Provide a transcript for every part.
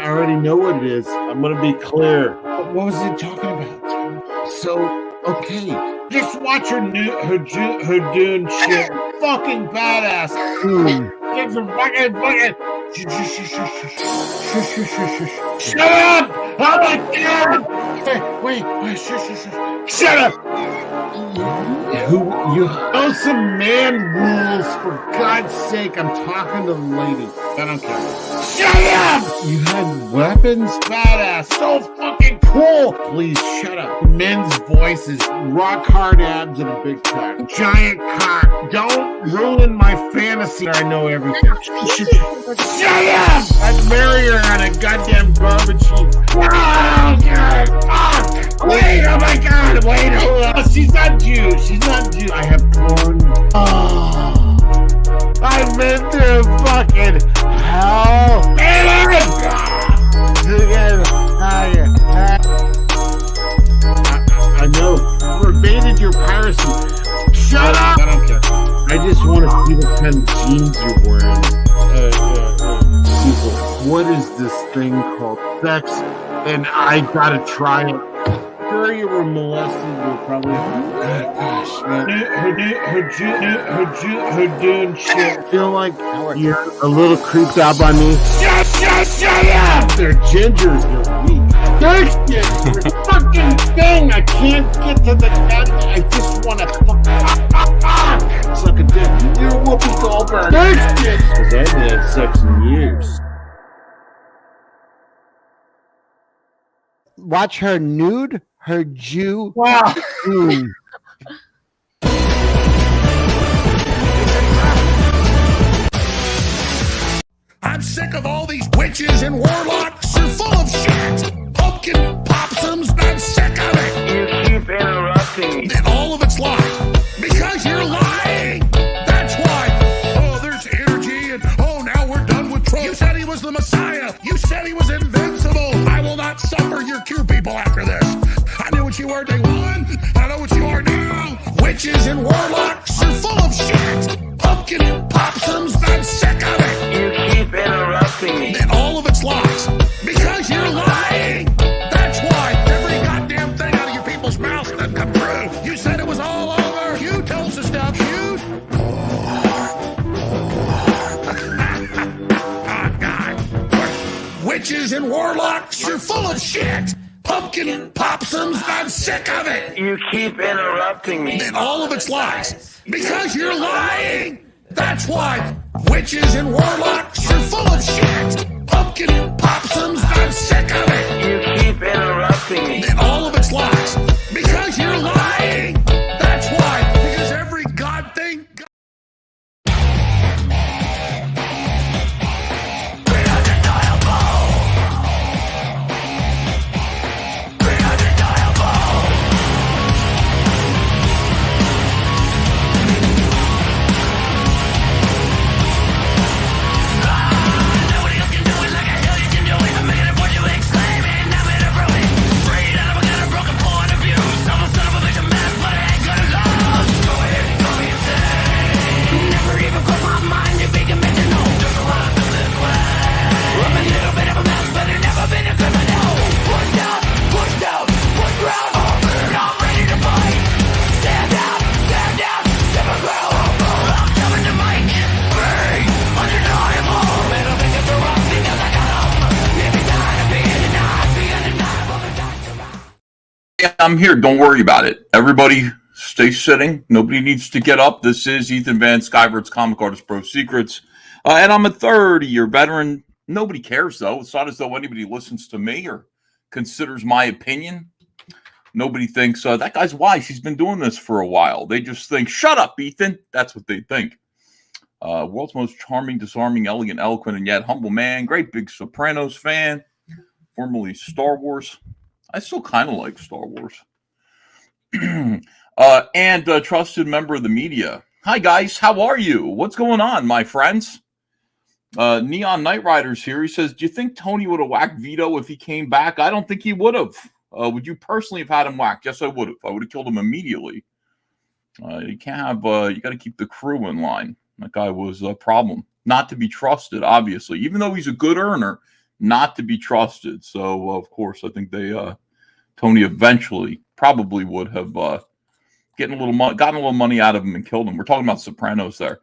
I already know what it is. I'm going to be clear. What was it talking about? So, okay, just watch her doing shit. Fucking badass. Get some fucking. Shut up! Oh my god! Wait, shut up! You know some man rules, for God's sake. I'm talking to the lady. I don't care. Shut up! You had weapons? Badass. So fucking cool. Please shut up. Men's voices, rock hard abs, and a big cock. Giant cock. Don't ruin my fantasy. I know everything. Shut up! I'd marry her on a goddamn garbage heap. Oh, God! Fuck! Wait! Oh my God! Wait! Hold on! She's not Jew. She's not Jew. I have porn. Oh! I've been through fucking hell. I know. Pervaded your piracy. Shut up! I don't care. I just want to see what kind of jeans you're wearing. What is this thing called sex? And I gotta try it. Sure, you were molested. You're probably. Gosh, man. Her doing shit. I feel like you're a little creeped out by me. Shut up! They're gingers. They're weak. They're fucking thing. I can't get to the gun. I just want to fucking suck a dick. You're Whoopi Goldberg. Because I haven't had sex in years. Watch her nude, her Jew. Wow. I'm sick of all these witches and warlocks. You're full of shit. Pumpkin possums. I'm sick of it. You keep interrupting me. And all of it's lies. Because you're lying. That's why. Oh, there's energy and now we're done with Trump. You said he was the Messiah. You said he was invincible. I will not suffer your Q people after this. I knew what you were day one. I know what you are now. Witches and warlocks. You're full of shit. Pumpkin possums. I'm sick of it. You keep interrupting me. And all of it's lies. Because you're lying. That's why every goddamn thing out of your people's mouths doesn't come true. You said it was all over. You told us the stuff. You. Oh, God. Witches and warlocks. You're full of shit. Pumpkin possums. I'm sick of it. You keep interrupting me. And all of it's lies. Because you're lying. That's why witches and warlocks are full of shit. Pumpkin possums. I'm sick of it. You keep interrupting me. And all of it's lies. Because you're lying. That's why. Because every god thing. I'm here. Don't worry about it. Everybody stay sitting. Nobody needs to get up. This is Ethan Van Skyvert's Comic Artist Pro Secrets. And I'm a 30-year veteran. Nobody cares, though. It's not as though anybody listens to me or considers my opinion. Nobody thinks, that guy's wise. He's been doing this for a while. They just think, shut up, Ethan. That's what they think. World's most charming, disarming, elegant, eloquent, and yet humble man. Great big Sopranos fan. Formerly Star Wars. I still kind of like Star Wars. And a trusted member of the media. Hi, guys. How are you? What's going on, my friends? Neon Knight Rider's here. He says, do you think Tony would have whacked Vito if he came back? I don't think he would have. Would you personally have had him whacked? Yes, I would have. I would have killed him immediately. You can't have, you got to keep the crew in line. That guy was a problem. Not to be trusted, obviously. Even though he's a good earner, not to be trusted. So, of course, I think Tony eventually probably would have gotten a little money out of him and killed him. We're talking about Sopranos there.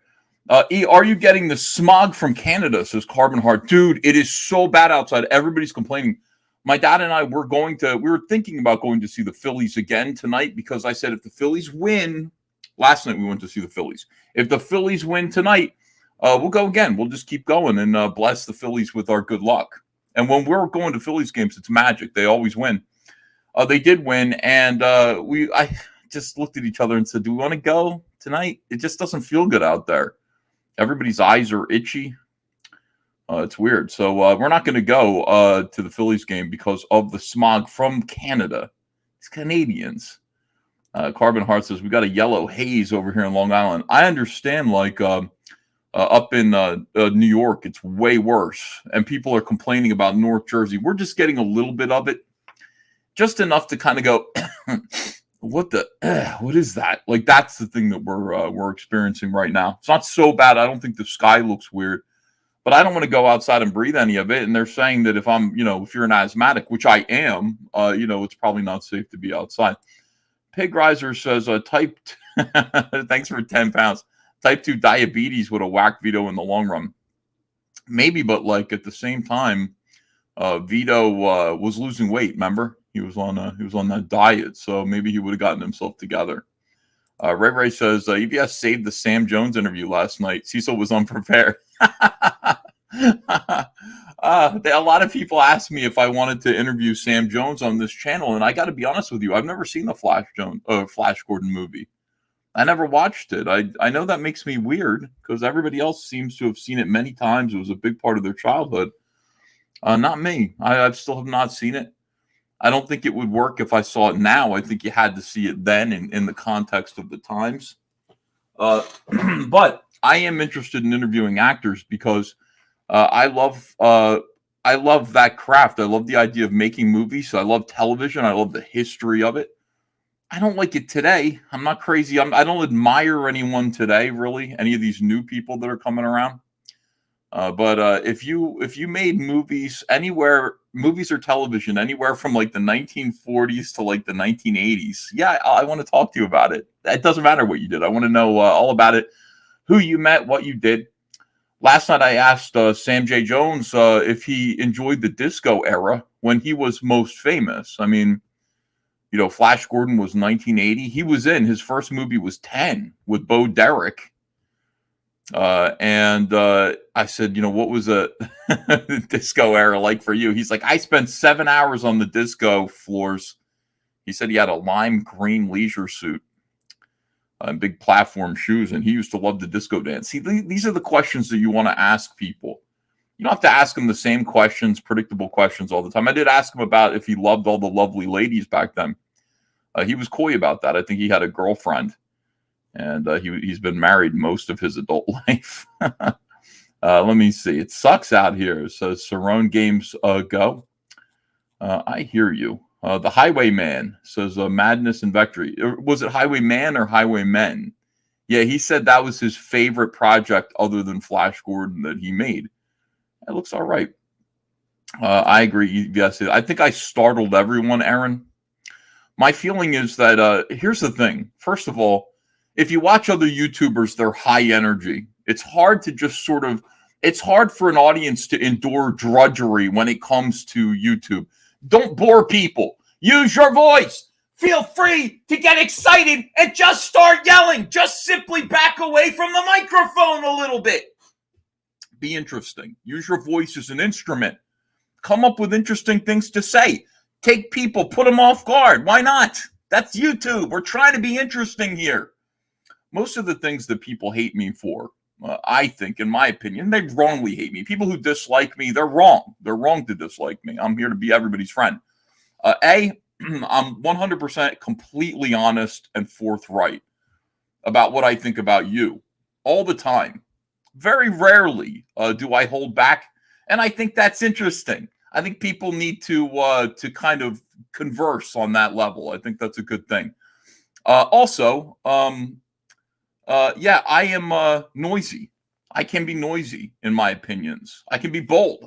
Are you getting the smog from Canada? Says Carbon Heart. Dude, it is so bad outside. Everybody's complaining. My dad and I we were thinking about going to see the Phillies again tonight because I said if the Phillies win, last night we went to see the Phillies. If the Phillies win tonight, we'll go again. We'll just keep going and bless the Phillies with our good luck. And when we're going to Phillies games, it's magic. They always win. They did win, and I just looked at each other and said, do we want to go tonight? It just doesn't feel good out there. Everybody's eyes are itchy. It's weird. So we're not going to go to the Phillies game because of the smog from Canada. It's Canadians. Carbon Heart says, we got a yellow haze over here in Long Island. I understand, like, up in New York, it's way worse. And people are complaining about North Jersey. We're just getting a little bit of it. Just enough to kind of go, what is that? Like, that's the thing that we're experiencing right now. It's not so bad. I don't think the sky looks weird. But I don't want to go outside and breathe any of it. And they're saying that if you're an asthmatic, which I am, it's probably not safe to be outside. Pig Riser says, thanks for 10 pounds. Type 2 diabetes would have whacked Vito in the long run. Maybe, but like at the same time, Vito was losing weight. Remember, he was on that diet, so maybe he would have gotten himself together. Ray says EBS saved the Sam Jones interview last night. Cecil was unprepared. A lot of people asked me if I wanted to interview Sam Jones on this channel, and I got to be honest with you, I've never seen the Flash Gordon movie. I never watched it. I know that makes me weird because everybody else seems to have seen it many times. It was a big part of their childhood. Not me. I still have not seen it. I don't think it would work if I saw it now. I think you had to see it then in the context of the times. But I am interested in interviewing actors because I love that craft. I love the idea of making movies. I love television. I love the history of it. I don't like it today. I'm not crazy. I don't admire anyone today, really. Any of these new people that are coming around. But if you made movies anywhere, movies or television anywhere from like the 1940s to like the 1980s, yeah, I want to talk to you about it. It doesn't matter what you did. I want to know all about it, who you met, what you did. Last night I asked Sam J. Jones if he enjoyed the disco era when he was most famous. I mean, Flash Gordon was 1980. He was in his first movie was 10 with Bo Derek. And I said, what was the disco era like for you? He's like, I spent 7 hours on the disco floors. He said he had a lime green leisure suit and big platform shoes, and he used to love the disco dance. See, these are the questions that you want to ask people. You don't have to ask them the same questions, predictable questions all the time. I did ask him about if he loved all the lovely ladies back then. He was coy about that. I think he had a girlfriend. And he's been married most of his adult life. Let me see. It sucks out here. So Cerrone games go. I hear you. The Highwayman says Madness and Victory. Was it Highwayman or Highwaymen? Yeah, he said that was his favorite project other than Flash Gordon that he made. It looks all right. I agree. Yes, I think I startled everyone, Aaron. My feeling is that here's the thing. First of all, if you watch other YouTubers, they're high energy. It's hard to just it's hard for an audience to endure drudgery when it comes to YouTube. Don't bore people. Use your voice. Feel free to get excited and just start yelling. Just simply back away from the microphone a little bit. Be interesting. Use your voice as an instrument. Come up with interesting things to say. Take people, put them off guard. Why not? That's YouTube. We're trying to be interesting here. Most of the things that people hate me for, I think, in my opinion, they wrongly hate me. People who dislike me, they're wrong. They're wrong to dislike me. I'm here to be everybody's friend. I'm 100% completely honest and forthright about what I think about you all the time. Very rarely do I hold back, and I think that's interesting. I think people need to kind of converse on that level. I think that's a good thing. Also, I am noisy. I can be noisy in my opinions. I can be bold.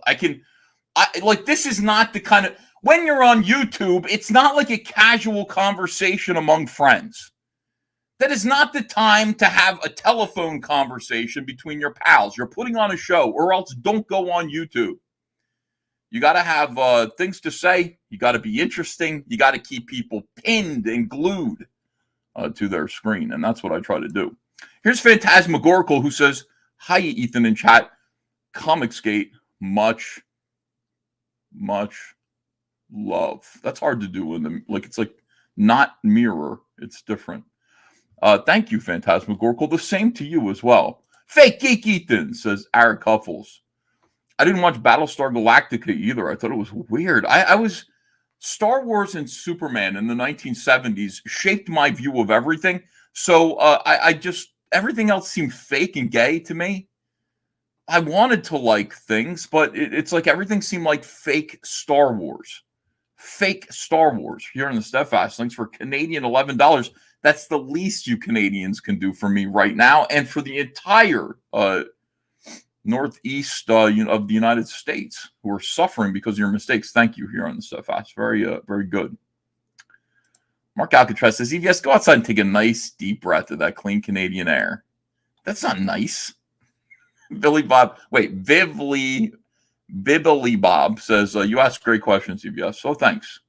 This is not the kind of, when you're on YouTube, it's not like a casual conversation among friends. That is not the time to have a telephone conversation between your pals. You're putting on a show, or else don't go on YouTube. You got to have things to say. You got to be interesting. You got to keep people pinned and glued to their screen, and that's what I try to do. Here's Phantasmagorical, who says, "Hi, Ethan in chat. Comicsgate, much love." That's hard to do in the it's like not mirror. It's different. Thank you, Phantasmagorical. The same to you as well. Fake Geek Ethan, says Eric Huffles. I didn't watch Battlestar Galactica either. I thought it was weird. I was Star Wars and Superman in the 1970s shaped my view of everything. So I just, everything else seemed fake and gay to me. I wanted to like things, but it's like everything seemed like fake Star Wars. Fake Star Wars. Here in the Steadfast links for Canadian $11. That's the least you Canadians can do for me right now, and for the entire northeast of the United States who are suffering because of your mistakes. Thank you here on the Steadfast. Very good. Mark Alcatraz says, EVS, go outside and take a nice deep breath of that clean Canadian air. That's not nice. Bibbly Bob says, you ask great questions, EVS. So thanks.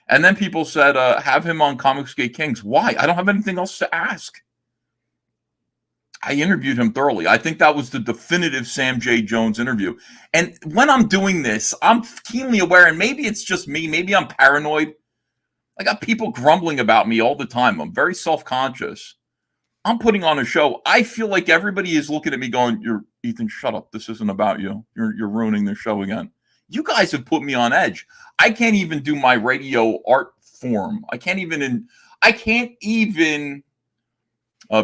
And then people said, have him on Comicsgate Kings. Why? I don't have anything else to ask. I interviewed him thoroughly. I think that was the definitive Sam J. Jones interview. And when I'm doing this, I'm keenly aware, and maybe it's just me, maybe I'm paranoid. I got people grumbling about me all the time. I'm very self-conscious. I'm putting on a show. I feel like everybody is looking at me going, Ethan, shut up. This isn't about you. You're ruining the show again. You guys have put me on edge. I can't even do my radio art form. I can't even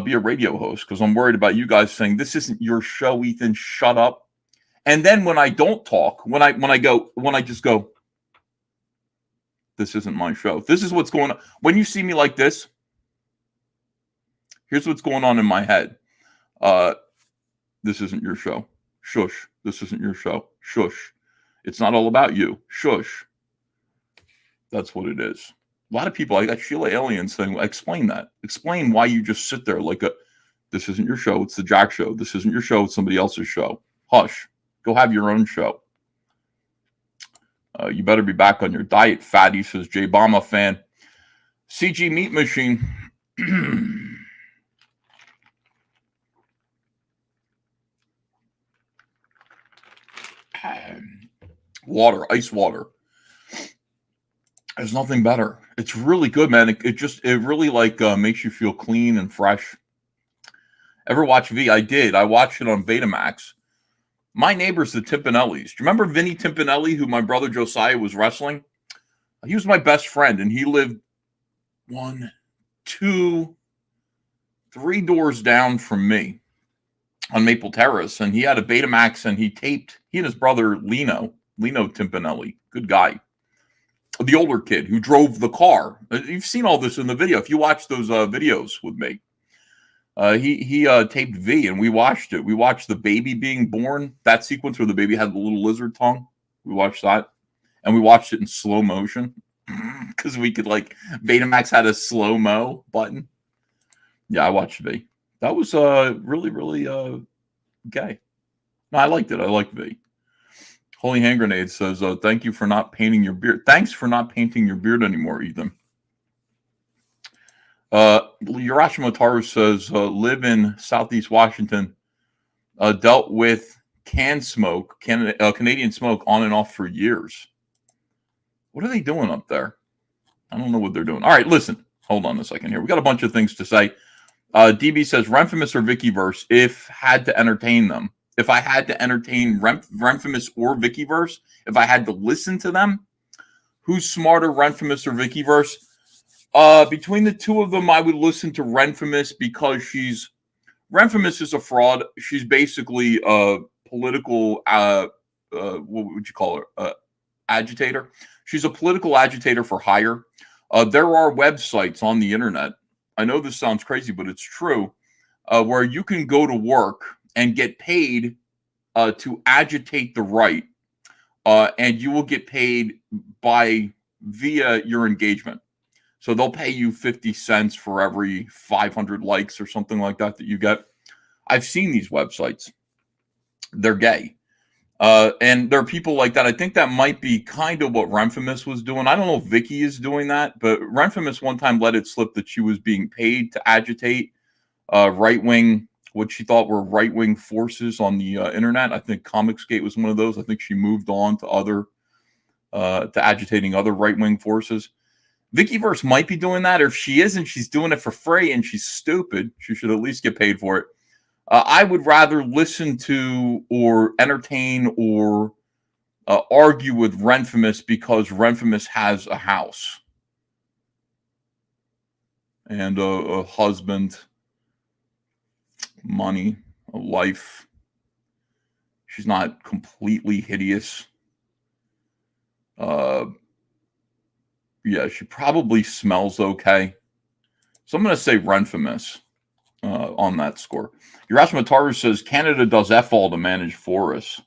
be a radio host because I'm worried about you guys saying, this isn't your show, Ethan, shut up. And then when I don't talk, when I just go, this isn't my show. This is what's going on. When you see me like this, here's what's going on in my head. This isn't your show. Shush. This isn't your show. Shush. It's not all about you. Shush. That's what it is. A lot of people, I got Sheila Alien saying, well, explain that. Explain why you just sit there like this isn't your show. It's the Jack Show. This isn't your show. It's somebody else's show. Hush. Go have your own show. You better be back on your diet, fatty, says J. Bama fan. CG Meat Machine. Water, ice water. There's nothing better. It's really good, man. It really makes you feel clean and fresh. Ever watch V? I did. I watched it on Betamax. My neighbor's the Timpanellis. Do you remember Vinny Timpanelli, who my brother Josiah was wrestling? He was my best friend, and he lived 1, 2, 3 doors down from me on Maple Terrace, and he had a Betamax, and he and his brother Lino Timpanelli, good guy, the older kid who drove the car. You've seen all this in the video. If you watch those videos with me, he taped V, and we watched it. We watched the baby being born, that sequence where the baby had the little lizard tongue. We watched that, and we watched it in slow motion because we could Betamax had a slow-mo button. Yeah, I watched V. That was really, really gay. No, I liked it. I liked V. Holy Hand Grenade says, thank you for not painting your beard. Thanks for not painting your beard anymore, Ethan. Yurashi Motaru says, live in Southeast Washington. Dealt with Canadian smoke on and off for years. What are they doing up there? I don't know what they're doing. All right, listen. Hold on a second here. We got a bunch of things to say. DB says, Renfamous or Vikiverse, if had to entertain them. If I had to entertain Renfamous or Vikiverse, if I had to listen to them, who's smarter, Renfamous or Vikiverse? Between the two of them, I would listen to Renfamous because Renfamous is a fraud. She's basically a political, what would you call her? Agitator. She's a political agitator for hire. There are websites on the internet. I know this sounds crazy, but it's true, where you can go to work and get paid to agitate the right and you will get paid via your engagement. So they'll pay you 50 cents for every 500 likes or something like that you get. I've seen these websites. They're gay. And there are people like that. I think that might be kind of what Renfamous was doing. I don't know if Vicky is doing that, but Renfamous one time let it slip that she was being paid to agitate right-wing, what she thought were right-wing forces on the internet. I think Comicsgate was one of those. I think she moved on to agitating other right-wing forces. Vickyverse might be doing that, or if she isn't, she's doing it for free and she's stupid. She should at least get paid for it. I would rather listen to or entertain or argue with Renfamous because Renfamous has a house and a husband, money, a life. She's not completely hideous. Yeah, she probably smells okay. So I'm going to say Renfamous on that score. Urasma Mataru says Canada does F all to manage forests.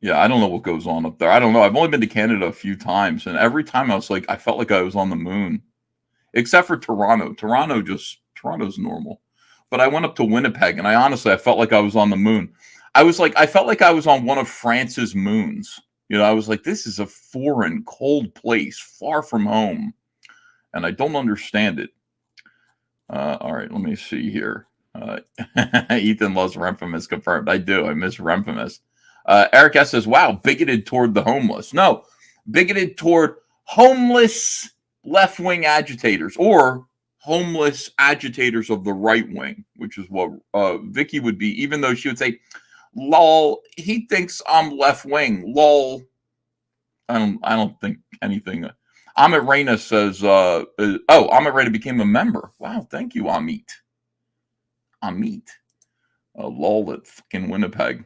Yeah, I don't know what goes on up there. I don't know. I've only been to Canada a few times, and every time I felt like I was on the moon, except for Toronto. Toronto's normal. But I went up to Winnipeg, and I felt like I was on the moon. I felt like I was on one of France's moons. You know, I was like, this is a foreign, cold place, far from home, and I don't understand it. All right, let me see here. Ethan loves Renfamous confirmed. I do. I miss Renfamous. Eric S. says, wow, bigoted toward the homeless. No, bigoted toward homeless left-wing agitators or homeless agitators of the right wing, which is what Vicky would be, even though she would say, lol, he thinks I'm left-wing. Lol. I don't think anything. Amit Reyna says, Amit Reyna became a member. Wow, thank you, Amit. Lol at fucking Winnipeg.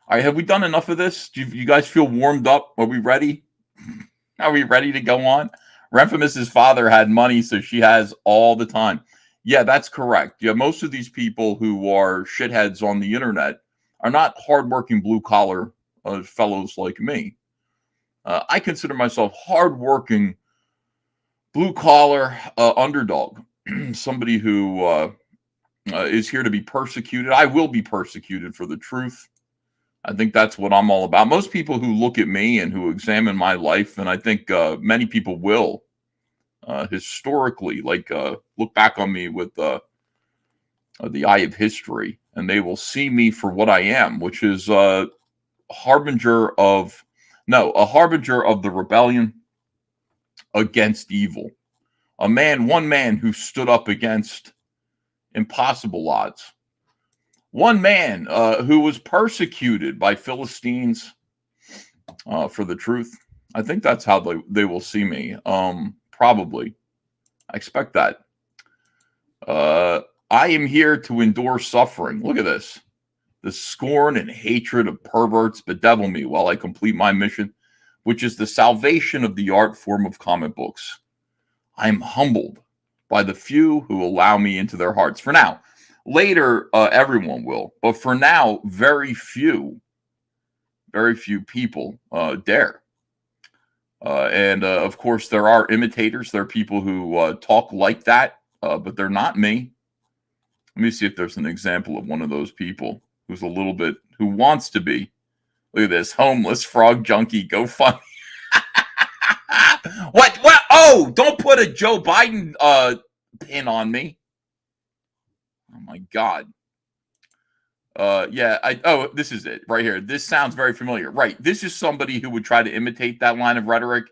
All right, have we done enough of this? Do you guys feel warmed up? Are we ready? Are we ready to go on? Renfamous's father had money, so she has all the time. Yeah, that's correct. Yeah, most of these people who are shitheads on the internet are not hardworking blue-collar fellows like me. I consider myself hardworking blue-collar underdog, somebody who is here to be persecuted. I will be persecuted for the truth. I think that's what I'm all about. Most people who look at me and who examine my life, and I think many people will, historically, look back on me with the eye of history, and they will see me for what I am, which is a harbinger of the rebellion against evil. One man who stood up against impossible odds. One man who was persecuted by Philistines for the truth. I think that's how they will see me. Probably. I expect that. I am here to endure suffering. Look at this. The scorn and hatred of perverts bedevil me while I complete my mission, which is the salvation of the art form of comic books. I am humbled by the few who allow me into their hearts. For now. Later, everyone will. But for now, very few people dare. And of course, there are imitators. There are people who talk like that, but they're not me. Let me see if there's an example of one of those people who wants to be. Look at this, homeless frog junkie, go fund. What? Oh, don't put a Joe Biden pin on me. Oh my God. This is it right here. This sounds very familiar. Right. This is somebody who would try to imitate that line of rhetoric.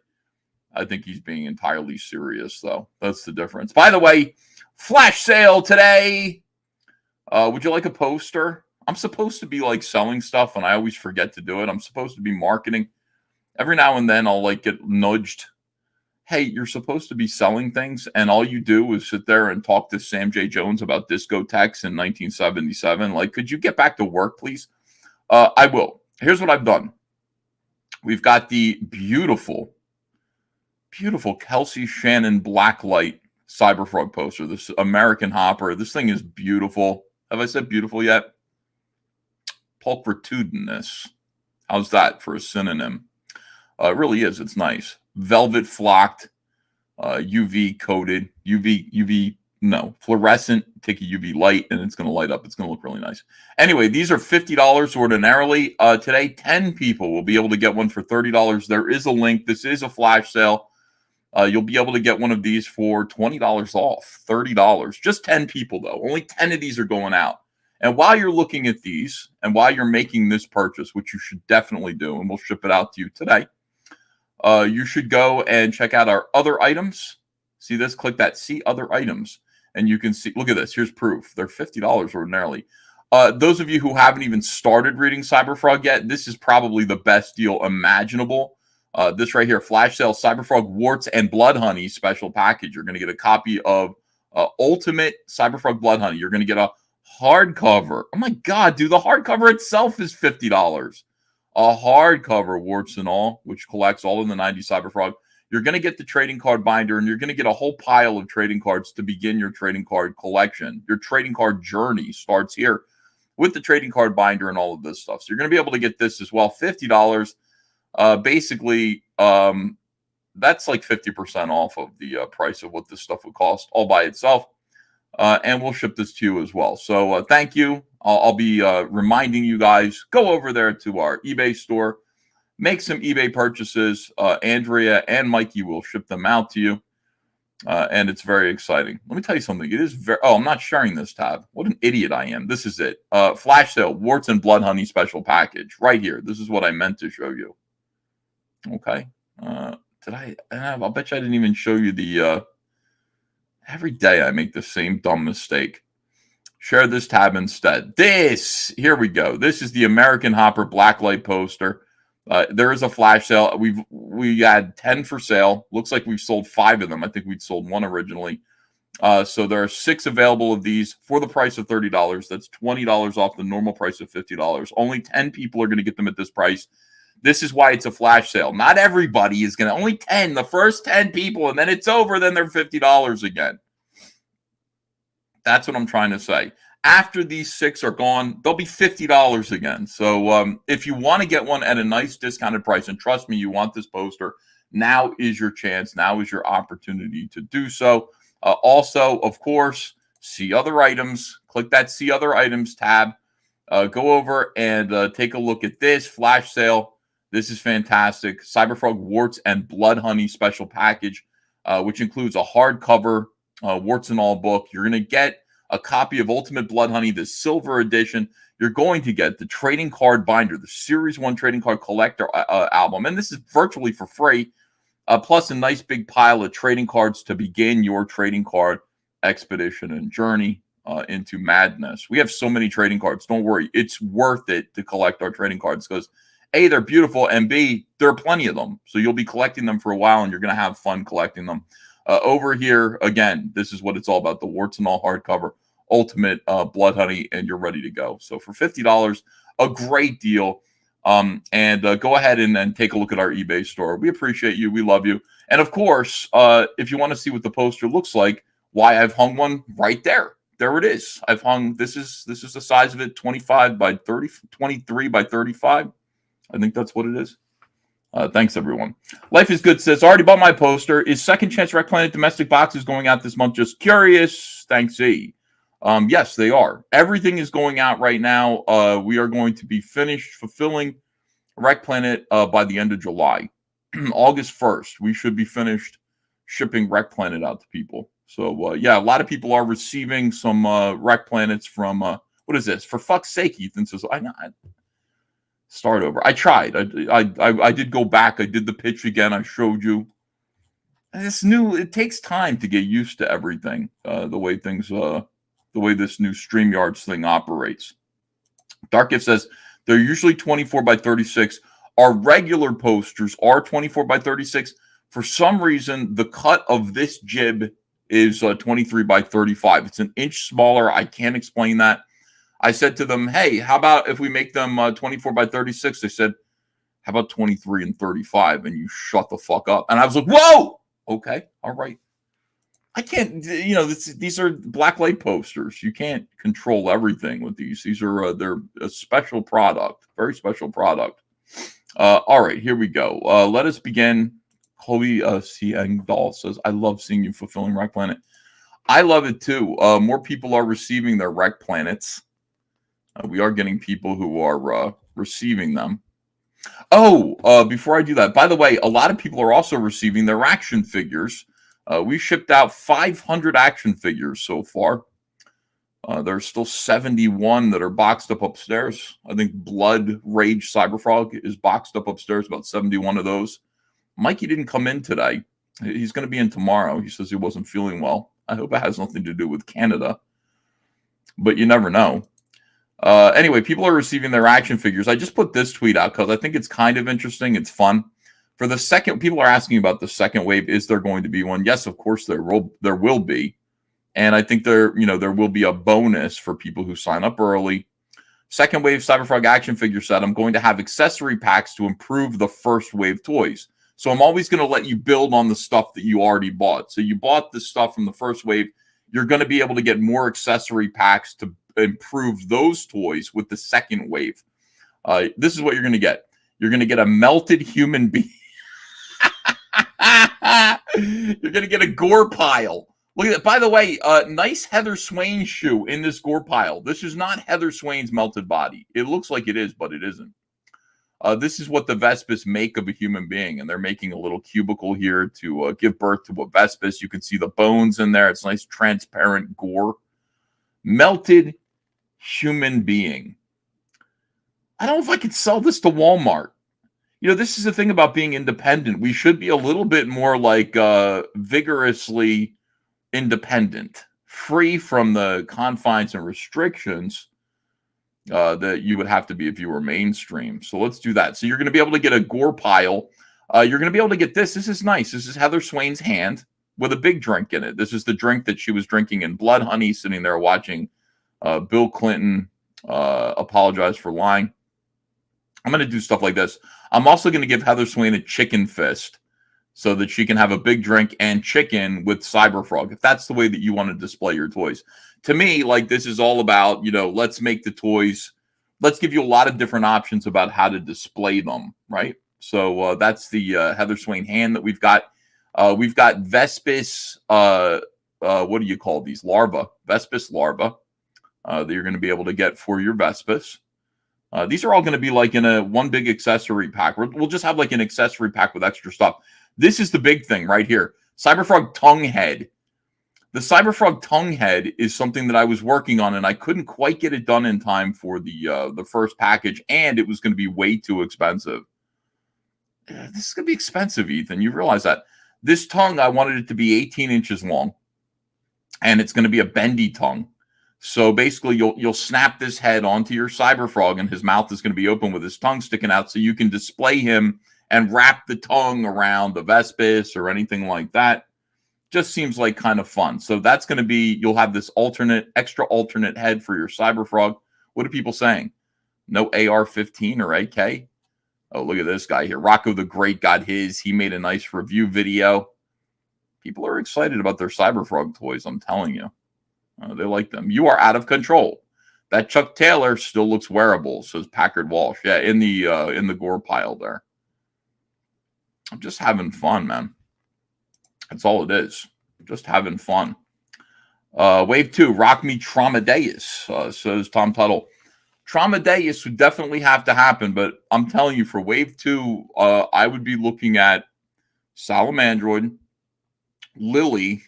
I think he's being entirely serious, though. That's the difference. By the way, flash sale today. Would you like a poster? I'm supposed to be selling stuff, and I always forget to do it. I'm supposed to be marketing. Every now and then I'll get nudged. Hey, you're supposed to be selling things, and all you do is sit there and talk to Sam J. Jones about discotheques in 1977. Could you get back to work, please? I will. Here's what I've done. We've got the beautiful Kelsey Shannon Blacklight Cyberfrog poster, this American Hopper. This thing is beautiful. Have I said beautiful yet? pulchritudinous. How's that for a synonym? It really is. It's nice. Velvet flocked, UV coated, fluorescent. Take a UV light and it's going to light up. It's going to look really nice. Anyway, these are $50 ordinarily. Today, 10 people will be able to get one for $30. There is a link. This is a flash sale. You'll be able to get one of these for $20 off, $30. Just 10 people, though. Only 10 of these are going out. And while you're looking at these and while you're making this purchase, which you should definitely do, and we'll ship it out to you today, you should go and check out our other items. See this? Click that See Other Items. And you can see, look at this. Here's proof. They're $50 ordinarily. Those of you who haven't even started reading Cyberfrog yet, this is probably the best deal imaginable. This right here, flash sale, Cyberfrog Warts and Blood Honey special package. You're going to get a copy of Ultimate Cyberfrog Blood Honey. You're going to get a hardcover. Oh my God, dude, the hardcover itself is $50. A hardcover, warts and all, which collects all of the 90 Cyberfrog. You're going to get the trading card binder, and you're going to get a whole pile of trading cards to begin your trading card collection. Your trading card journey starts here with the trading card binder and all of this stuff. So you're going to be able to get this as well. $50. Basically, that's like 50% off of the price of what this stuff would cost all by itself. And we'll ship this to you as well. So thank you. I'll be reminding you guys, go over there to our eBay store. Make some eBay purchases. Andrea and Mikey will ship them out to you. And it's very exciting. Let me tell you something. It is very... Oh, I'm not sharing this tab. What an idiot I am. This is it. Flash sale, Warts and Blood Honey special package. Right here. This is what I meant to show you. Okay. I'll bet you I didn't even show you the... Every day I make the same dumb mistake. Share this tab instead. Here we go. This is the American Hopper Blacklight poster. There is a flash sale. We had 10 for sale. Looks like we've sold 5 of them. I think we'd sold 1 originally. So there are 6 available of these for the price of $30. That's $20 off the normal price of $50. Only 10 people are going to get them at this price. This is why it's a flash sale. Not everybody is going to. Only 10. The first 10 people, and then it's over. Then they're $50 again. That's what I'm trying to say. After these 6 are gone, they'll be $50 again. So if you want to get one at a nice discounted price, and trust me, you want this poster, now is your chance. Now is your opportunity to do so. Also, of course, see other items. Click that See Other Items tab. Go over and take a look at this flash sale. This is fantastic. Cyberfrog Warts and Blood Honey special package, which includes a hardcover warts and all book. You're going to get a copy of Ultimate Blood Honey, the silver edition. You're going to get the trading card binder, the Series 1 trading card collector album. And this is virtually for free, plus a nice big pile of trading cards to begin your trading card expedition and journey into madness. We have so many trading cards. Don't worry. It's worth it to collect our trading cards because A, they're beautiful, and B, there are plenty of them. So you'll be collecting them for a while, and you're going to have fun collecting them. Over here, again, this is what it's all about, the warts and all hardcover, Ultimate Blood Honey, and you're ready to go. So for $50, a great deal. And go ahead and take a look at our eBay store. We appreciate you. We love you. And, of course, if you want to see what the poster looks like, why I've hung one right there. There it is. I've hung, this is the size of it, 25 by 30, 23 by 35. I think that's what it is. Thanks, everyone. Life is Good says, already bought my poster. Is Second Chance Rec Planet domestic boxes going out this month? Just curious. Thanks, E. Yes, they are. Everything is going out right now. We are going to be finished fulfilling Rec Planet by the end of July. August 1st, we should be finished shipping Rec Planet out to people. So, yeah, a lot of people are receiving some Rec Planets from, what is this? For fuck's sake, Ethan says, I know. Start over. I tried. I did go back. I did the pitch again. I showed you. And it's new. It takes time to get used to everything. The way things, the way this new StreamYards thing operates. Dark Gift says they're usually 24 by 36. Our regular posters are 24 by 36. For some reason, the cut of this jib is 23 by 35. It's an inch smaller. I can't explain that. I said to them, hey, how about if we make them 24 by 36? They said, how about 23 and 35? And you shut the fuck up. And I was like, whoa! Okay, all right. I can't, these are black light posters. You can't control everything with these. These are, they're a special product, very special product. All right, here we go. Let us begin. Chloe Siengdahl says, I love seeing you fulfilling Rec Planet. I love it too. More people are receiving their Rec Planets. We are getting people who are receiving them. Oh, before I do that, by the way, a lot of people are also receiving their action figures. We shipped out 500 action figures so far. There's still 71 that are boxed up upstairs. I think Blood Rage Cyberfrog is boxed up upstairs, about 71 of those. Mikey didn't come in today. He's going to be in tomorrow. He says he wasn't feeling well. I hope it has nothing to do with Canada, but you never know. Anyway, people are receiving their action figures. I just put this tweet out because I think it's kind of interesting. It's fun. For the second, people are asking about the second wave. Is there going to be one? Yes, of course there will be. And I think there will be a bonus for people who sign up early. Second wave Cyberfrog action figure set. I'm going to have accessory packs to improve the first wave toys. So I'm always going to let you build on the stuff that you already bought. So you bought the stuff from the first wave. You're going to be able to get more accessory packs to improve those toys with the second wave. This is what you're going to get. You're going to get a melted human being. You're going to get a gore pile. Look at that. By the way, nice Heather Swain shoe in this gore pile. This is not Heather Swain's melted body. It looks like it is, but it isn't. This is what the Vespis make of a human being, and they're making a little cubicle here to give birth to a Vespis. You can see the bones in there. It's nice, transparent gore. Melted human being. I don't know if I could sell this to Walmart. This is the thing about being independent. We should be a little bit more like vigorously independent, free from the confines and restrictions that you would have to be if you were mainstream. So let's do that. So you're going to be able to get a gore pile. You're going to be able to get this. This is nice. This is Heather Swain's hand with a big drink in it. This is the drink that she was drinking in Blood Honey, sitting there watching Bill Clinton apologize for lying. I'm going to do stuff like this. I'm also going to give Heather Swain a chicken fist so that she can have a big drink and chicken with Cyberfrog, if that's the way that you want to display your toys. To me, like, this is all about, let's make the toys. Let's give you a lot of different options about how to display them, right? So that's the Heather Swain hand that we've got. We've got Vespis, what do you call these? Larva. Vespis larva that you're going to be able to get for your Vespis. These are all going to be like in a one big accessory pack. We'll just have like an accessory pack with extra stuff. This is the big thing right here. Cyberfrog tongue head. The Cyberfrog tongue head is something that I was working on, and I couldn't quite get it done in time for the first package, and it was going to be way too expensive. This is going to be expensive, Ethan. You realize that. This tongue, I wanted it to be 18 inches long, and it's going to be a bendy tongue. So basically, you'll snap this head onto your Cyberfrog, and his mouth is going to be open with his tongue sticking out, so you can display him and wrap the tongue around the Vespis or anything like that. Just seems like kind of fun. So that's going to be, you'll have this extra alternate head for your Cyberfrog. What are people saying? No AR-15 or AK? Oh, look at this guy here. Rocco the Great got his. He made a nice review video. People are excited about their Cyberfrog toys, I'm telling you. They like them. You are out of control. That Chuck Taylor still looks wearable, says Packard Walsh. Yeah, in the gore pile there. I'm just having fun, man. That's all it is. Just having fun. Wave 2, Rock Me Traumadeus, says Tom Tuttle. Traumadeus would definitely have to happen, but I'm telling you, for Wave 2, I would be looking at Salamandroid, Lily,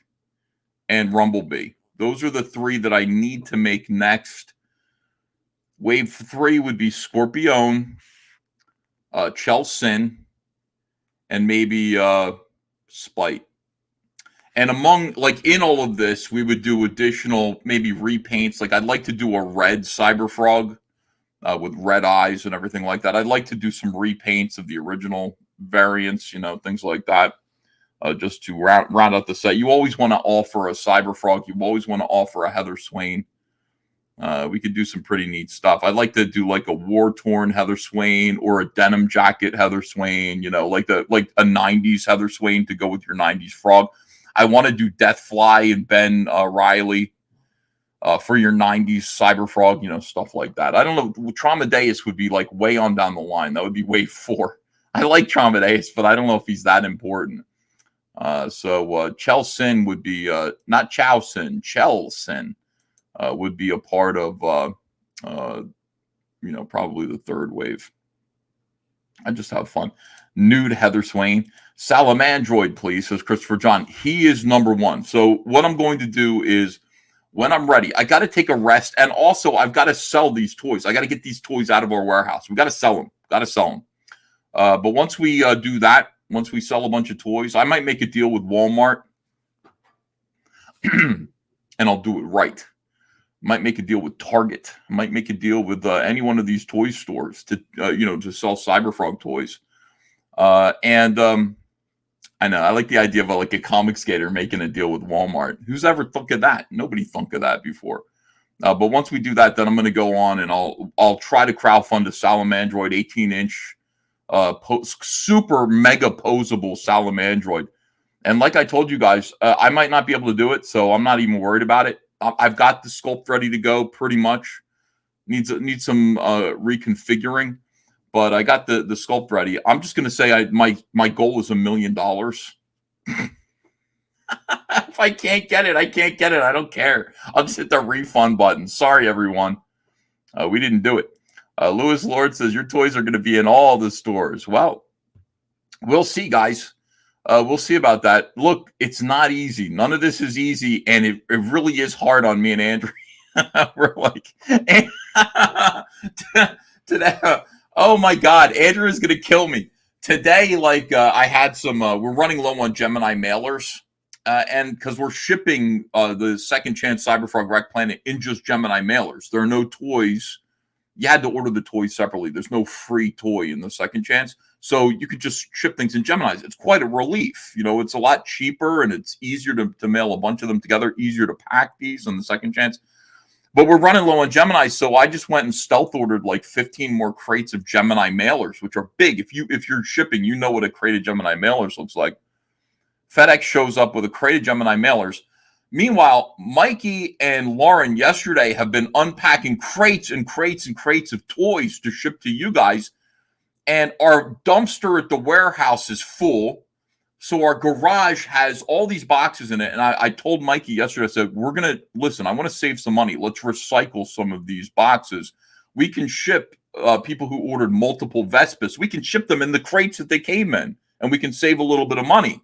and Rumblebee. Those are the three that I need to make next. Wave 3 would be Scorpion, Chelsin, and maybe Spite. And in all of this, we would do additional maybe repaints. Like, I'd like to do a red Cyberfrog with red eyes and everything like that. I'd like to do some repaints of the original variants, things like that. Just to round out the set. You always want to offer a Cyberfrog. You always want to offer a Heather Swain. We could do some pretty neat stuff. I'd like to do like a war-torn Heather Swain or a denim jacket Heather Swain, like a 90s Heather Swain to go with your 90s frog. I want to do Deathfly and Ben Riley for your 90s Cyberfrog, stuff like that. I don't know. Traumadeus would be like way on down the line. That would be wave 4. I like Traumadeus, but I don't know if he's that important. So Chelsin would be not Chowsin, Chelsin would be a part of probably the third wave. I just have fun. Nude Heather Swain. Salamandroid, please, says Christopher John. He is number 1. So what I'm going to do is when I'm ready, I got to take a rest. And also I've got to sell these toys. I got to get these toys out of our warehouse. We got to sell them. But once we do that, once we sell a bunch of toys, I might make a deal with Walmart and I'll do it right. Might make a deal with Target. Might make a deal with any one of these toy stores to sell Cyberfrog toys. I know I like the idea of like a comic skater making a deal with Walmart. Who's ever thought of that? Nobody thought of that before. But once we do that, then I'm going to go on and I'll try to crowdfund a Salamandroid 18-inch super mega posable Salamandroid. And like I told you guys, I might not be able to do it, so I'm not even worried about it. I've got the sculpt ready to go pretty much. Needs some reconfiguring, but I got the sculpt ready. I'm just going to say my goal is $1 million. If I can't get it, I can't get it. I don't care. I'll just hit the refund button. Sorry, everyone. We didn't do it. Lewis Lord says, your toys are going to be in all the stores. Well, we'll see, guys. We'll see about that. Look, it's not easy. None of this is easy, and it really is hard on me and Andrew. We're like, today, oh my God, Andrew is going to kill me. Today, I had some, we're running low on Gemini mailers, and because we're shipping the Second Chance Cyberfrog Wreck Planet in just Gemini mailers. There are no toys. You had to order the toys separately. There's no free toy in the Second Chance. So you could just ship things in Geminis. It's quite a relief. It's a lot cheaper and it's easier to mail a bunch of them together, easier to pack these on the Second Chance. But we're running low on Gemini, so I just went and stealth ordered like 15 more crates of Gemini mailers, which are big. If you're shipping, you know what a crate of Gemini mailers looks like. FedEx shows up with a crate of Gemini mailers. Meanwhile, Mikey and Lauren yesterday have been unpacking crates and crates and crates of toys to ship to you guys. And our dumpster at the warehouse is full. So our garage has all these boxes in it. And I told Mikey yesterday, I said, listen, I want to save some money. Let's recycle some of these boxes. We can ship people who ordered multiple Vespas. We can ship them in the crates that they came in. And we can save a little bit of money.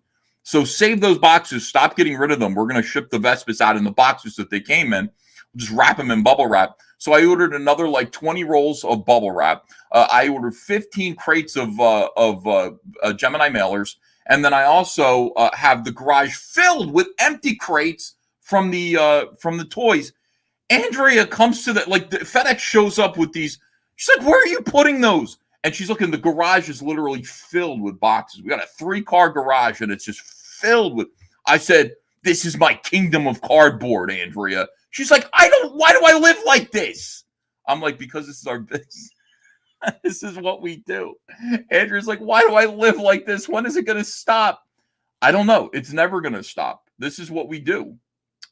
So save those boxes. Stop getting rid of them. We're going to ship the Vespas out in the boxes that they came in. Just wrap them in bubble wrap. So I ordered another 20 rolls of bubble wrap. I ordered 15 crates of Gemini mailers. And then I also have the garage filled with empty crates from the toys. Andrea comes to the FedEx shows up with these. She's like, where are you putting those? And she's looking, the garage is literally filled with boxes. We got a 3-car garage and it's just filled with. I said, this is my kingdom of cardboard, Andrea. She's like, why do I live like this? I'm like, because this is our business. This is what we do. Andrea's like, why do I live like this? When is it going to stop? I don't know. It's never going to stop. This is what we do.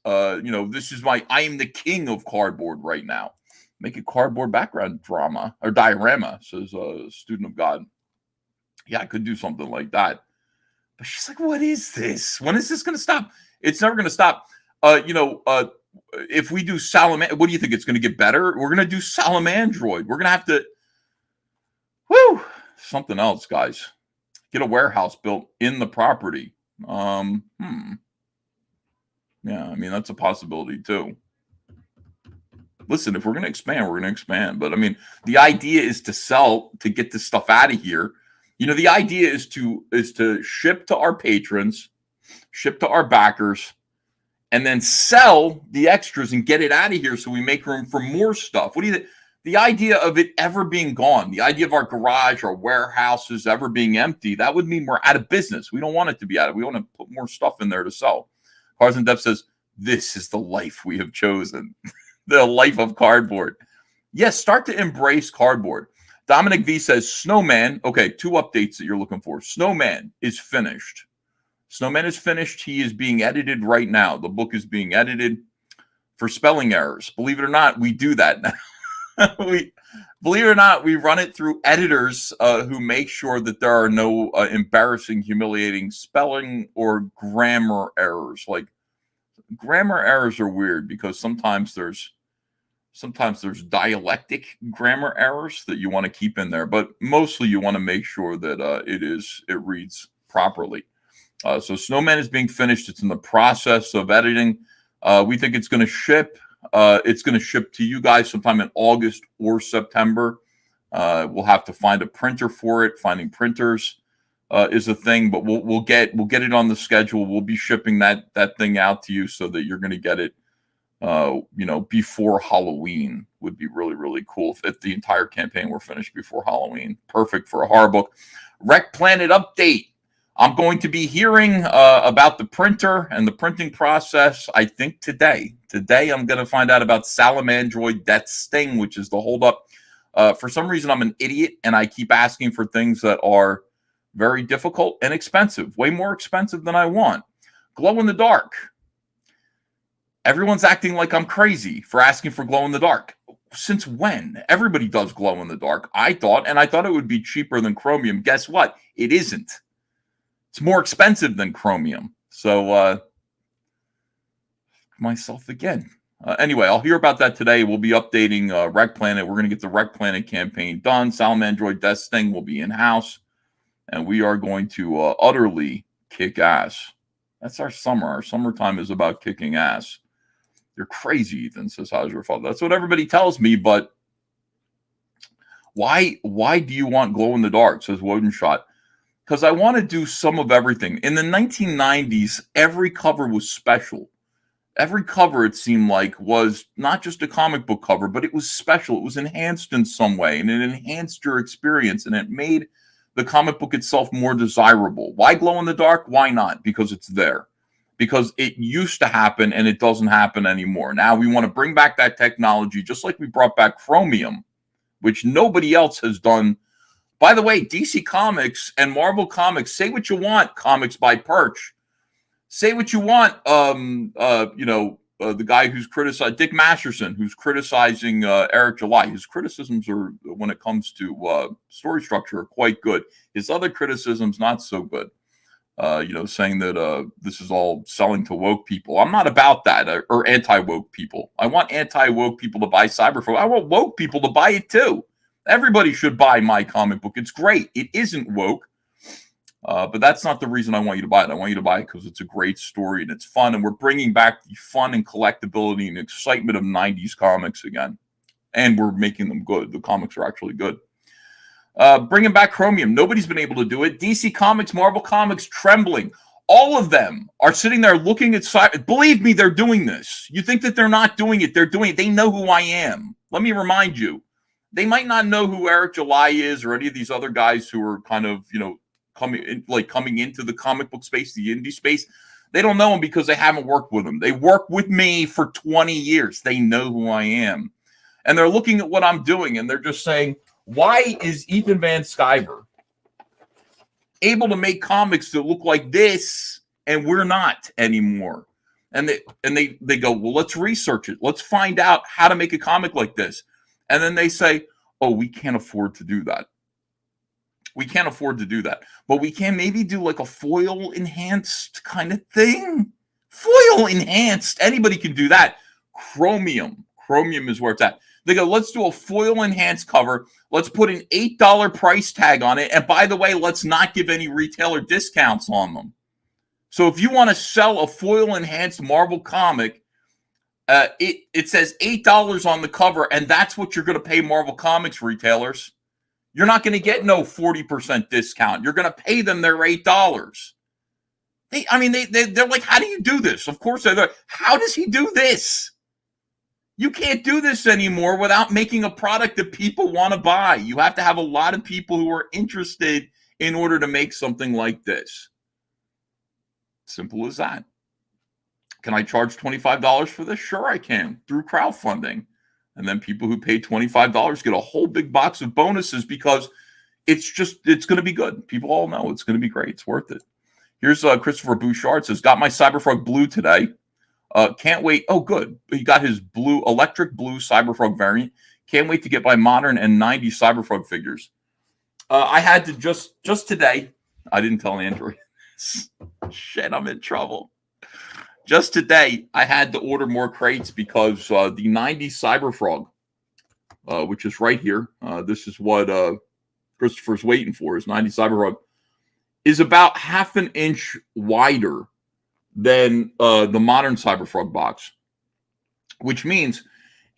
This is I am the king of cardboard right now. Make a cardboard background drama or diorama, says a student of God. Yeah, I could do something like that. But she's like, what is this? When is this going to stop? It's never going to stop. If we do Salamandroid, what do you think? It's going to get better? We're going to do Salamandroid. We're going to have to, something else, guys. Get a warehouse built in the property. Yeah, I mean, that's a possibility too. Listen, if we're going to expand, we're going to expand. But I mean, the idea is to get this stuff out of here. The idea is to ship to our patrons, ship to our backers, and then sell the extras and get it out of here so we make room for more stuff. What do you think? The idea of it ever being gone, the idea of our garage, our warehouses ever being empty, that would mean we're out of business. We don't want it to be out of. We want to put more stuff in there to sell. Cars and Depth says, this is the life we have chosen. The life of cardboard. Yes, start to embrace cardboard. Dominic V says, Snowman. Okay, 2 updates that you're looking for. Snowman is finished. Snowman is finished. He is being edited right now. The book is being edited for spelling errors. Believe it or not, we do that now. Believe it or not, we run it through editors who make sure that there are no embarrassing, humiliating spelling or grammar errors. Like, grammar errors are weird because sometimes there's dialectic grammar errors that you want to keep in there, but mostly you want to make sure that it reads properly. So Snowman is being finished. It's in the process of editing. We think it's going to ship. It's going to ship to you guys sometime in August or September. We'll have to find a printer for it. Finding printers is a thing, but we'll get it on the schedule. We'll be shipping that thing out to you so that you're going to get it, before Halloween. Would be really, really cool if the entire campaign were finished before Halloween. Perfect for a horror book. Wreck Planet update. I'm going to be hearing about the printer and the printing process, I think, today. Today, I'm going to find out about Salamandroid Death Sting, which is the holdup. For some reason, I'm an idiot, and I keep asking for things that are very difficult and expensive, way more expensive than I want. Glow in the dark. Everyone's acting like I'm crazy for asking for glow in the dark. Since when? Everybody does glow in the dark, I thought it would be cheaper than chromium. Guess what? It isn't. It's more expensive than chromium. So, myself again. Anyway, I'll hear about that today. We'll be updating Wreck Planet. We're going to get the Wreck Planet campaign done. Salamandroid Death Sting will be in-house. And we are going to utterly kick ass. That's our summer. Our summertime is about kicking ass. You're crazy, Ethan, says, how's your father? That's what everybody tells me, but why do you want glow in the dark, says Wodenshot? Because I want to do some of everything. In the 1990s, every cover was special. Every cover, it seemed like, was not just a comic book cover, but it was special. It was enhanced in some way, and it enhanced your experience, and it made the comic book itself more desirable. Why glow in the dark? Why not? Because it's there. Because it used to happen, and it doesn't happen anymore. Now we want to bring back that technology, just like we brought back chromium, which nobody else has done. By the way, DC Comics and Marvel Comics, say what you want, comics by Perch. Say what you want, the guy who's criticized, Dick Masterson, who's criticizing Eric July. His criticisms are, when it comes to story structure, are quite good. His other criticisms, not so good. Saying that this is all selling to woke people. I'm not about that, or anti-woke people. I want anti-woke people to buy Cyberfolk. I want woke people to buy it too. Everybody should buy my comic book. It's great. It isn't woke. But that's not the reason I want you to buy it. I want you to buy it because it's a great story and it's fun. And we're bringing back the fun and collectability and excitement of 90s comics again. And we're making them good. The comics are actually good. Bringing back chromium. Nobody's been able to do it. DC Comics, Marvel Comics, trembling. All of them are sitting there looking at side. Believe me, they're doing this. You think that they're not doing it. They're doing it. They know who I am. Let me remind you. They might not know who Eric July is or any of these other guys who are kind of, coming into the comic book space, the indie space. They don't know them because they haven't worked with them. They worked with me for 20 years. They know who I am. And they're looking at what I'm doing and they're just saying, why is Ethan Van Sciver able to make comics that look like this and we're not anymore? And they go, well, let's research it. Let's find out how to make a comic like this. And then they say, oh, we can't afford to do that. We can't afford to do that. But we can maybe do like a foil enhanced kind of thing. Foil enhanced. Anybody can do that. Chromium is where it's at. They go, let's do a foil enhanced cover. Let's put an $8 price tag on it. And by the way, let's not give any retailer discounts on them. So if you want to sell a foil enhanced Marvel comic, it says $8 on the cover, and that's what you're going to pay Marvel Comics retailers. You're not going to get no 40% discount. You're going to pay them their $8. They're like, how do you do this? Of course they're like, how does he do this? You can't do this anymore without making a product that people want to buy. You have to have a lot of people who are interested in order to make something like this. Simple as that. Can I charge $25 for this? Sure, I can, through crowdfunding. And then people who pay $25 get a whole big box of bonuses because it's going to be good. People all know it's going to be great. It's worth it. Here's Christopher Bouchard says, got my Cyberfrog blue today. Can't wait. Oh, good. He got his blue, electric blue Cyberfrog variant. Can't wait to get my modern and 90s Cyberfrog figures. I had to just today. I didn't tell Andrew. Shit, I'm in trouble. Just today, I had to order more crates because the 90s Cyberfrog, which is right here. This is what Christopher's waiting for. His 90s Cyberfrog is about half an inch wider than the modern Cyberfrog box, which means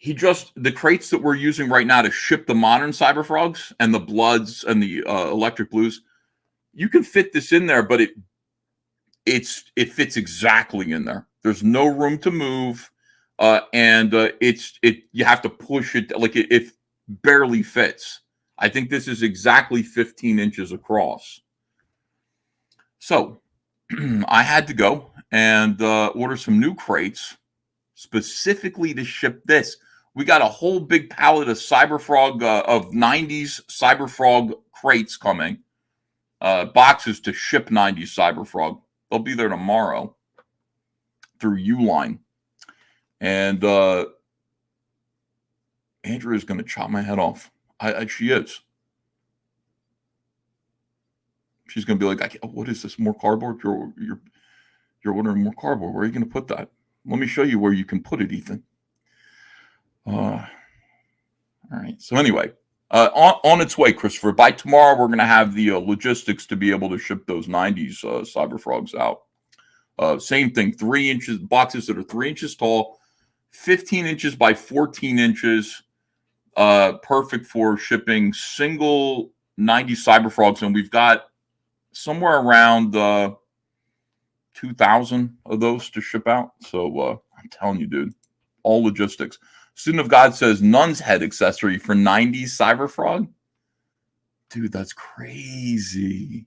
the crates that we're using right now to ship the modern Cyberfrogs and the Bloods and the electric blues, you can fit this in there, but it fits exactly in there. There's no room to move, and you have to push it like it barely fits. I think this is exactly 15 inches across. So I had to go and order some new crates specifically to ship this. We got a whole big pallet of Cyberfrog, of 90s Cyberfrog crates coming, boxes to ship 90s Cyberfrog. They'll be there tomorrow through Uline. And Andrea is going to chop my head off. She is. She's going to be like, what is this? More cardboard? You're ordering more cardboard. Where are you going to put that? Let me show you where you can put it, Ethan. All right. So anyway, on its way, Christopher. By tomorrow, we're going to have the logistics to be able to ship those 90s Cyberfrogs out. Same thing, 3 inches, boxes that are 3 inches tall, 15 inches by 14 inches, perfect for shipping single 90 Cyberfrogs. And we've got somewhere around 2,000 of those to ship out. So I'm telling you, dude, all logistics. Student of God says, Nun's head accessory for 90 Cyberfrog. Dude, that's crazy.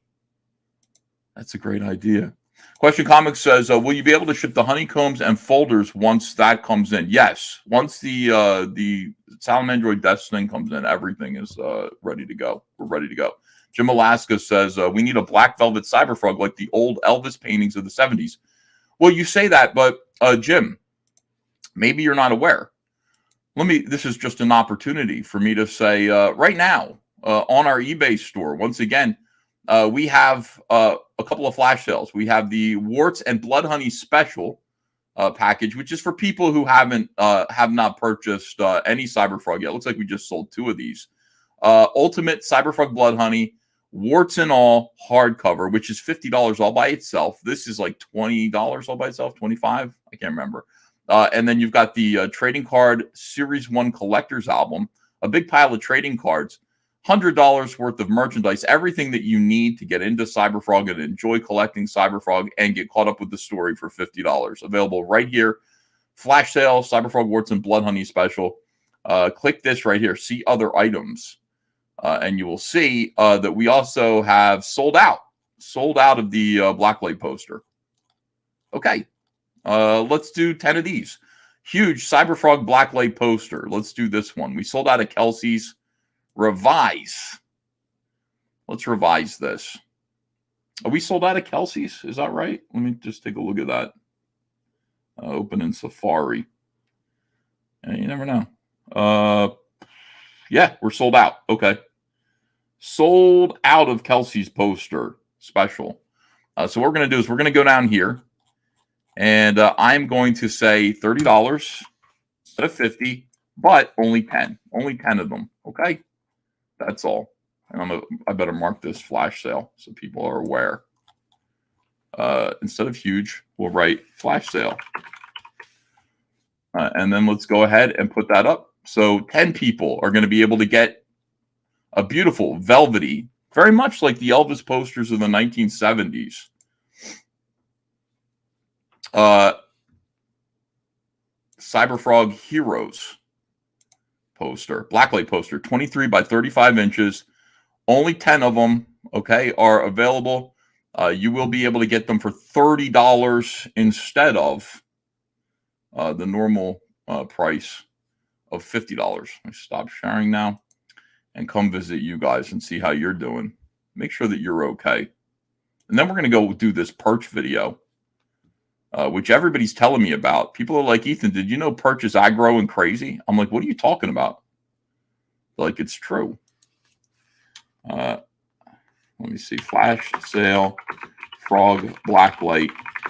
That's a great idea. Question Comics says, will you be able to ship the honeycombs and folders once that comes in? Yes. Once the Salamandroid Death thing comes in, everything is ready to go. We're ready to go. Jim Alaska says, we need a black velvet Cyberfrog like the old Elvis paintings of the 70s. Well, you say that, but Jim, maybe you're not aware. This is just an opportunity for me to say right now on our eBay store, once again, we have a couple of flash sales. We have the Warts and Blood Honey Special package, which is for people who have not purchased any Cyberfrog yet. Looks like we just sold 2 of these. Ultimate Cyberfrog Blood Honey, Warts and all hardcover, which is $50 all by itself. This is like $20 all by itself, $25. I can't remember. And then you've got the trading card Series 1 collector's album, a big pile of trading cards, $100 worth of merchandise, everything that you need to get into Cyberfrog and enjoy collecting Cyberfrog and get caught up with the story for $50. Available right here. Flash sale, Cyberfrog Warts and Blood Honey Special. Click this right here, see other items. And you will see that we also have sold out of the Blacklight poster. Okay. Let's do 10 of these. Huge Cyberfrog Blacklight poster. Let's do this one. We sold out of Kelsey's. Revise. Let's revise this. Are we sold out of Kelsey's? Is that right? Let me just take a look at that. Open in Safari. You never know. Yeah, we're sold out. Okay. Sold out of Kelsey's poster special. So what we're going to do is we're going to go down here. And I'm going to say $30 instead of $50, but only 10. Only 10 of them. Okay? That's all. And I better mark this flash sale so people are aware. Instead of huge, we'll write flash sale. And then let's go ahead and put that up. So 10 people are going to be able to get a beautiful, velvety, very much like the Elvis posters of the 1970s. Cyberfrog Heroes poster, Blacklight poster, 23 by 35 inches. Only 10 of them, okay, are available. You will be able to get them for $30 instead of the normal price of $50. I stop sharing now and come visit you guys and see how you're doing. Make sure that you're okay. And then we're going to go do this Perch video, which everybody's telling me about. People are like, Ethan, did you know Perch is aggro and crazy? I'm like, what are you talking about? Like, it's true. Let me see. Flash sale, frog, blacklight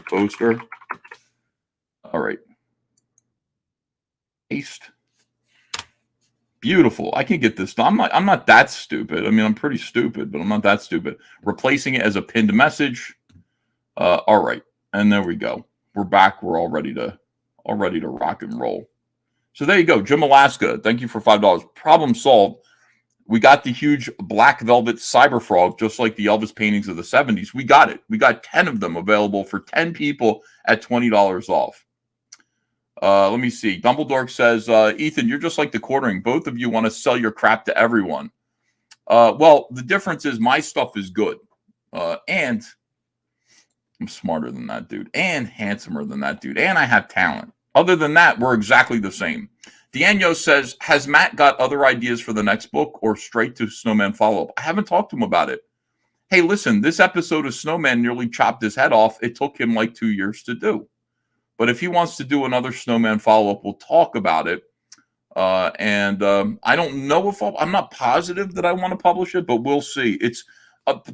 poster. All right. Paste. Beautiful. I can get this done. I'm not that stupid. I mean, I'm pretty stupid, but I'm not that stupid. Replacing it as a pinned message. All right. And there we go. We're back. We're all ready to rock and roll. So there you go. Jim Alaska, thank you for $5. Problem solved. We got the huge black velvet cyber frog, just like the Elvis paintings of the 70s. We got it. We got 10 of them available for 10 people at $20 off. Let me see. Dumbledore says, Ethan, you're just like the quartering. Both of you want to sell your crap to everyone. Well, the difference is my stuff is good. And I'm smarter than that dude. And handsomer than that dude. And I have talent. Other than that, we're exactly the same. Deanio says, has Matt got other ideas for the next book or straight to Snowman follow-up? I haven't talked to him about it. Hey, listen, this episode of Snowman nearly chopped his head off. It took him like 2 years to do. But if he wants to do another Snowman follow-up, we'll talk about it. I don't know if I'm not positive that I want to publish it, but we'll see. It's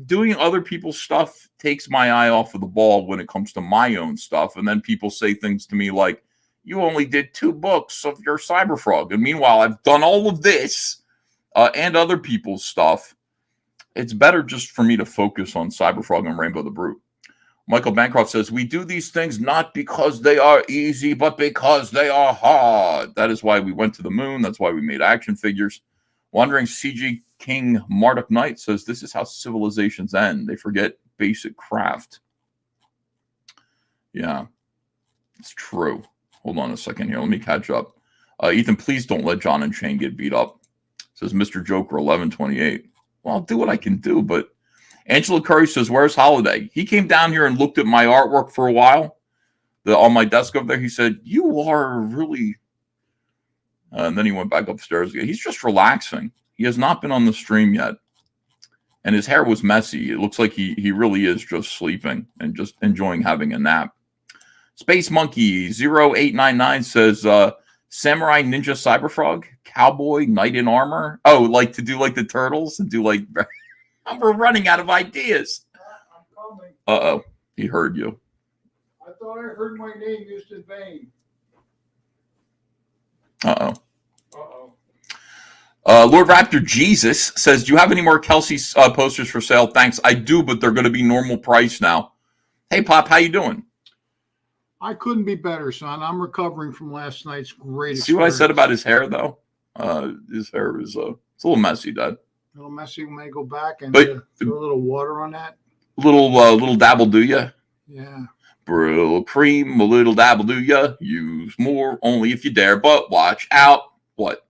doing other people's stuff takes my eye off of the ball when it comes to my own stuff. And then people say things to me like, you only did 2 books of your Cyberfrog. And meanwhile, I've done all of this and other people's stuff. It's better just for me to focus on Cyberfrog and Rainbow the Brute. Michael Bancroft says, we do these things not because they are easy, but because they are hard. That is why we went to the moon. That's why we made action figures. Wandering CG King Marduk Knight says, this is how civilizations end. They forget basic craft. Yeah, it's true. Hold on a second here. Let me catch up. Ethan, please don't let John and Shane get beat up. Says Mr. Joker 1128. Well, I'll do what I can do, but Angela Curry says, where's Holiday? He came down here and looked at my artwork for a while. On my desk over there, he said, you are really... and then he went back upstairs again. He's just relaxing. He has not been on the stream yet. And his hair was messy. It looks like he really is just sleeping and just enjoying having a nap. Space Monkey 0899 says, Samurai Ninja Cyberfrog, Cowboy, Knight in Armor. Oh, like to do like the Turtles and do like... We're running out of ideas. I'm coming. Uh-oh. He heard you. I thought I heard my name used in vain. Uh-oh. Uh-oh. Lord Raptor Jesus says, do you have any more Kelsey posters for sale? Thanks. I do, but they're going to be normal price now. Hey, Pop, how you doing? I couldn't be better, son. I'm recovering from last night's great experience. See what I said about his hair, though? His hair is it's a little messy, Dad. A little messy. We may go back and But- throw a little water on that. Little dabble, do ya? Yeah. Brill cream, a little dabble, do ya? Use more, only if you dare, but watch out. What?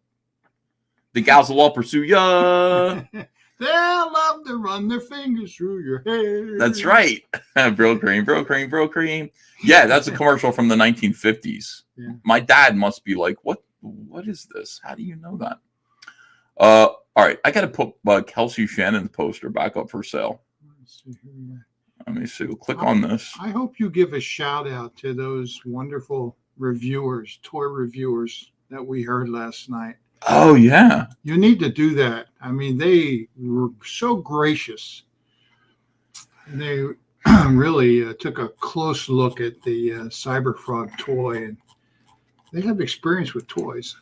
The gals will all pursue ya. They'll love to run their fingers through your hair. That's right. Brill cream, brill cream, brill cream. Yeah, that's a commercial from the 1950s. Yeah. My dad must be like, what is this? How do you know that? All right, I got to put Kelsey Shannon's poster back up for sale. Let's see here. Let me see. We'll click on this. I hope you give a shout out to those wonderful reviewers, toy reviewers that we heard last night. Oh, yeah. You need to do that. I mean, they were so gracious. They really took a close look at the Cyberfrog toy, and they have experience with toys.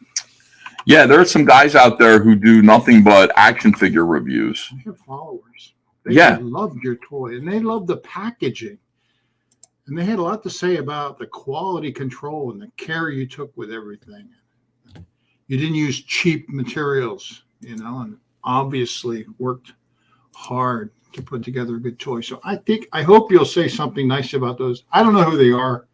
Yeah, there are some guys out there who do nothing but action figure reviews. They have followers. They Yeah. loved your toy, and they loved the packaging. And they had a lot to say about the quality control and the care you took with everything. You didn't use cheap materials, and obviously worked hard to put together a good toy. So I hope you'll say something nice about those. I don't know who they are.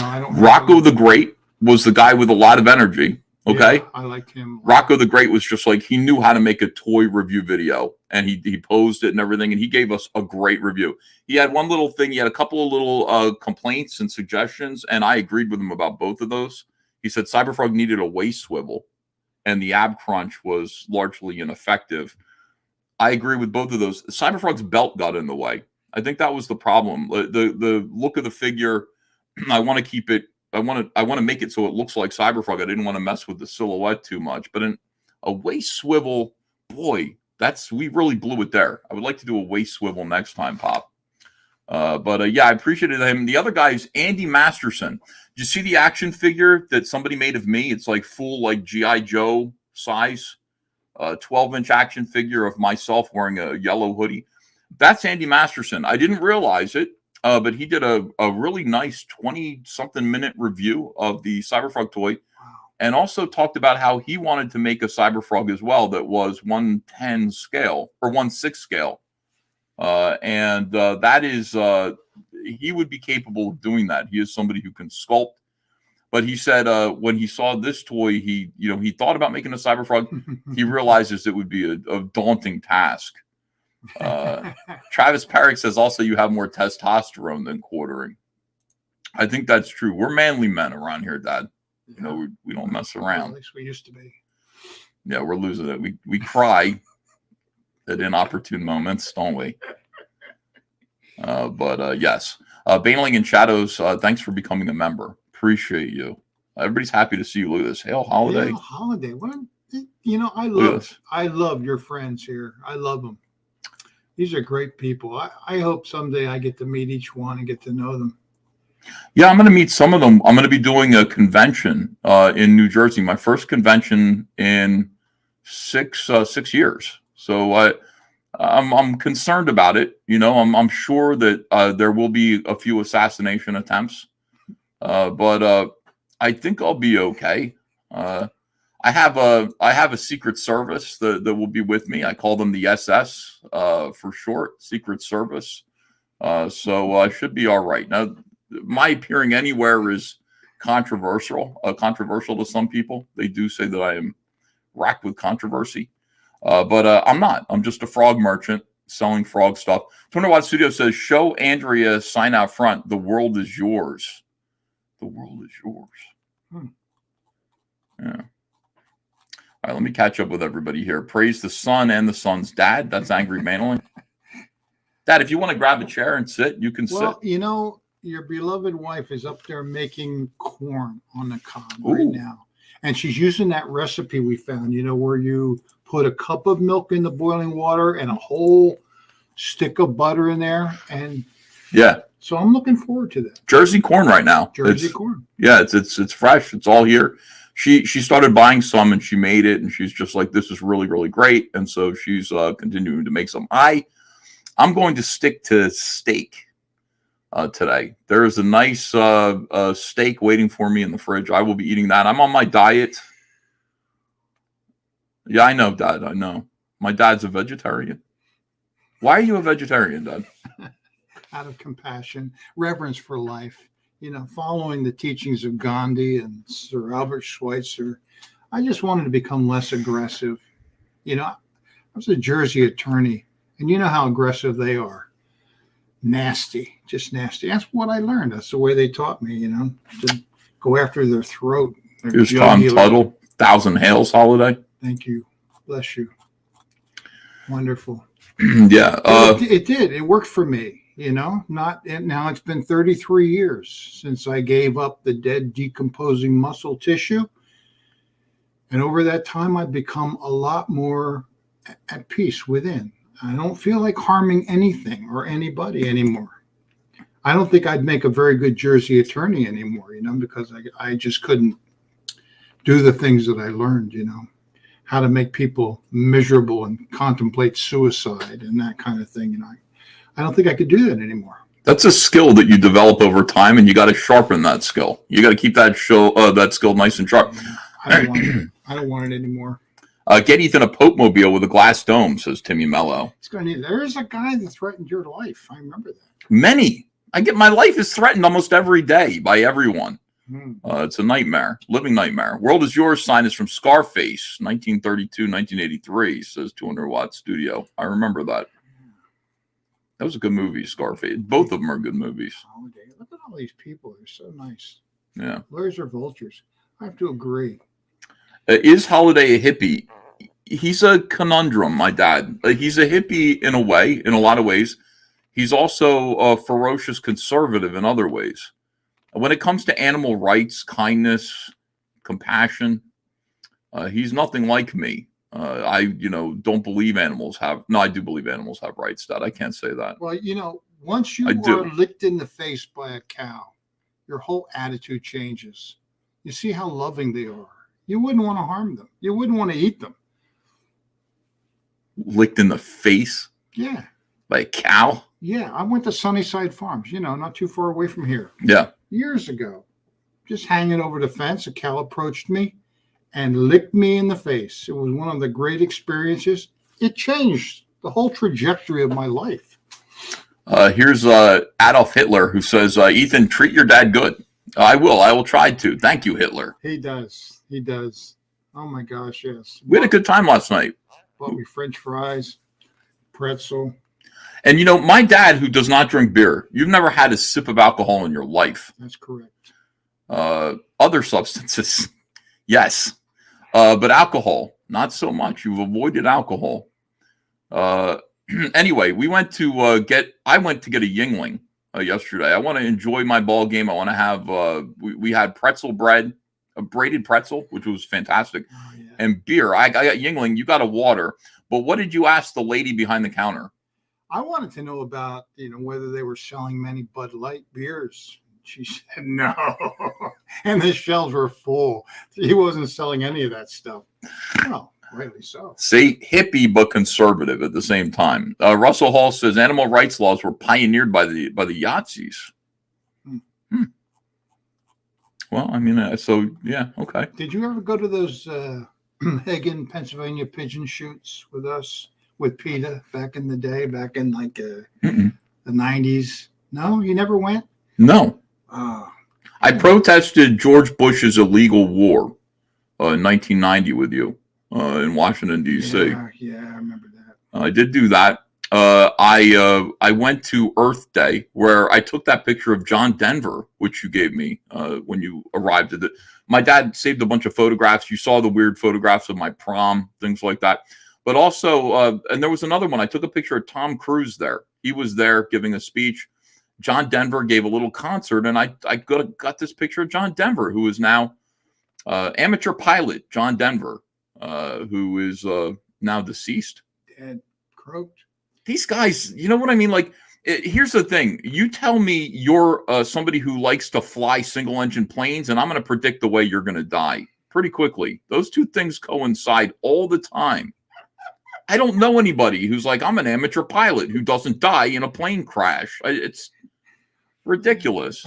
I don't. Rocco the Great was the guy with a lot of energy. Okay. Yeah, I liked him. Rocco the Great was just like, he knew how to make a toy review video, and he posed it and everything, and he gave us a great review. He had one little thing. He had a couple of little complaints and suggestions, and I agreed with him about both of those. He said Cyberfrog needed a waist swivel, and the ab crunch was largely ineffective. I agree with both of those. Cyberfrog's belt got in the way. I think that was the problem. The look of the figure, I want to keep it. I want to make it so it looks like Cyberfrog. I didn't want to mess with the silhouette too much. But a waist swivel, boy, we really blew it there. I would like to do a waist swivel next time, Pop. Yeah, I appreciated him. The other guy is Andy Masterson. Did you see the action figure that somebody made of me? It's like full like G.I. Joe size, 12-inch action figure of myself wearing a yellow hoodie. That's Andy Masterson. I didn't realize it, but he did a really nice 20-something minute review of the Cyberfrog toy, and also talked about how he wanted to make a Cyberfrog as well that was 1/10 scale or 1/6 scale. That is, he would be capable of doing that. He is somebody who can sculpt. But he said when he saw this toy, he thought about making a Cyberfrog. He realizes it would be a daunting task. Travis Parrick says also you have more testosterone than quartering. I think that's true. We're manly men around here, Dad. We don't mess around. At least we used to be. Yeah, we're losing it. We cry at inopportune moments, don't we? Yes. Baneling in Shadows, thanks for becoming a member. Appreciate you. Everybody's happy to see you. Look at this. Hail Holiday. Hail Holiday. What? I love your friends here. I love them. These are great people. I hope someday I get to meet each one and get to know them. Yeah, I'm going to meet some of them. I'm going to be doing a convention in New Jersey, my first convention in six years. So I'm concerned about it. I'm sure that there will be a few assassination attempts, but I think I'll be okay. I have a Secret Service that will be with me. I call them the SS for short, Secret Service. So I should be all right. Now, my appearing anywhere is controversial to some people. They do say that I am racked with controversy, but I'm not. I'm just a frog merchant selling frog stuff. 200 Watt Studio says, show Andrea sign out front. The world is yours. The world is yours. Yeah. All right, let me catch up with everybody here. Praise the son and the son's dad. That's Angry Manually. Dad, if you want to grab a chair and sit, you can sit. Well, your beloved wife is up there making corn on the cob right now. And she's using that recipe we found, where you put a cup of milk in the boiling water and a whole stick of butter in there. And yeah. So I'm looking forward to that. Jersey corn right now. Jersey corn. Yeah, it's fresh. It's all here. She started buying some and she made it, and she's just like, this is really, really great. And so she's continuing to make some. I'm going to stick to steak today. There is a nice steak waiting for me in the fridge. I will be eating that. I'm on my diet. Yeah, I know, Dad. I know. My dad's a vegetarian. Why are you a vegetarian, Dad? Out of compassion, reverence for life. Following the teachings of Gandhi and Sir Albert Schweitzer, I just wanted to become less aggressive. I was a Jersey attorney, and you know how aggressive they are. Nasty, just nasty. That's what I learned. That's the way they taught me, to go after their throat. Here's Tom Tuttle, 1,000 Hails Holiday. Thank you. Bless you. Wonderful. Yeah. It did. It worked for me. Now it's been 33 years since I gave up the dead, decomposing muscle tissue. And over that time, I've become a lot more at peace within. I don't feel like harming anything or anybody anymore. I don't think I'd make a very good Jersey attorney anymore, because I just couldn't do the things that I learned, how to make people miserable and contemplate suicide and that kind of thing. I don't think I could do that anymore. That's a skill that you develop over time, and you got to sharpen that skill. You got to keep that skill nice and sharp. I don't want it anymore. Get Ethan a Pope mobile with a glass dome, says Timmy Mello. There's a guy that threatened your life. I remember that. Many. My life is threatened almost every day by everyone. It's a nightmare, living nightmare. World is Yours sign is from Scarface, 1932, 1983, says 200 Watt Studio. I remember that. That was a good movie, Scarface. Both of them are good movies. Look at all these people. They're so nice. Yeah. Lawyers are vultures. I have to agree. Is Holiday a hippie? He's a conundrum, my dad. He's a hippie in a way, in a lot of ways. He's also a ferocious conservative in other ways. When it comes to animal rights, kindness, compassion, he's nothing like me. I don't believe animals have. No, I do believe animals have rights. Dad, I can't say that. Well, once you I do. are licked in the face by a cow, your whole attitude changes. You see how loving they are. You wouldn't want to harm them. You wouldn't want to eat them. Licked in the face Yeah. by a cow? Yeah. I went to Sunnyside Farms, not too far away from here. Yeah. Years ago. Just hanging over the fence, a cow approached me and licked me in the face. It was one of the great experiences. It changed the whole trajectory of my life. Here's Adolf Hitler, who says, Ethan, treat your dad good. I will. I will try to. Thank you, Hitler. He does. He does. Oh, my gosh, yes. We had a good time last night. Bought me French fries, pretzel. And, my dad, who does not drink beer, you've never had a sip of alcohol in your life. That's correct. Other substances, yes. But alcohol, not so much. You've avoided alcohol. Anyway, I went to get a Yingling yesterday. I want to enjoy my ball game. I want to have, we had pretzel bread, a braided pretzel, which was fantastic, and beer. I got Yingling. You got a water. But what did you ask the lady behind the counter? I wanted to know about, whether they were selling many Bud Light beers. She said no. And the shelves were full. He wasn't selling any of that stuff. Well, rightly so. See, hippie but conservative at the same time. Russell Hall says animal rights laws were pioneered by the Yahtzees. Well, I mean, so yeah, okay. Did you ever go to those Hagen, Pennsylvania pigeon shoots with us, with PETA back in the day, back in like the 90s? No, you never went? No. I protested George Bush's illegal war in 1990 with you in Washington, D.C. Yeah, I remember that. I did do that. I went to Earth Day where I took that picture of John Denver, which you gave me when you arrived at it. My dad saved a bunch of photographs. You saw the weird photographs of my prom, things like that. But also, and there was another one. I took a picture of Tom Cruise there. He was there giving a speech. John Denver gave a little concert, and I got this picture of John Denver, who is now amateur pilot John Denver, who is now deceased. Dead, croaked. These guys, you know what I mean? Like, here's the thing. You tell me you're somebody who likes to fly single-engine planes, and I'm going to predict the way you're going to die pretty quickly. Those two things coincide all the time. I don't know anybody who's like, I'm an amateur pilot who doesn't die in a plane crash. It's ridiculous.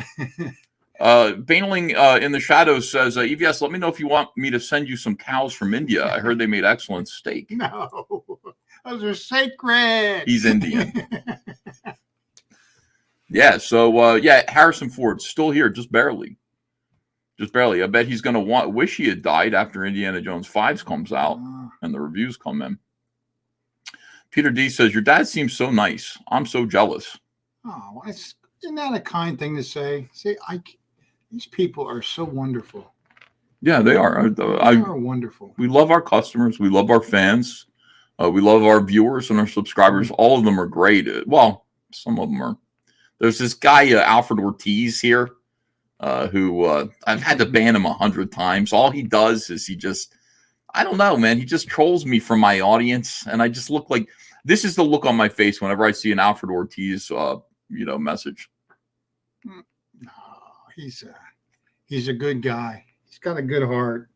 Baneling in the shadows says, EVS, let me know if you want me to send you some cows from India. I heard they made excellent steak. No, those are sacred. He's Indian. Yeah, so, Harrison Ford's still here, just barely. Just barely. I bet he's going to wish he had died after Indiana Jones 5 comes out and the reviews come in. Peter D says, your dad seems so nice. I'm so jealous. Oh, isn't that a kind thing to say? See, these people are so wonderful. Yeah, they are. They are wonderful. We love our customers. We love our fans. We love our viewers and our subscribers. All of them are great. Well, some of them are. There's this guy, Alfred Ortiz here, who I've had to ban him 100 times. All he does is I don't know, man. He just trolls me from my audience. And I just look like, this is the look on my face whenever I see an Alfred Ortiz, message. No, he's a good guy. He's got a good heart.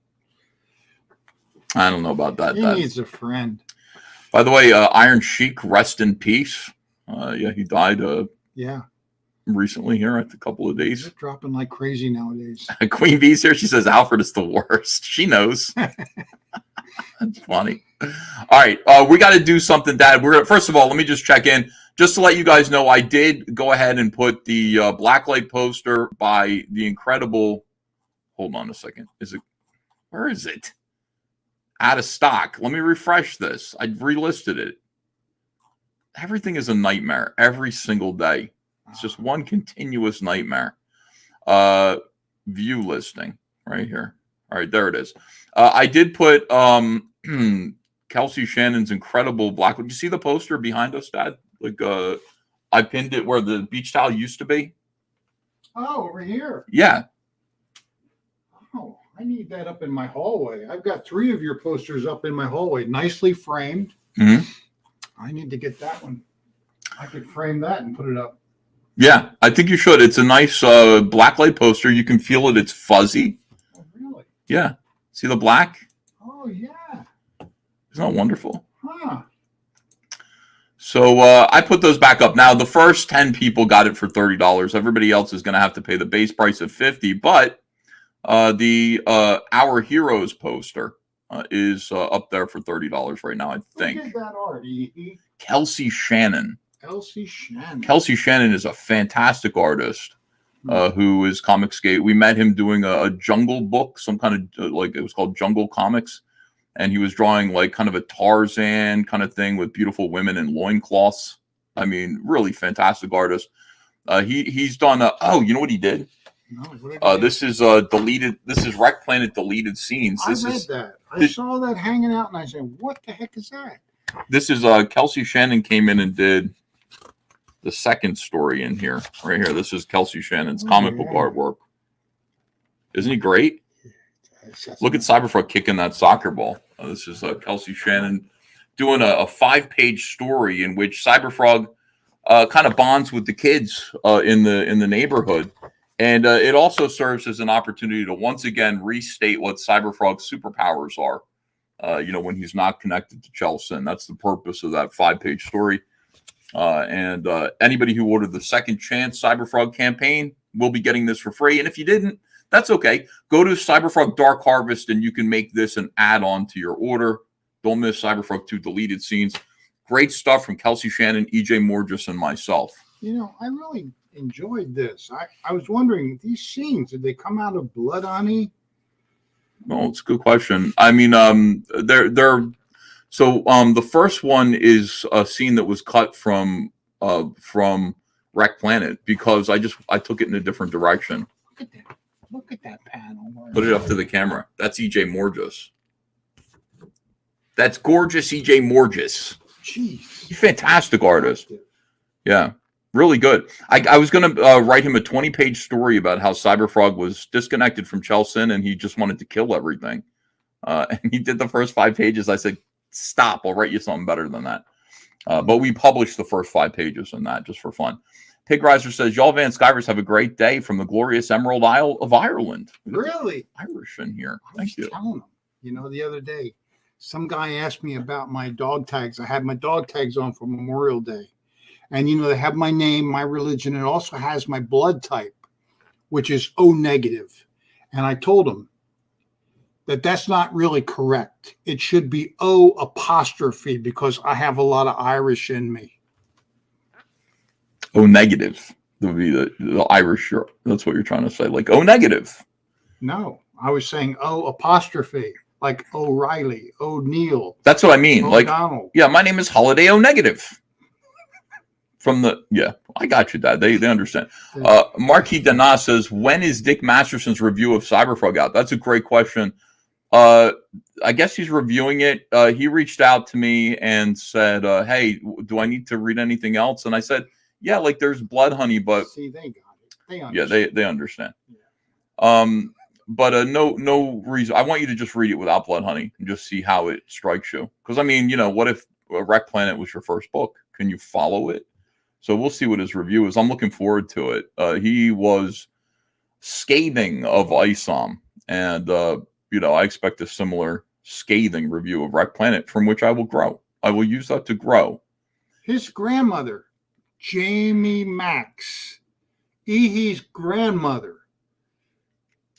I don't know about that. He needs a friend. By the way, Iron Sheik, rest in peace. He died recently here, a couple of days. They're dropping like crazy nowadays. Queen Bee's here. She says Alfred is the worst. She knows. That's funny. All right. We got to do something, Dad. First of all, let me just check in. Just to let you guys know, I did go ahead and put the Blacklight poster by the incredible. Hold on a second. Where is it? Out of stock. Let me refresh this. I relisted it. Everything is a nightmare every single day. It's just one continuous nightmare. View listing right here. All right, there it is. I did put Kelsey Shannon's incredible Blacklight. You see the poster behind us, Dad? Like I pinned it where the beach towel used to be. Oh, over here. Yeah. Oh, I need that up in my hallway. I've got 3 of your posters up in my hallway, nicely framed. Mhm. I need to get that one. I could frame that and put it up. Yeah, I think you should. It's a nice blacklight poster. You can feel it. It's fuzzy. Oh, really? Yeah. See the black? Oh, yeah. Isn't that wonderful? Huh. So I put those back up. Now, the first 10 people got it for $30. Everybody else is going to have to pay the base price of $50. But the Our Heroes poster is up there for $30 right now, I think. Who did that art? Kelsey Shannon. Kelsey Shannon. Kelsey Shannon is a fantastic artist who is Comicsgate. We met him doing a jungle book, some kind of like it was called Jungle Comics. And he was drawing like kind of a Tarzan kind of thing with beautiful women in loincloths. I mean, really fantastic artist. He's done. You know what he did? No, what did he do? This is deleted. This is Wreck Planet deleted scenes. I read that. I saw that hanging out, and I said, "What the heck is that?" This is Kelsey Shannon came in and did the second story in here, right here. This is Kelsey Shannon's comic book artwork. Isn't he great? Look at Cyberfrog kicking that soccer ball. This is Kelsey Shannon doing a 5-page story in which Cyberfrog kind of bonds with the kids in the neighborhood, and it also serves as an opportunity to once again restate what Cyberfrog's superpowers are. When he's not connected to Chelsea, that's the purpose of that 5-page story. And anybody who ordered the Second Chance Cyberfrog campaign will be getting this for free. And if you didn't, that's okay. Go to Cyberfrog Dark Harvest and you can make this an add-on to your order. Don't miss Cyberfrog 2 deleted scenes. Great stuff from Kelsey Shannon, EJ Morgis, and myself. I really enjoyed this. I was wondering, these scenes, did they come out of Blood Honey? No, it's a good question. I mean, they're so the first one is a scene that was cut from Wreck Planet because I took it in a different direction. Look at that panel. Put it up to the camera. That's EJ Morgis. That's gorgeous EJ Morgis. Jeez. Fantastic artist. Yeah, really good. I was going to write him a 20-page story about how Cyberfrog was disconnected from Chelsea and he just wanted to kill everything. And he did the first 5 pages. I said, stop, I'll write you something better than that. But we published the first 5 pages on that just for fun. Pig Riser says, y'all Van Skivers have a great day from the glorious Emerald Isle of Ireland. Really? Irish in here. Thank you. Telling them, the other day, some guy asked me about my dog tags. I had my dog tags on for Memorial Day. And, they have my name, my religion, and it also has my blood type, which is O negative. And I told him that that's not really correct. It should be O apostrophe because I have a lot of Irish in me. O negative would be the Irish. That's what you're trying to say. Like O negative. No, I was saying O apostrophe, like O'Reilly, O'Neill. That's what I mean. O'Donnell. Like, yeah, my name is Holiday O negative. I got you, Dad. They understand. Marquis Dana says, when is Dick Masterson's review of Cyberfrog out? That's a great question. I guess he's reviewing it. He reached out to me and said, hey, do I need to read anything else? And I said, yeah, like there's Blood Honey, but see, they got it. They understand. Yeah, they understand. Yeah. But no reason. I want you to just read it without Blood Honey and just see how it strikes you. Because I mean, what if Wreck Planet was your first book? Can you follow it? So we'll see what his review is. I'm looking forward to it. He was scathing of ISOM, and I expect a similar scathing review of Wreck Planet, from which I will grow. I will use that to grow. His grandmother, Jamie Max, Ehe's grandmother.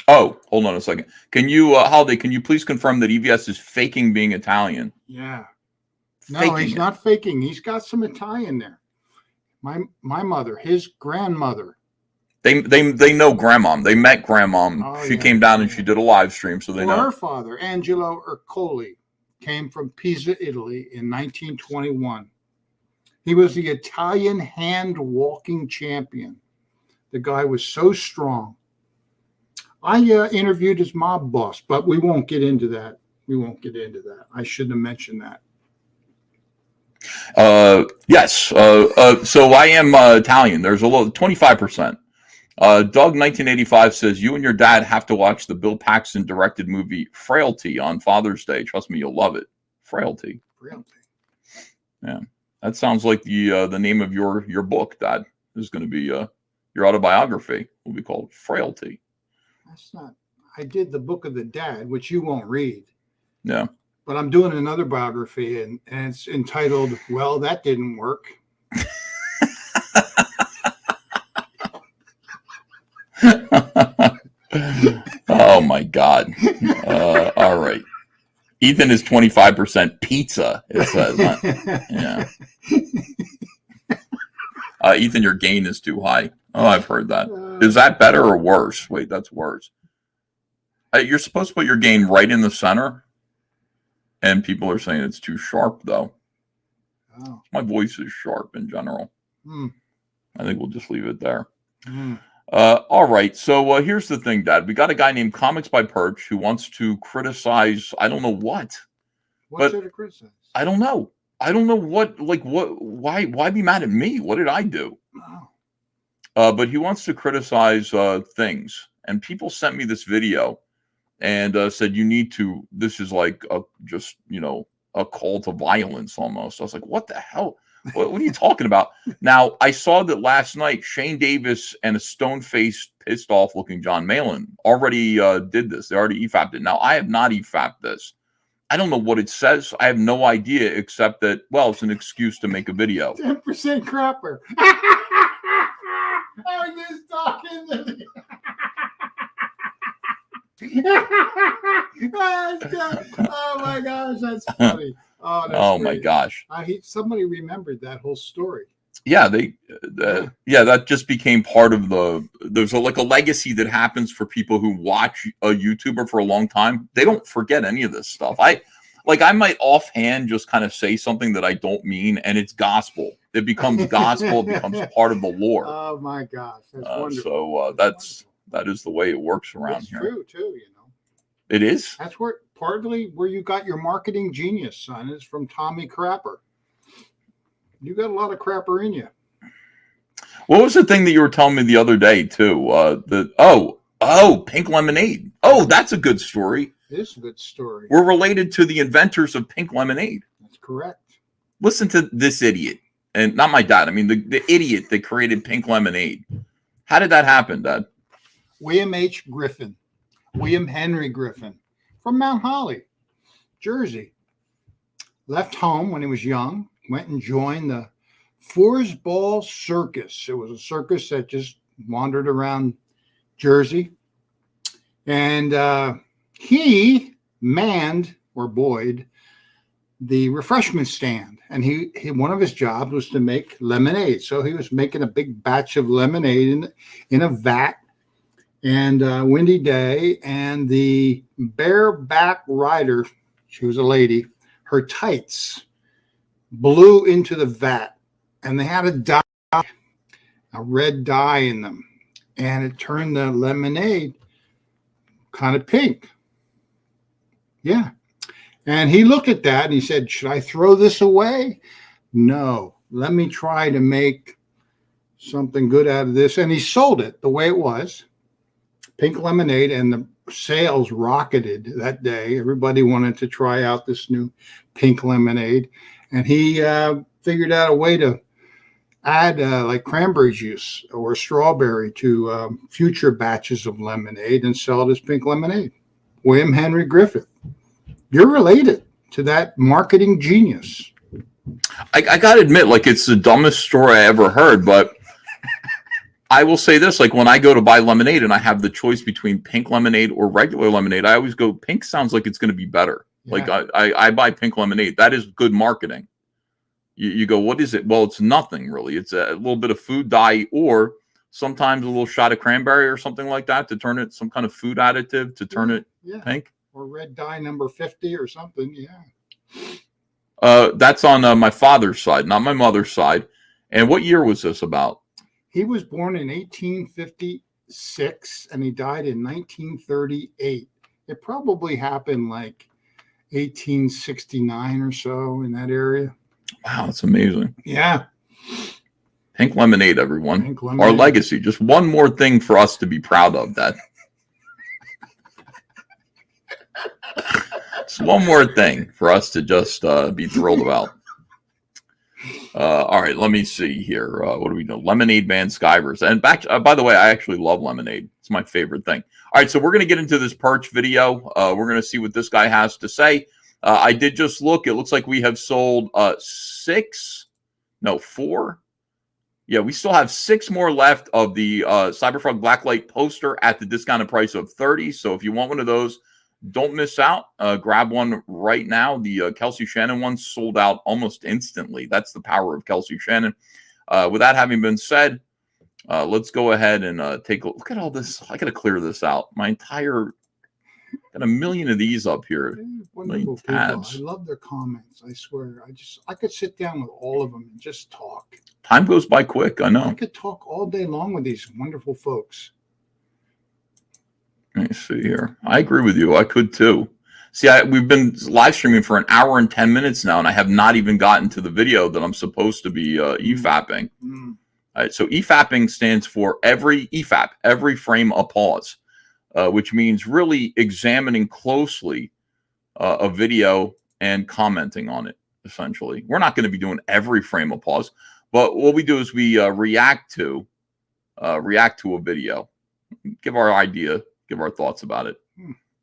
Oh, hold on a second. Can you, Holiday, can you please confirm that EVS is faking being Italian? Yeah. No, he's not faking. He's got some Italian there. My mother, his grandmother. They know Grandmom. They met Grandmom. Oh, she came down and she did a live stream, so they know. Her father, Angelo Ercoli, came from Pisa, Italy in 1921. He was the Italian hand walking champion. The guy was so strong. I interviewed his mob boss, but we won't get into that. I shouldn't have mentioned that. Yes. So I am Italian. There's a little 25%. Doug 1985 says you and your dad have to watch the Bill Paxton directed movie Frailty on Father's Day. Trust me, you'll love it. Frailty. Yeah, that sounds like the name of your book. Dad is going to be your autobiography. Will be called Frailty. That's not. I did the Book of the Dad, which you won't read. Yeah. But I'm doing another biography, and it's entitled, Well, That Didn't Work. Oh, my God. All right. Ethan is 25% pizza, it says. Yeah. Ethan, your gain is too high. Oh, I've heard that. Is that better or worse? Wait, that's worse. You're supposed to put your gain right in the center. And people are saying it's too sharp, though. Oh. My voice is sharp in general. I think we'll just leave it there. All right. So here's the thing, Dad. We got a guy named Comics by Perch who wants to criticize. I don't know what. What's there to criticize? I don't know. I don't know what. Like what? Why be mad at me? What did I do? But he wants to criticize things, and people sent me this video. And said, you need to, this is like just, a call to violence almost. I was like, what the hell? What are you talking about? Now, I saw that last night, Shane Davis and a stone-faced, pissed-off-looking John Malin already did this. They already EFAP'd it. Now, I have not EFAP'd this. I don't know what it says. I have no idea except that, well, it's an excuse to make a video. 10% crapper. I was just talking to oh my gosh, that's funny. Oh my gosh. Somebody remembered that whole story. Yeah, that just became part of there's a legacy that happens for people who watch a YouTuber for a long time. They don't forget any of this stuff. I might offhand just kind of say something that I don't mean, and it's gospel. It becomes gospel. It becomes part of the lore. Oh my gosh, that's So wonderful. that is the way it works around here. It's true too, It is. That's partly where you got your marketing genius, son, is from Tommy Crapper. You got a lot of crapper in you. What was the thing that you were telling me the other day too? Pink lemonade. Oh, that's a good story. It is a good story. We're related to the inventors of pink lemonade. That's correct. Listen to this idiot, and not my dad. I mean the idiot that created pink lemonade. How did that happen, Dad? William Henry Griffin from Mount Holly, Jersey. Left home when he was young, went and joined the Foosball Circus. It was a circus that just wandered around Jersey. And he manned or buoyed the refreshment stand. And he one of his jobs was to make lemonade. So he was making a big batch of lemonade in a vat. And windy day, and the bareback rider, she was a lady, her tights blew into the vat, and they had a red dye in them, and it turned the lemonade kind of pink. Yeah. And he looked at that and he said, should I throw this away? No, let me try to make something good out of this. And he sold it the way it was. Pink lemonade, and the sales rocketed that day. Everybody wanted to try out this new pink lemonade, and he figured out a way to add like cranberry juice or strawberry to future batches of lemonade and sell it as pink lemonade. William Henry Griffith. You're related to that marketing genius. I gotta admit, it's the dumbest story I ever heard, but I will say this, when I go to buy lemonade and I have the choice between pink lemonade or regular lemonade, I always go, pink sounds like it's going to be better. Yeah. I buy pink lemonade. That is good marketing. You go, what is it? Well, it's nothing really. It's a little bit of food dye, or sometimes a little shot of cranberry or something like that to turn it, some kind of food additive to turn it pink. Or red dye number 50 or something. Yeah. That's on my father's side, not my mother's side. And what year was this about? He was born in 1856 and he died in 1938. It probably happened 1869 or so in that area. Wow, that's amazing. Yeah. Pink lemonade, everyone. Pink Our lemonade. legacy. Just one more thing for us to be proud of, Dad. Just one more thing for us to just be thrilled about. All right, let me see here. What do we know? Lemonade Man Skyverse. And back, by the way, I actually love lemonade. It's my favorite thing. All right, so we're going to get into this Perch video. We're going to see what this guy has to say. I did just look. It looks like we have sold 4. Yeah, we still have 6 more left of the Cyberfrog Blacklight poster at the discounted price of $30. So if you want one of those, don't miss out. Grab one right now. The Kelsey Shannon one sold out almost instantly. That's the power of Kelsey Shannon. With that having been said, let's go ahead and take a look at all this. I got to clear this out. My entire got a million of these up here. Wonderful people. Tabs. I love their comments. I swear. I could sit down with all of them and just talk. Time goes by quick. I know. I could talk all day long with these wonderful folks. Let me see here. I agree with you. I could too. See, we've been live streaming for an hour and 10 minutes now, and I have not even gotten to the video that I'm supposed to be EFAPing. All right, so EFAPing stands for every frame a pause, which means really examining closely a video and commenting on it, essentially. We're not going to be doing every frame a pause, but what we do is we react to a video, give our idea, give our thoughts about it.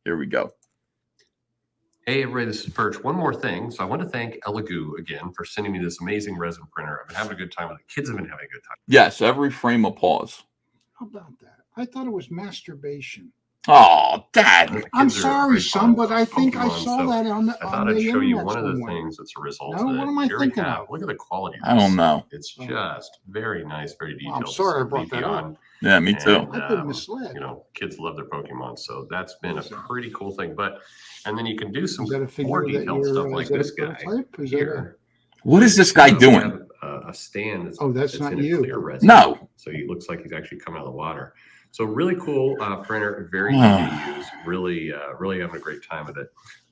Here we go. Hey, everybody, this is Perch. One more thing. So I want to thank Elegoo again for sending me this amazing resin printer. I've been having a good time with it. Kids have been having a good time. Yes, every frame a pause. How about that? I thought it was masturbation. Oh, Dad. I'm sorry, son, but I think I saw that on the. I thought I'd show you one of the things that's a result of it. What am I thinking of? Look at the quality. I don't know. It's just very nice, very detailed. I'm sorry I brought that up. Yeah, me too. I've been misled. You know, kids love their Pokemon, so that's been a pretty cool thing. And then you can do some more detailed stuff like this guy here. What is this guy doing? A stand. That's not you. No. So he looks like he's actually coming out of the water. So really cool printer, very easy to use. Really having a great time with it.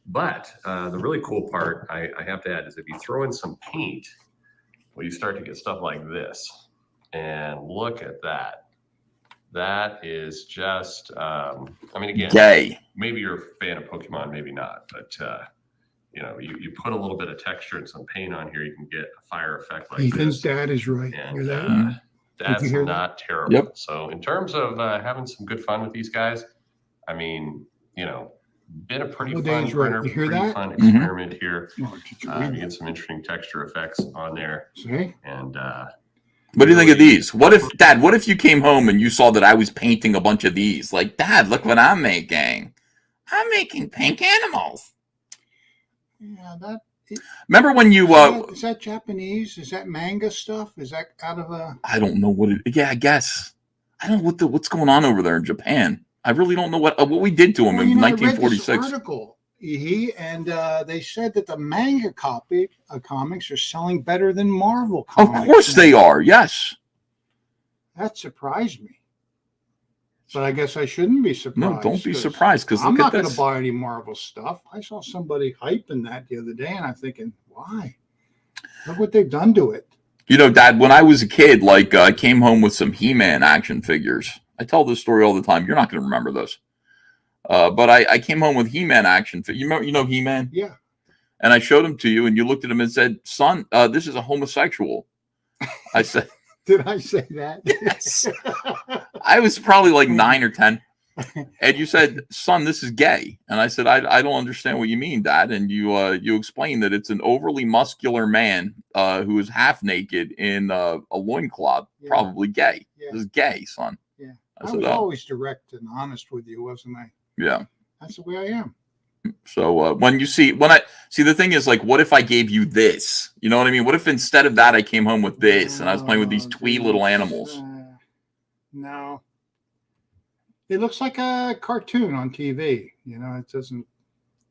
But the really cool part I have to add is if you throw in some paint, well, you start to get stuff like this. And look at that. That is just, I mean, again, gay. Maybe you're a fan of Pokemon, maybe not. But, you know, you put a little bit of texture and some paint on here, you can get a fire effect like Ethan's this. dad is right. And, Hear that? that's not terrible. Yep. So in terms of having some good fun with these guys, I mean, you know, been a pretty fun printer, pretty fun experiment here. You get some interesting texture effects on there. See? And what do you think of these? What if you came home and you saw that I was painting a bunch of these? Like, Dad, look what I'm making. I'm making pink animals. Yeah, remember when you is that Japanese? Is that manga stuff? Is that out of a? I don't know what it. Yeah, I guess I don't know what's going on over there in Japan. I really don't know what we did to him in 1946. I read this article, and they said that the manga comics are selling better than Marvel comics. Of course they are. Yes. That surprised me. But I guess I shouldn't be surprised. No, don't be surprised because I'm not going to buy any Marvel stuff. I saw somebody hyping that the other day, and I'm thinking, why? Look what they've done to it. You know, Dad, when I was a kid, like I came home with some He-Man action figures. I tell this story all the time. You're not going to remember this. But I came home with He-Man action figures. You know He-Man? Yeah. And I showed them to you, and you looked at them and said, son, this is a homosexual. I said... Did I say that? Yes. I was probably like 9 or 10. And you said, son, this is gay. And I said, I don't understand what you mean, Dad. And you explained that it's an overly muscular man who is half naked in a loincloth, probably gay. Yeah. This is gay, son. Yeah. I was always direct and honest with you, wasn't I? Yeah. That's the way I am. So when I see the thing is, like, what if I gave you this? You know what I mean? What if instead of that I came home with this and I was playing with these twee little animals? No, it looks like a cartoon on TV. You know, it doesn't.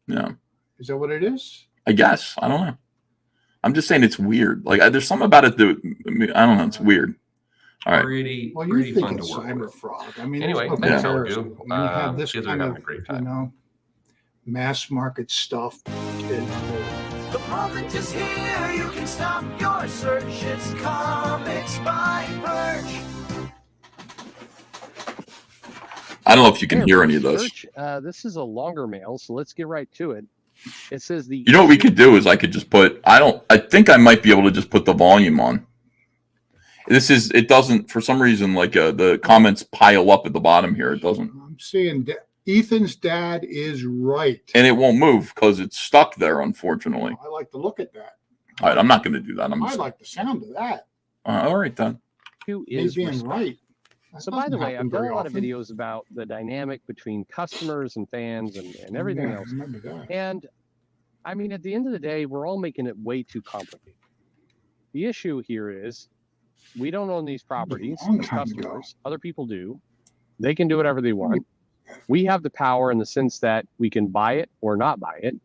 Yeah. Is that what it is? I guess I don't know. I'm just saying it's weird. Like there's something about it that I don't know. It's weird. All right. Pretty well, you're fun thinking to work Cyberfrog. I mean, anyway, thanks, Elegoo. You have this kids kind are of, having a great time. You know, mass market stuff. The moment is here, you can stop your search. It's Comics by Perch. I don't know if you can Hey, hear any of this. Perch, this is a longer mail, so let's get right to it. It says the. You know what we could do is I could just put. I think I might be able to just put the volume on. It doesn't, for some reason, like the comments pile up at the bottom here. It doesn't. I'm seeing Ethan's dad is right. And it won't move because it's stuck there, unfortunately. I like to look at that. All right, I'm not going to do that. I like the sound of that. All right, then. Who He's is being respect. right. So, by the way, I've done a lot of videos about the dynamic between customers and fans and everything else. Remember that. And I mean, at the end of the day, we're all making it way too complicated. The issue here is we don't own these properties as customers. Other people do. They can do whatever they want. We have the power in the sense that we can buy it or not buy it.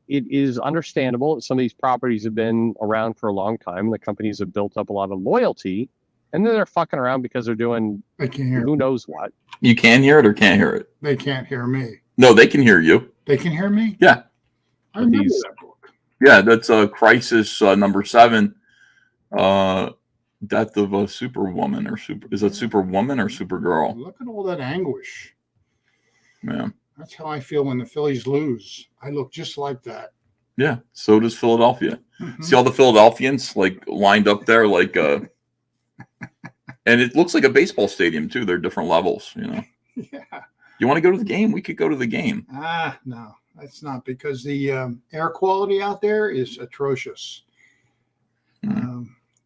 It is understandable that some of these properties have been around for a long time. The companies have built up a lot of loyalty, and then they're fucking around because they're doing who knows what. You can hear it or can't hear it? They can't hear me. No, they can hear you. They can hear me? Yeah. I remember that book. Yeah, that's Crisis number 7. Death of a Superwoman or is that Superwoman or Supergirl? Look at all that anguish. Yeah. That's how I feel when the Phillies lose. I look just like that. Yeah, so does Philadelphia. Mhm. See all the Philadelphians like lined up there, like and it looks like a baseball stadium too. They're different levels, you know. Yeah. You want to go to the game? We could go to the game. No, that's not, because the air quality out there is atrocious.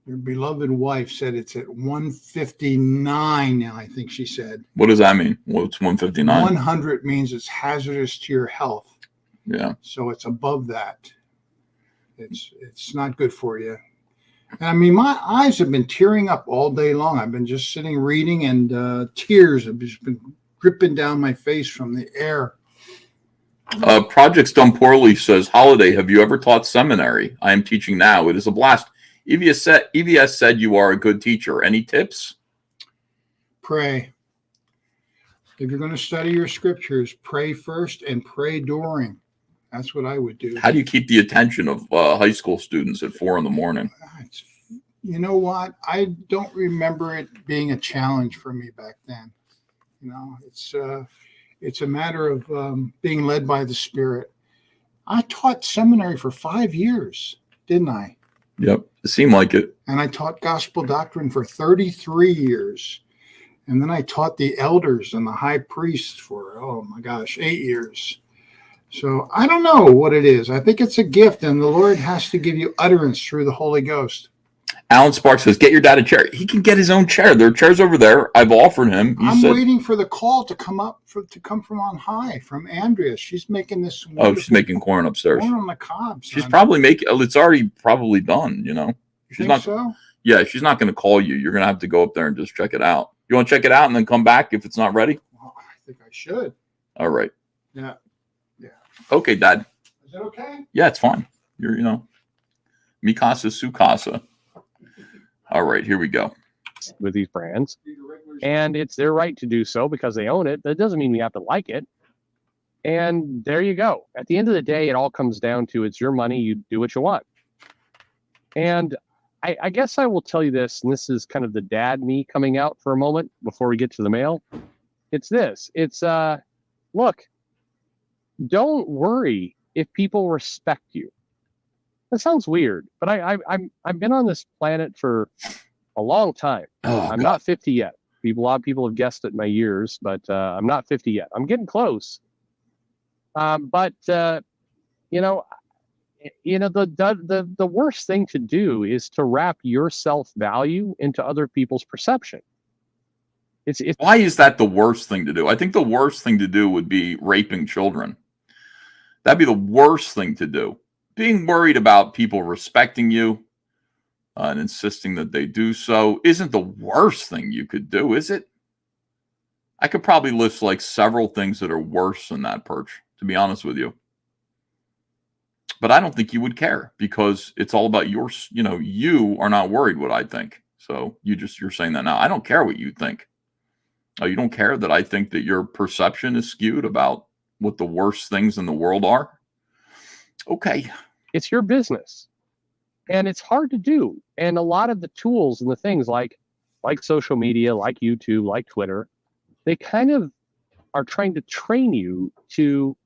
Your beloved wife said it's at 159 now, I think she said. What does that mean? Well, it's 159. 100 means it's hazardous to your health. Yeah. So it's above that. It's not good for you. And I mean, my eyes have been tearing up all day long. I've been just sitting reading, and tears have just been dripping down my face from the air. Projects Done Poorly says, Holiday, have you ever taught seminary? I am teaching now. It is a blast. EVS said you are a good teacher. Any tips? Pray. If you're going to study your scriptures, pray first and pray during. That's what I would do. How do you keep the attention of high school students at 4 a.m? You know what? I don't remember it being a challenge for me back then. You know, it's a matter of being led by the Spirit. I taught seminary for 5 years, didn't I? Yep, it seemed like it. And I taught gospel doctrine for 33 years. And then I taught the elders and the high priests for, 8 years. So I don't know what it is. I think it's a gift, and the Lord has to give you utterance through the Holy Ghost. Alan Sparks says, get your dad a chair. He can get his own chair. There are chairs over there. I've offered him. I'm waiting for the call to come up, to come from on high, from Andrea. She's making this. Oh, she's making corn upstairs. Corn on the cob. She's probably making, it's already probably done, you know. She's not. So? Yeah, she's not going to call you. You're going to have to go up there and just check it out. You want to check it out and then come back if it's not ready? Well, I think I should. All right. Yeah. Okay, Dad. Is that okay? Yeah, it's fine. You're, mi casa, su casa. All right, here we go. With these brands, and it's their right to do so because they own it. That doesn't mean we have to like it. And there you go. At the end of the day, it all comes down to it's your money. You do what you want. And I guess I will tell you this, and this is kind of the dad me coming out for a moment before we get to the mail. It's this. It's look, don't worry if people respect you. That sounds weird, but I've been on this planet for a long time. I'm not 50 yet. A lot of people have guessed at my years, but I'm not 50 yet. I'm getting close. But the worst thing to do is to wrap your self-value into other people's perception. Why is that the worst thing to do? I think the worst thing to do would be raping children. That'd be the worst thing to do. Being worried about people respecting you and insisting that they do so isn't the worst thing you could do, is it? I could probably list like several things that are worse than that, Perch, to be honest with you. But I don't think you would care because it's all about you are not worried what I think. So you're saying that now. I don't care what you think. Oh, you don't care that I think that your perception is skewed about what the worst things in the world are? Okay. It's your business. And it's hard to do. And a lot of the tools and the things like social media, like YouTube, like Twitter, they kind of are trying to train you to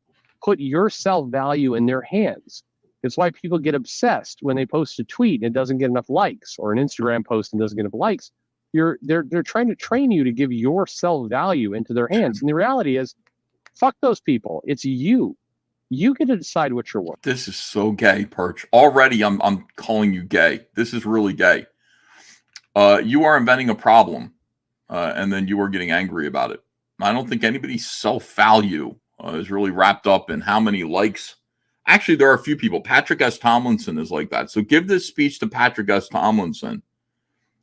put your self-value in their hands. It's why people get obsessed when they post a tweet and it doesn't get enough likes, or an Instagram post and doesn't get enough likes. They're trying to train you to give your self-value into their hands. And the reality is, fuck those people. It's you. You get to decide what you're worth. This is so gay, Perch. Already I'm calling you gay. This is really gay. You are inventing a problem, and then you are getting angry about it. I don't think anybody's self-value is really wrapped up in how many likes. Actually, there are a few people. Patrick S. Tomlinson is like that. So give this speech to Patrick S. Tomlinson,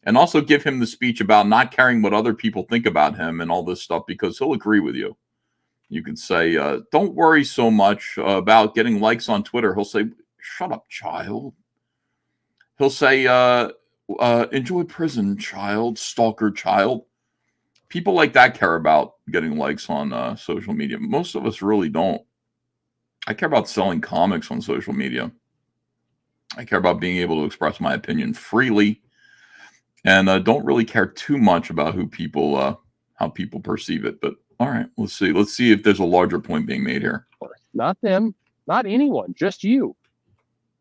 and also give him the speech about not caring what other people think about him and all this stuff, because he'll agree with you. You can say, don't worry so much about getting likes on Twitter. He'll say, shut up, child. He'll say, enjoy prison, child, stalker, child. People like that care about getting likes on social media. Most of us really don't. I care about selling comics on social media. I care about being able to express my opinion freely, and don't really care too much about how people perceive it. But all right, let's see. Let's see if there's a larger point being made here. Not them, not anyone, just you.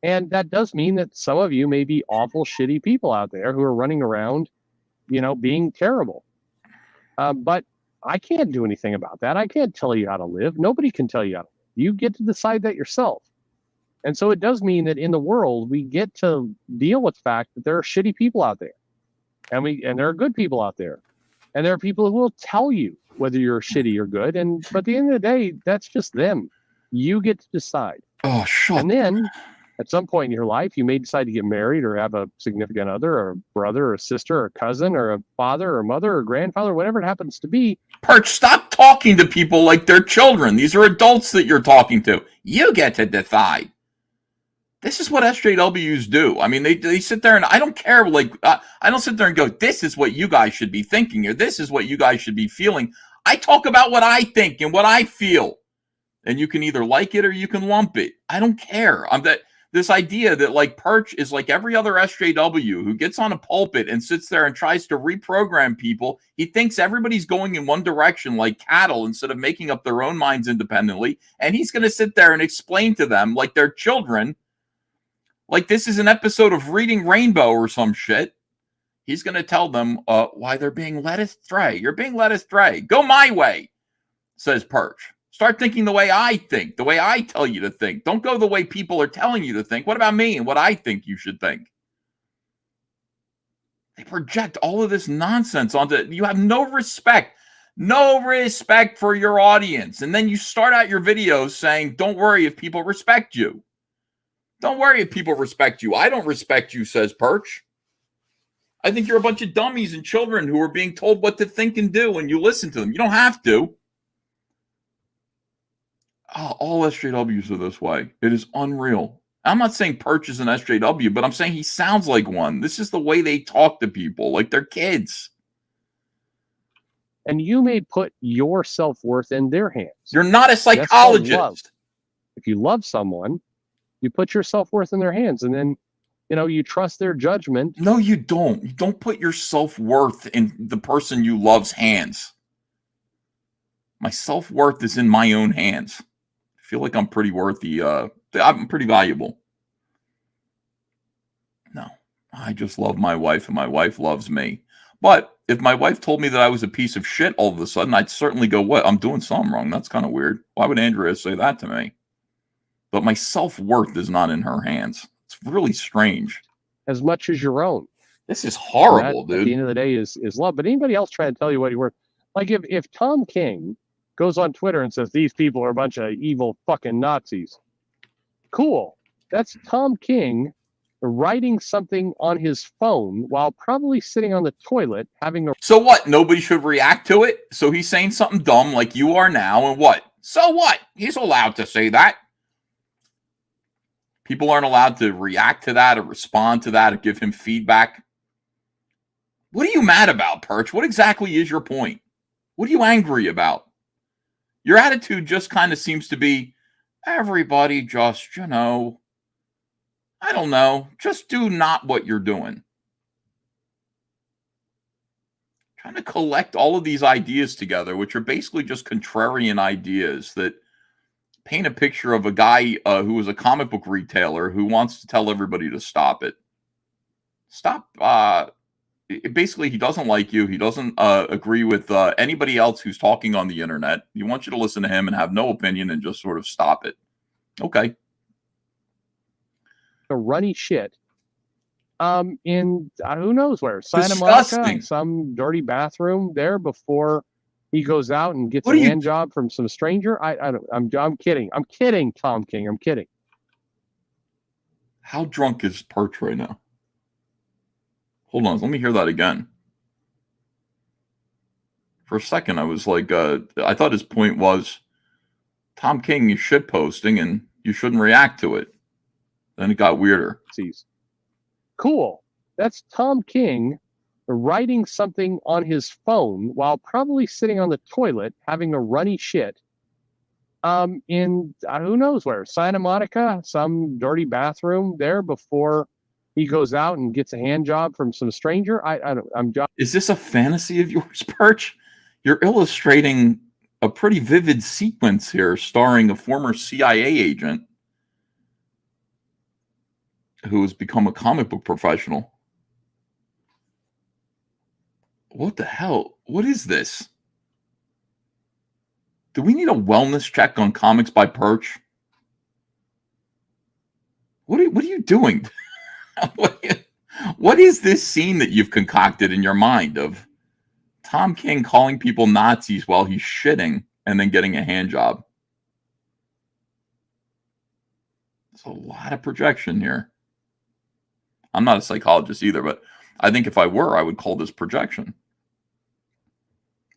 And that does mean that some of you may be awful, shitty people out there who are running around, being terrible. But I can't do anything about that. I can't tell you how to live. Nobody can tell you how to live. You get to decide that yourself. And so it does mean that in the world, we get to deal with the fact that there are shitty people out there. And there are good people out there. And there are people who will tell you whether you're shitty or good. But at the end of the day, that's just them. You get to decide. Oh, shut. And then at some point in your life, you may decide to get married or have a significant other or a brother or a sister or a cousin or a father or mother or grandfather, whatever it happens to be. Perch, stop talking to people like they're children. These are adults that you're talking to. You get to decide. This is what SJWs do. I mean, they sit there and I don't care. I don't sit there and go, this is what you guys should be thinking, or this is what you guys should be feeling. I talk about what I think and what I feel. And you can either like it or you can lump it. I don't care. This idea that Perch is like every other SJW who gets on a pulpit and sits there and tries to reprogram people. He thinks everybody's going in one direction like cattle instead of making up their own minds independently. And he's going to sit there and explain to them like they're children. Like this is an episode of Reading Rainbow or some shit. He's going to tell them why they're being led astray. You're being led astray. Go my way, says Perch. Start thinking the way I think, the way I tell you to think. Don't go the way people are telling you to think. What about me and what I think you should think? They project all of this nonsense onto it. You have no respect for your audience. And then you start out your videos saying, don't worry if people respect you. Don't worry if people respect you. I don't respect you, says Perch. I think you're a bunch of dummies and children who are being told what to think and do, and you listen to them. You don't have to. Oh, all SJWs are this way. It is unreal. I'm not saying Perch is an SJW, but I'm saying he sounds like one. This is the way they talk to people, like they're kids. And you may put your self-worth in their hands. You're not a psychologist. If you love someone, you put your self-worth in their hands, and then, you trust their judgment. No, you don't. You don't put your self-worth in the person you love's hands. My self-worth is in my own hands. I feel like I'm pretty worthy. I'm pretty valuable. No, I just love my wife, and my wife loves me. But if my wife told me that I was a piece of shit all of a sudden, I'd certainly go, what? I'm doing something wrong. That's kind of weird. Why would Andrea say that to me? But my self-worth is not in her hands. It's really strange. As much as your own. This is horrible, dude. At the end of the day is love. But anybody else trying to tell you what you're worth? Like if Tom King goes on Twitter and says, these people are a bunch of evil fucking Nazis. Cool. That's Tom King writing something on his phone while probably sitting on the toilet having a... So what? Nobody should react to it? So he's saying something dumb like you are now, and what? So what? He's allowed to say that. People aren't allowed to react to that or respond to that or give him feedback. What are you mad about, Perch? What exactly is your point? What are you angry about? Your attitude just kind of seems to be, everybody just, I don't know, just do not what you're doing. Trying to collect all of these ideas together, which are basically just contrarian ideas that paint a picture of a guy who is a comic book retailer who wants to tell everybody to stop it. Stop. Basically, he doesn't like you. He doesn't agree with anybody else who's talking on the internet. He wants you to listen to him and have no opinion and just sort of stop it. Okay. A runny shit. In who knows where, Santa Disgusting. Monica, some dirty bathroom there before he goes out and gets What a are you- hand job from some stranger. I'm kidding. I'm kidding, Tom King. I'm kidding. How drunk is Perch right now? Hold on, let me hear that again. For a second, I was like, I thought his point was, Tom King is shit posting and you shouldn't react to it. Then it got weirder. Cool. That's Tom King writing something on his phone while probably sitting on the toilet having a runny shit. In who knows where, Santa Monica, some dirty bathroom there before he goes out and gets a hand job from some stranger. Is this a fantasy of yours, Perch? You're illustrating a pretty vivid sequence here starring a former CIA agent who has become a comic book professional. What the hell? What is this? Do we need a wellness check on Comics by Perch? What are you doing? What is this scene that you've concocted in your mind of Tom King calling people Nazis while he's shitting and then getting a hand job? There's a lot of projection here. I'm not a psychologist either, but I think if I were, I would call this projection.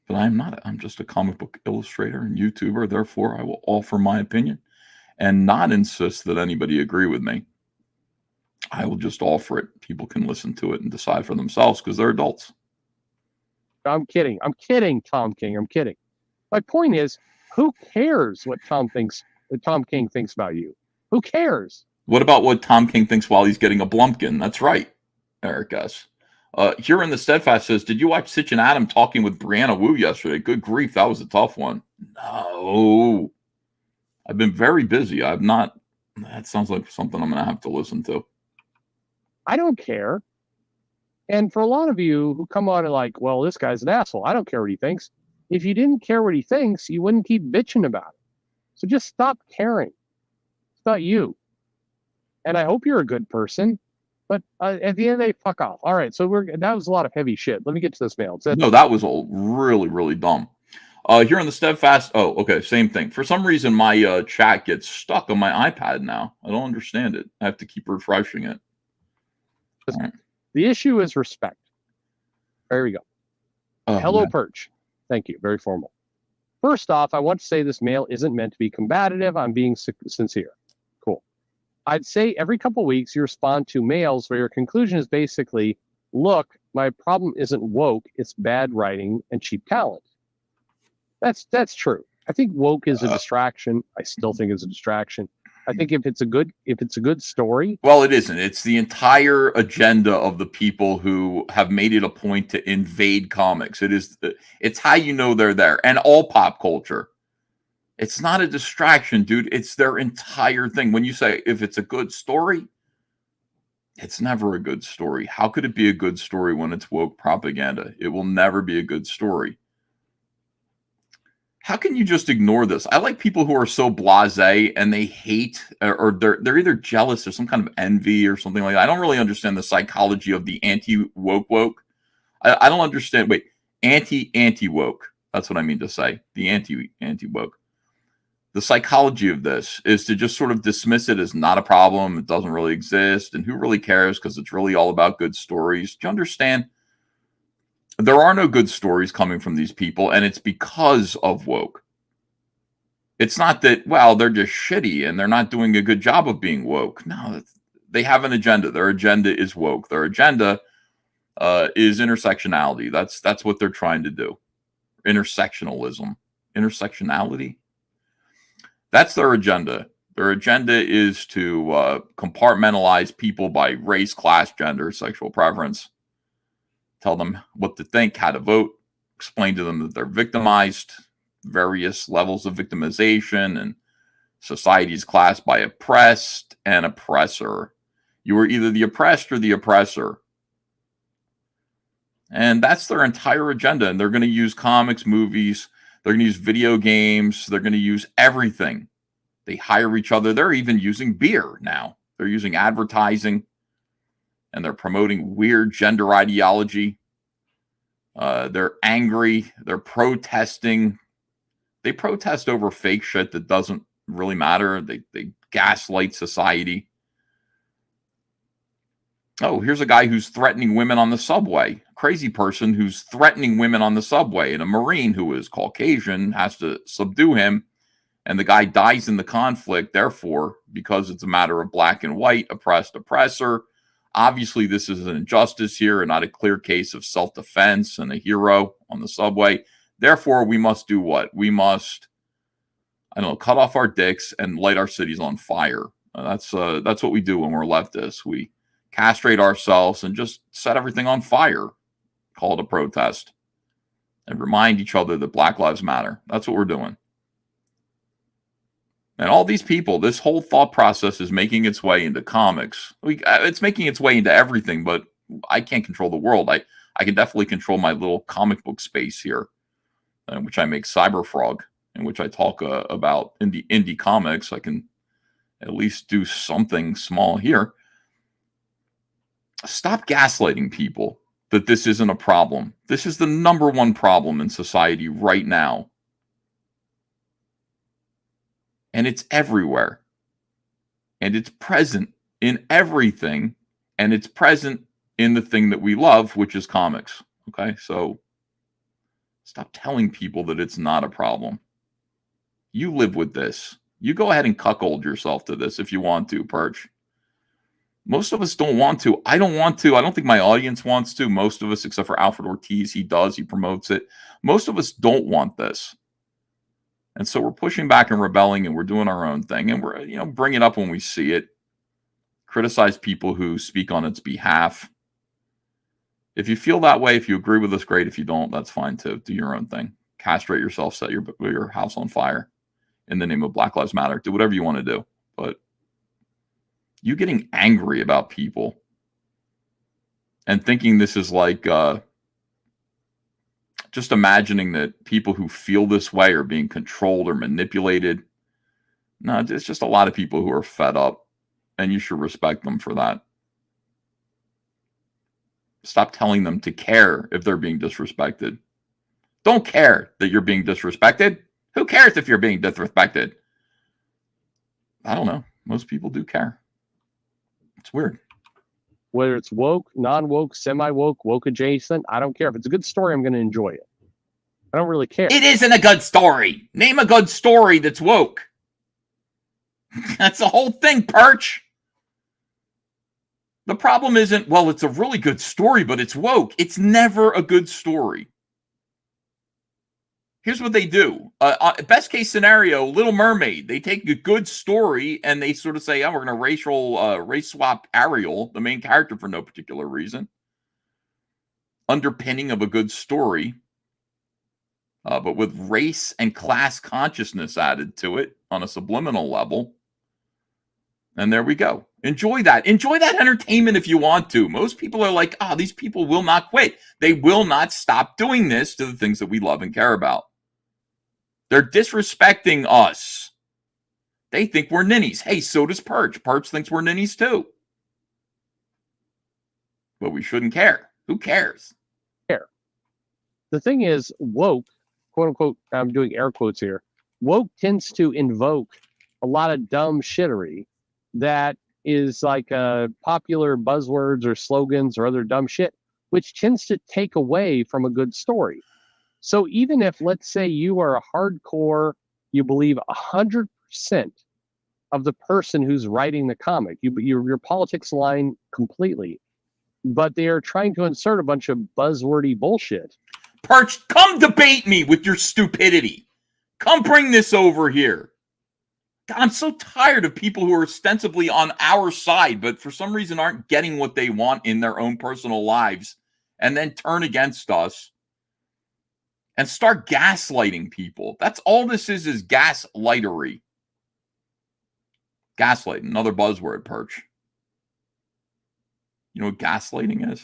But I'm not. I'm just a comic book illustrator and YouTuber. Therefore, I will offer my opinion and not insist that anybody agree with me. I will just offer it. People can listen to it and decide for themselves because they're adults. I'm kidding. I'm kidding, Tom King. I'm kidding. My point is, who cares what Tom King thinks about you? Who cares? What about what Tom King thinks while he's getting a Blumpkin? That's right, Eric S. Here in the Steadfast says, did you watch Sitch and Adam talking with Brianna Wu yesterday? Good grief, that was a tough one. No. I've been very busy. I've not. That sounds like something I'm going to have to listen to. I don't care. And for a lot of you who come on and like, well, this guy's an asshole. I don't care what he thinks. If you didn't care what he thinks, you wouldn't keep bitching about it. So just stop caring. It's not you. And I hope you're a good person. But at the end of the day, fuck off. All right, so that was a lot of heavy shit. Let me get to this mail. No, that was all really, really dumb. Here on the Steadfast, okay, same thing. For some reason, my chat gets stuck on my iPad now. I don't understand it. I have to keep refreshing it. Right. The issue is respect. There we go. Hello, man. Perch. Thank you. Very formal. First off, I want to say this mail isn't meant to be combative. I'm being sincere. Cool. I'd say every couple of weeks you respond to mails where your conclusion is basically, look, my problem isn't woke, it's bad writing and cheap talent. That's true. I think woke is a distraction. I still think it's a distraction. I think if it's a good story. Well, it isn't. It's the entire agenda of the people who have made it a point to invade comics. It's how you know they're there, and all pop culture. It's not a distraction, dude. It's their entire thing. When you say if it's a good story, it's never a good story. How could it be a good story when it's woke propaganda? It will never be a good story. How can you just ignore this? I like people who are so blasé and they hate, or they're either jealous or some kind of envy or something like that. I don't really understand the psychology of the anti-woke. I don't understand. Wait, anti-woke. That's what I mean to say. The anti-woke. The psychology of this is to just sort of dismiss it as not a problem. It doesn't really exist. And who really cares? Because it's really all about good stories. Do you understand? There are no good stories coming from these people, and it's because of woke. It's not that, well, they're just shitty and they're not doing a good job of being woke. No, they have an agenda. Their agenda is woke. Their agenda is intersectionality. That's what they're trying to do. Intersectionalism. Intersectionality. That's their agenda. Their agenda is to compartmentalize people by race, class, gender, sexual preference, tell them what to think, how to vote, explain to them that they're victimized, various levels of victimization, and society's classed by oppressed and oppressor. You are either the oppressed or the oppressor. And that's their entire agenda. And they're going to use comics, movies, they're going to use video games, they're going to use everything. They hire each other. They're even using beer now. They're using advertising, and they're promoting weird gender ideology. They're angry. They're protesting. They protest over fake shit that doesn't really matter. They gaslight society. Oh, here's a guy who's threatening women on the subway. A crazy person who's threatening women on the subway. And a Marine who is Caucasian has to subdue him. And the guy dies in the conflict. Therefore, because it's a matter of black and white, oppressed, oppressor. Obviously, this is an injustice here and not a clear case of self-defense and a hero on the subway. Therefore, we must do what? We must, I don't know, cut off our dicks and light our cities on fire. That's what we do when we're leftists. We castrate ourselves and just set everything on fire. Call it a protest. And remind each other that Black Lives Matter. That's what we're doing. And all these people, this whole thought process is making its way into comics. It's making its way into everything, but I can't control the world. I can definitely control my little comic book space here, in which I make Cyberfrog, in which I talk about indie comics. I can at least do something small here. Stop gaslighting people that this isn't a problem. This is the number one problem in society right now. And it's everywhere. And it's present in everything. And it's present in the thing that we love, which is comics. Okay, so stop telling people that it's not a problem. You live with this. You go ahead and cuckold yourself to this if you want to, Perch. Most of us don't want to. I don't want to. I don't think my audience wants to. Most of us, except for Alfred Ortiz, he does. He promotes it. Most of us don't want this. And so we're pushing back and rebelling, and we're doing our own thing. And we're, bring it up when we see it. Criticize people who speak on its behalf. If you feel that way, if you agree with us, great. If you don't, that's fine too. Do your own thing. Castrate yourself. Set your house on fire in the name of Black Lives Matter. Do whatever you want to do. But you getting angry about people and thinking this is like just imagining that people who feel this way are being controlled or manipulated. No, it's just a lot of people who are fed up, and you should respect them for that. Stop telling them to care if they're being disrespected. Don't care that you're being disrespected. Who cares if you're being disrespected? I don't know. Most people do care. It's weird. Whether it's woke, non-woke, semi-woke, woke adjacent, I don't care. If it's a good story, I'm going to enjoy it. I don't really care. It isn't a good story. Name a good story that's woke. That's the whole thing, Perch. The problem isn't, well, it's a really good story, but it's woke. It's never a good story. Here's what they do. Best case scenario, Little Mermaid. They take a good story and they sort of say, oh, we're going to race swap Ariel, the main character, for no particular reason. Underpinning of a good story. But with race and class consciousness added to it on a subliminal level. And there we go. Enjoy that. Enjoy that entertainment if you want to. Most people are like, these people will not quit. They will not stop doing this to the things that we love and care about. They're disrespecting us. They think we're ninnies. Hey, so does Perch. Perch thinks we're ninnies too. But we shouldn't care. Who cares? The thing is, woke, quote unquote, I'm doing air quotes here, woke tends to invoke a lot of dumb shittery that is like popular buzzwords or slogans or other dumb shit, which tends to take away from a good story. So even if, let's say, you are a hardcore, you believe 100% of the person who's writing the comic, your politics line completely, but they are trying to insert a bunch of buzzwordy bullshit. Perch, come debate me with your stupidity. Come bring this over here. God, I'm so tired of people who are ostensibly on our side, but for some reason aren't getting what they want in their own personal lives and then turn against us and start gaslighting people. That's all this is gaslightery. Gaslight, another buzzword, Perch. You know what gaslighting is?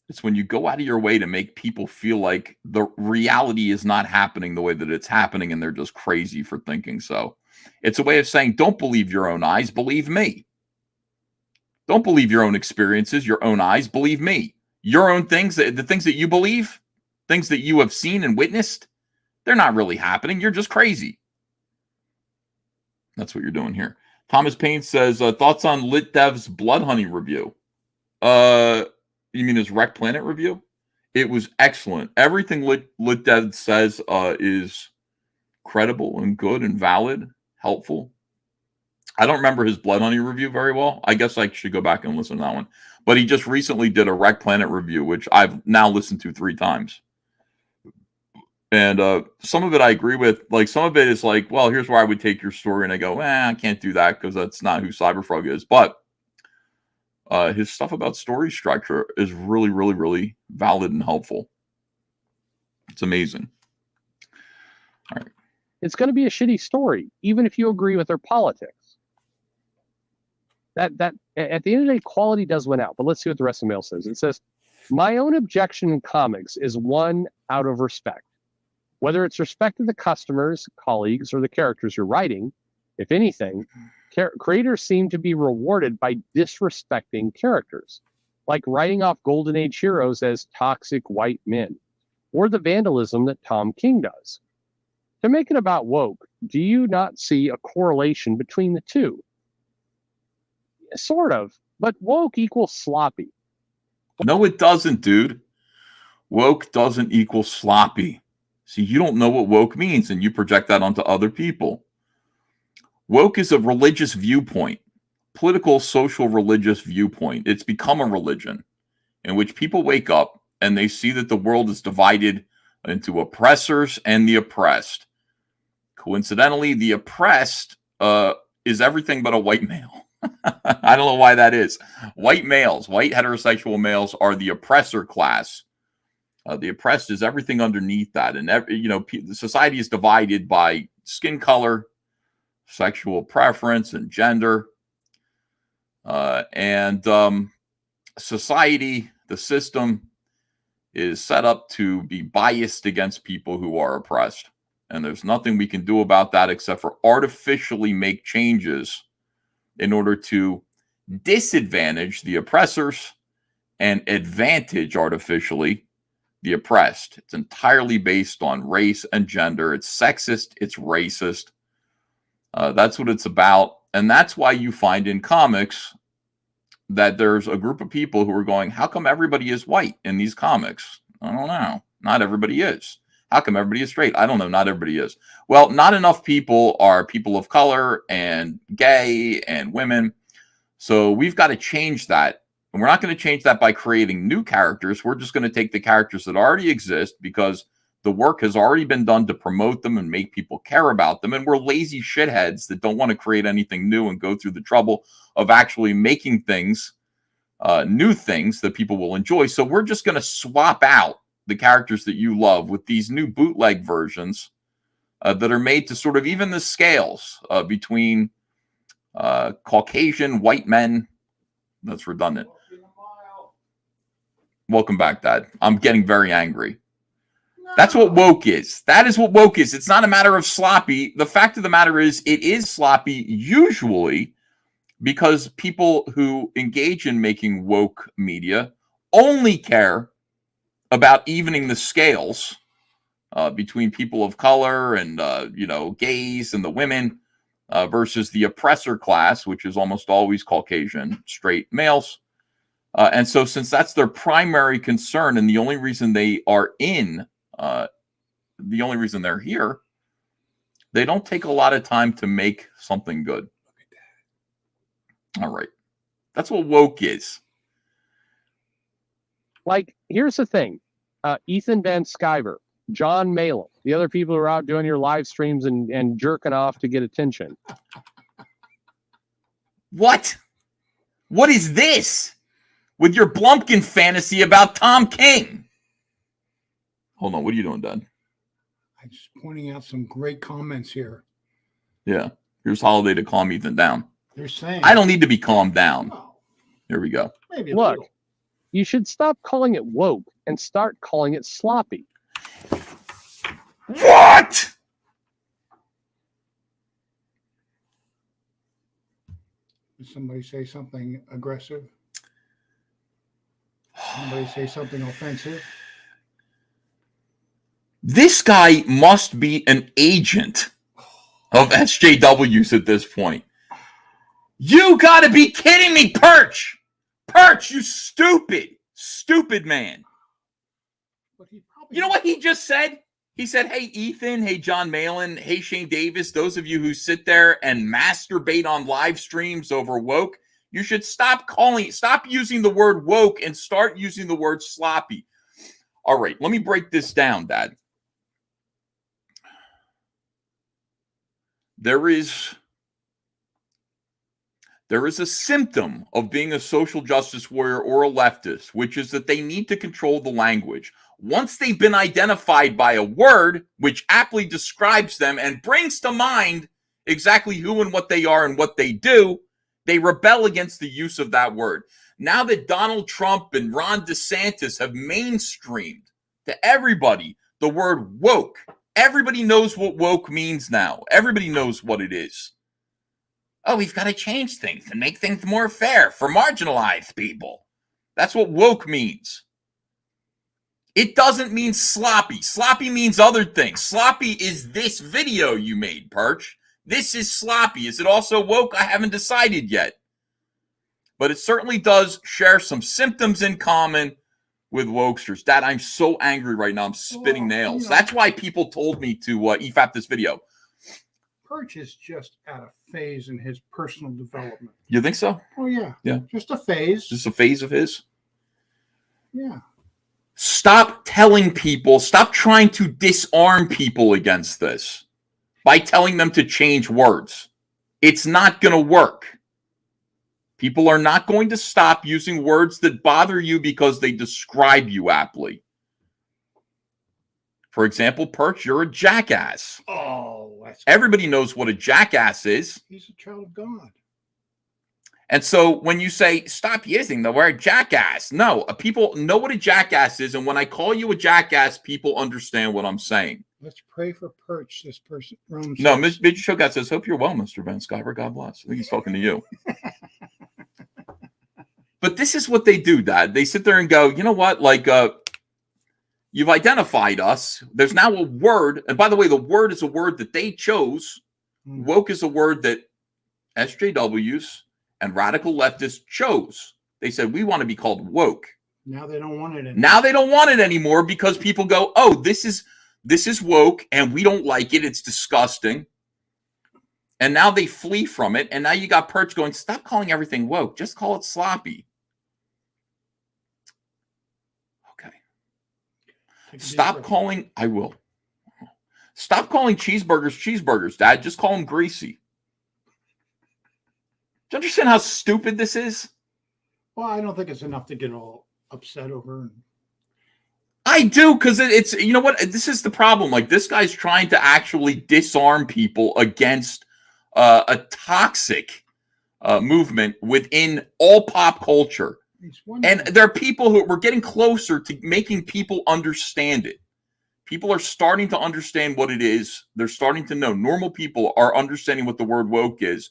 It's when you go out of your way to make people feel like the reality is not happening the way that it's happening and they're just crazy for thinking so. It's a way of saying, don't believe your own eyes, believe me. Don't believe your own experiences, your own eyes, believe me. Your own things, the things that you believe, things that you have seen and witnessed, they're not really happening. You're just crazy. That's what you're doing here. Thomas Payne says, thoughts on Lit Dev's Blood Honey review? You mean his Wreck Planet review? It was excellent. Everything Lit Dev says is credible and good and valid, helpful. I don't remember his Blood Honey review very well. I guess I should go back and listen to that one. But he just recently did a Wreck Planet review, which I've now listened to 3 times. And some of it I agree with. Like, some of it is like, well, here's where I would take your story. And I go, I can't do that because that's not who Cyberfrog is. But his stuff about story structure is really, really, really valid and helpful. It's amazing. All right. It's going to be a shitty story, even if you agree with their politics. That at the end of the day, quality does win out. But let's see what the rest of the mail says. It says, my own objection in comics is one out of respect. Whether it's respect to the customers, colleagues, or the characters you're writing, if anything, creators seem to be rewarded by disrespecting characters, like writing off Golden Age heroes as toxic white men, or the vandalism that Tom King does. To make it about woke, do you not see a correlation between the two? Sort of, but woke equals sloppy. No, it doesn't, dude. Woke doesn't equal sloppy. See, you don't know what woke means, and you project that onto other people. Woke is a religious viewpoint, political, social, religious viewpoint. It's become a religion in which people wake up and they see that the world is divided into oppressors and the oppressed. Coincidentally, the oppressed is everything but a white male. I don't know why that is. White males, white heterosexual males are the oppressor class. The oppressed is everything underneath that. And, the society is divided by skin color, sexual preference, and gender. Society, the system, is set up to be biased against people who are oppressed. And there's nothing we can do about that except for artificially make changes in order to disadvantage the oppressors and advantage artificially the oppressed. It's entirely based on race and gender. It's sexist. It's racist. That's what it's about. And that's why you find in comics that there's a group of people who are going, how come everybody is white in these comics? I don't know. Not everybody is. How come everybody is straight? I don't know. Not everybody is. Well, not enough people are people of color and gay and women. So we've got to change that. And we're not going to change that by creating new characters. We're just going to take the characters that already exist because the work has already been done to promote them and make people care about them. And we're lazy shitheads that don't want to create anything new and go through the trouble of actually making things, new things that people will enjoy. So we're just going to swap out the characters that you love with these new bootleg versions that are made to sort of even the scales between Caucasian white men. That's redundant. Welcome back, Dad. I'm getting very angry. That's what woke is. That is what woke is. It's not a matter of sloppy. The fact of the matter is it is sloppy usually because people who engage in making woke media only care about evening the scales between people of color and, gays and the women versus the oppressor class, which is almost always Caucasian straight males. And so since that's their primary concern and the only reason they are the only reason they're here, they don't take a lot of time to make something good. All right. That's what woke is. Like, here's the thing. Ethan Van Sciver, John Malin, the other people who are out doing your live streams and jerking off to get attention. What? What is this? With your Blumpkin fantasy about Tom King. Hold on, what are you doing, Dad? I'm just pointing out some great comments here. Yeah. Here's Holiday to calm Ethan down. They're saying I don't need to be calmed down. Oh, Here we go. maybe a Look, little. you should stop calling it woke and start calling it sloppy. What? Did somebody say something aggressive? Somebody say something offensive? This guy must be an agent of SJWs at this point. You gotta be kidding me, Perch! Perch, you stupid man. But he probably You know what he just said? He said, hey, Ethan, hey, John Malin, hey, Shane Davis, those of you who sit there and masturbate on live streams over woke, you should stop using the word woke and start using the word sloppy. All right, let me break this down, Dad. There is a symptom of being a social justice warrior or a leftist, which is that they need to control the language. Once they've been identified by a word which aptly describes them and brings to mind exactly who and what they are and what they do, they rebel against the use of that word. Now that Donald Trump and Ron DeSantis have mainstreamed to everybody the word woke, everybody knows what woke means now. Everybody knows what it is. Oh, we've got to change things and make things more fair for marginalized people. That's what woke means. It doesn't mean sloppy. Sloppy means other things. Sloppy is this video you made, Perch. This is sloppy. Is it also woke? I haven't decided yet. But it certainly does share some symptoms in common with wokesters. Dad, I'm so angry right now. I'm spitting nails. You know, That's why people told me to EFAP this video. Perch is just at a phase in his personal development. You think so? Oh, yeah. Yeah. Just a phase. Just a phase of his? Yeah. Stop telling people, stop trying to disarm people against this by telling them to change words. It's not going to work. People are not going to stop using words that bother you because they describe you aptly. For example, Perch, you're a jackass. Oh, that's Everybody knows what a jackass is. He's a child of God. And so when you say, stop using the word jackass, no, people know what a jackass is. And when I call you a jackass, people understand what I'm saying. Let's pray for Perch, this person. No, Mr. Shogat says, hope you're well, Mr. Ben Skyver. God bless. I think he's talking to you. But this is what they do, Dad. They sit there and go, you know what? Like, you've identified us. There's now a word. And by the way, the word is a word that they chose. Woke is a word that SJWs and radical leftists chose. They said, we want to be called woke. Now they don't want it anymore. Now they don't want it anymore because people go, oh, this is woke and we don't like it. It's disgusting. And now they flee from it. And now you got Perch going, stop calling everything woke. Just call it sloppy. Okay. Stop calling, I will. Stop calling cheeseburgers, Dad. Just call them greasy. Do you understand how stupid this is? Well, I don't think it's enough to get all upset over. I do, because it's, you know what? This is the problem. Like, this guy's trying to actually disarm people against a toxic movement within all pop culture. And there are people who we're getting closer to making people understand it. People are starting to understand what it is. They're starting to know. Normal people are understanding what the word woke is.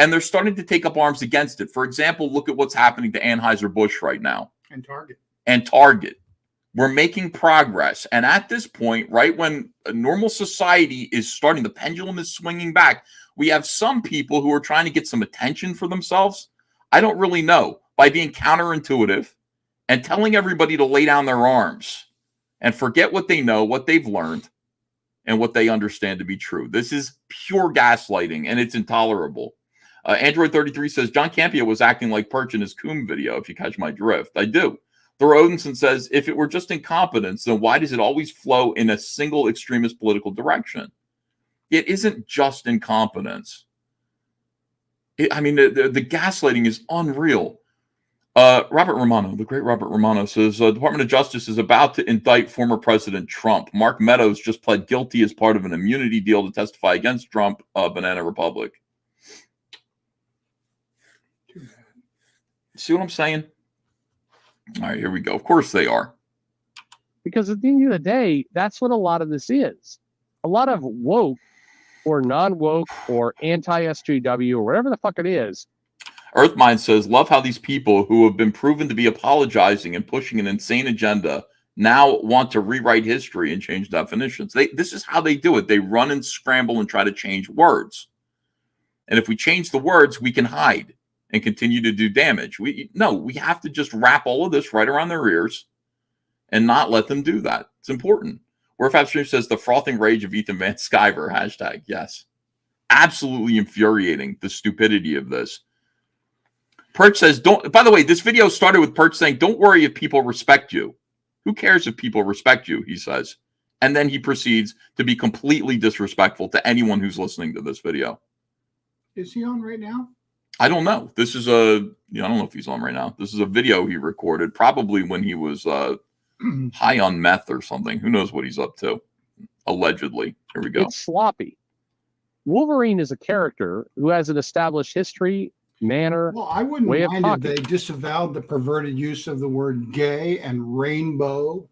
And they're starting to take up arms against it. For example, look at what's happening to Anheuser-Busch right now. And Target. We're making progress. And at this point, right when a normal society is starting, the pendulum is swinging back, we have some people who are trying to get some attention for themselves. I don't really know. By being counterintuitive and telling everybody to lay down their arms and forget what they know, what they've learned, and what they understand to be true. This is pure gaslighting, and it's intolerable. Android 33 says, John Campea was acting like Perch in his Coom video, if you catch my drift. I do. Thor Odinson says, if it were just incompetence, then why does it always flow in a single extremist political direction? It isn't just incompetence. The gaslighting is unreal. Robert Romano, the great Robert Romano, says Department of Justice is about to indict former President Trump. Mark Meadows just pled guilty as part of an immunity deal to testify against Trump, Banana Republic. See what I'm saying? All right, here we go. Of course they are. Because at the end of the day, that's what a lot of this is. A lot of woke or non-woke or anti-SJW or whatever the fuck it is. Earthmind says, love how these people who have been proven to be apologizing and pushing an insane agenda now want to rewrite history and change definitions. This is how they do it. They run and scramble and try to change words. And if we change the words, we can hide and continue to do damage. We have to just wrap all of this right around their ears and not let them do that. It's important. Warfap Stream says the frothing rage of Ethan Van Sciver, hashtag, yes. Absolutely infuriating, the stupidity of this. Perch says, by the way, this video started with Perch saying, don't worry if people respect you. Who cares if people respect you, he says. And then he proceeds to be completely disrespectful to anyone who's listening to this video. Is he on right now? I don't know. This is I don't know if he's on right now. This is a video he recorded, probably when he was high on meth or something. Who knows what he's up to? Allegedly. Here we go. It's sloppy. Wolverine is a character who has an established history, manner, Well, I wouldn't way of mind if talking. they disavowed the perverted use of the word gay and rainbow,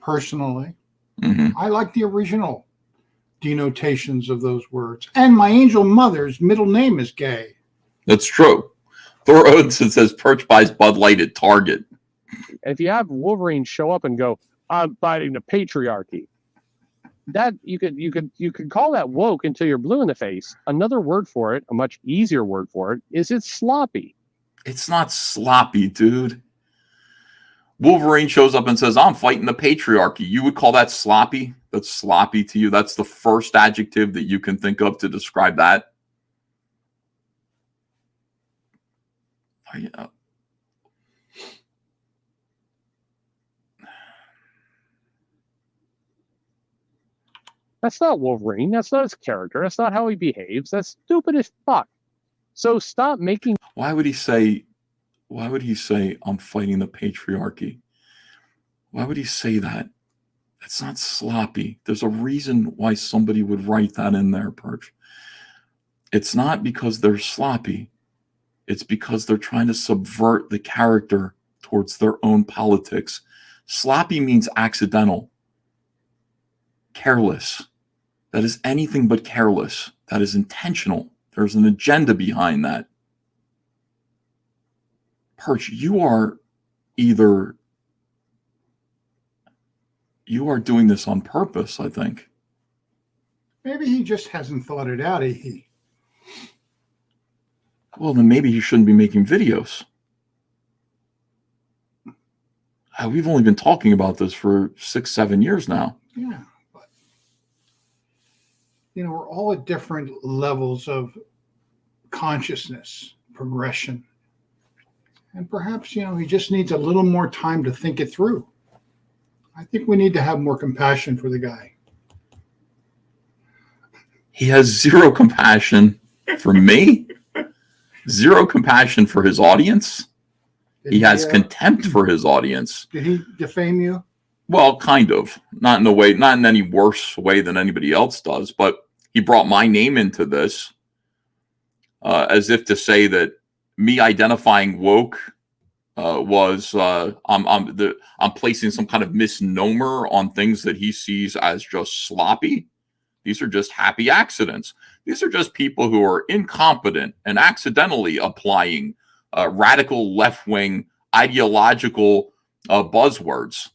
personally. Mm-hmm. I like the original denotations of those words. And my angel mother's middle name is Gay. That's true. Thor Odinson says Perch buys Bud Light at Target. If you have Wolverine show up and go, I'm fighting the patriarchy, that you could call that woke until you're blue in the face. Another word for it, a much easier word for it, is it's sloppy. It's not sloppy, dude. Wolverine shows up and says, I'm fighting the patriarchy. You would call that sloppy? That's sloppy to you? That's the first adjective that you can think of to describe that? Oh, yeah. That's not Wolverine. That's not his character. That's not how he behaves. That's stupid as fuck. So stop making. Why would he say, I'm fighting the patriarchy? Why would he say that? That's not sloppy. There's a reason why somebody would write that in there, Perch. It's not because they're sloppy. It's because they're trying to subvert the character towards their own politics. Sloppy means accidental, careless. That is anything but careless. That is intentional. There's an agenda behind that. Perch, you are doing this on purpose, I think. Maybe he just hasn't thought it out. Well, then maybe he shouldn't be making videos. We've only been talking about this for 6-7 years now. Yeah. But, we're all at different levels of consciousness, progression. And perhaps, he just needs a little more time to think it through. I think we need to have more compassion for the guy. He has zero compassion for me, zero compassion for his audience. He has contempt for his audience. Did he defame you? Well, kind of. Not in any worse way than anybody else does, but he brought my name into this as if to say that me identifying woke was I'm placing some kind of misnomer on things that he sees as just sloppy. These are just happy accidents. These are just people who are incompetent and accidentally applying radical left-wing ideological buzzwords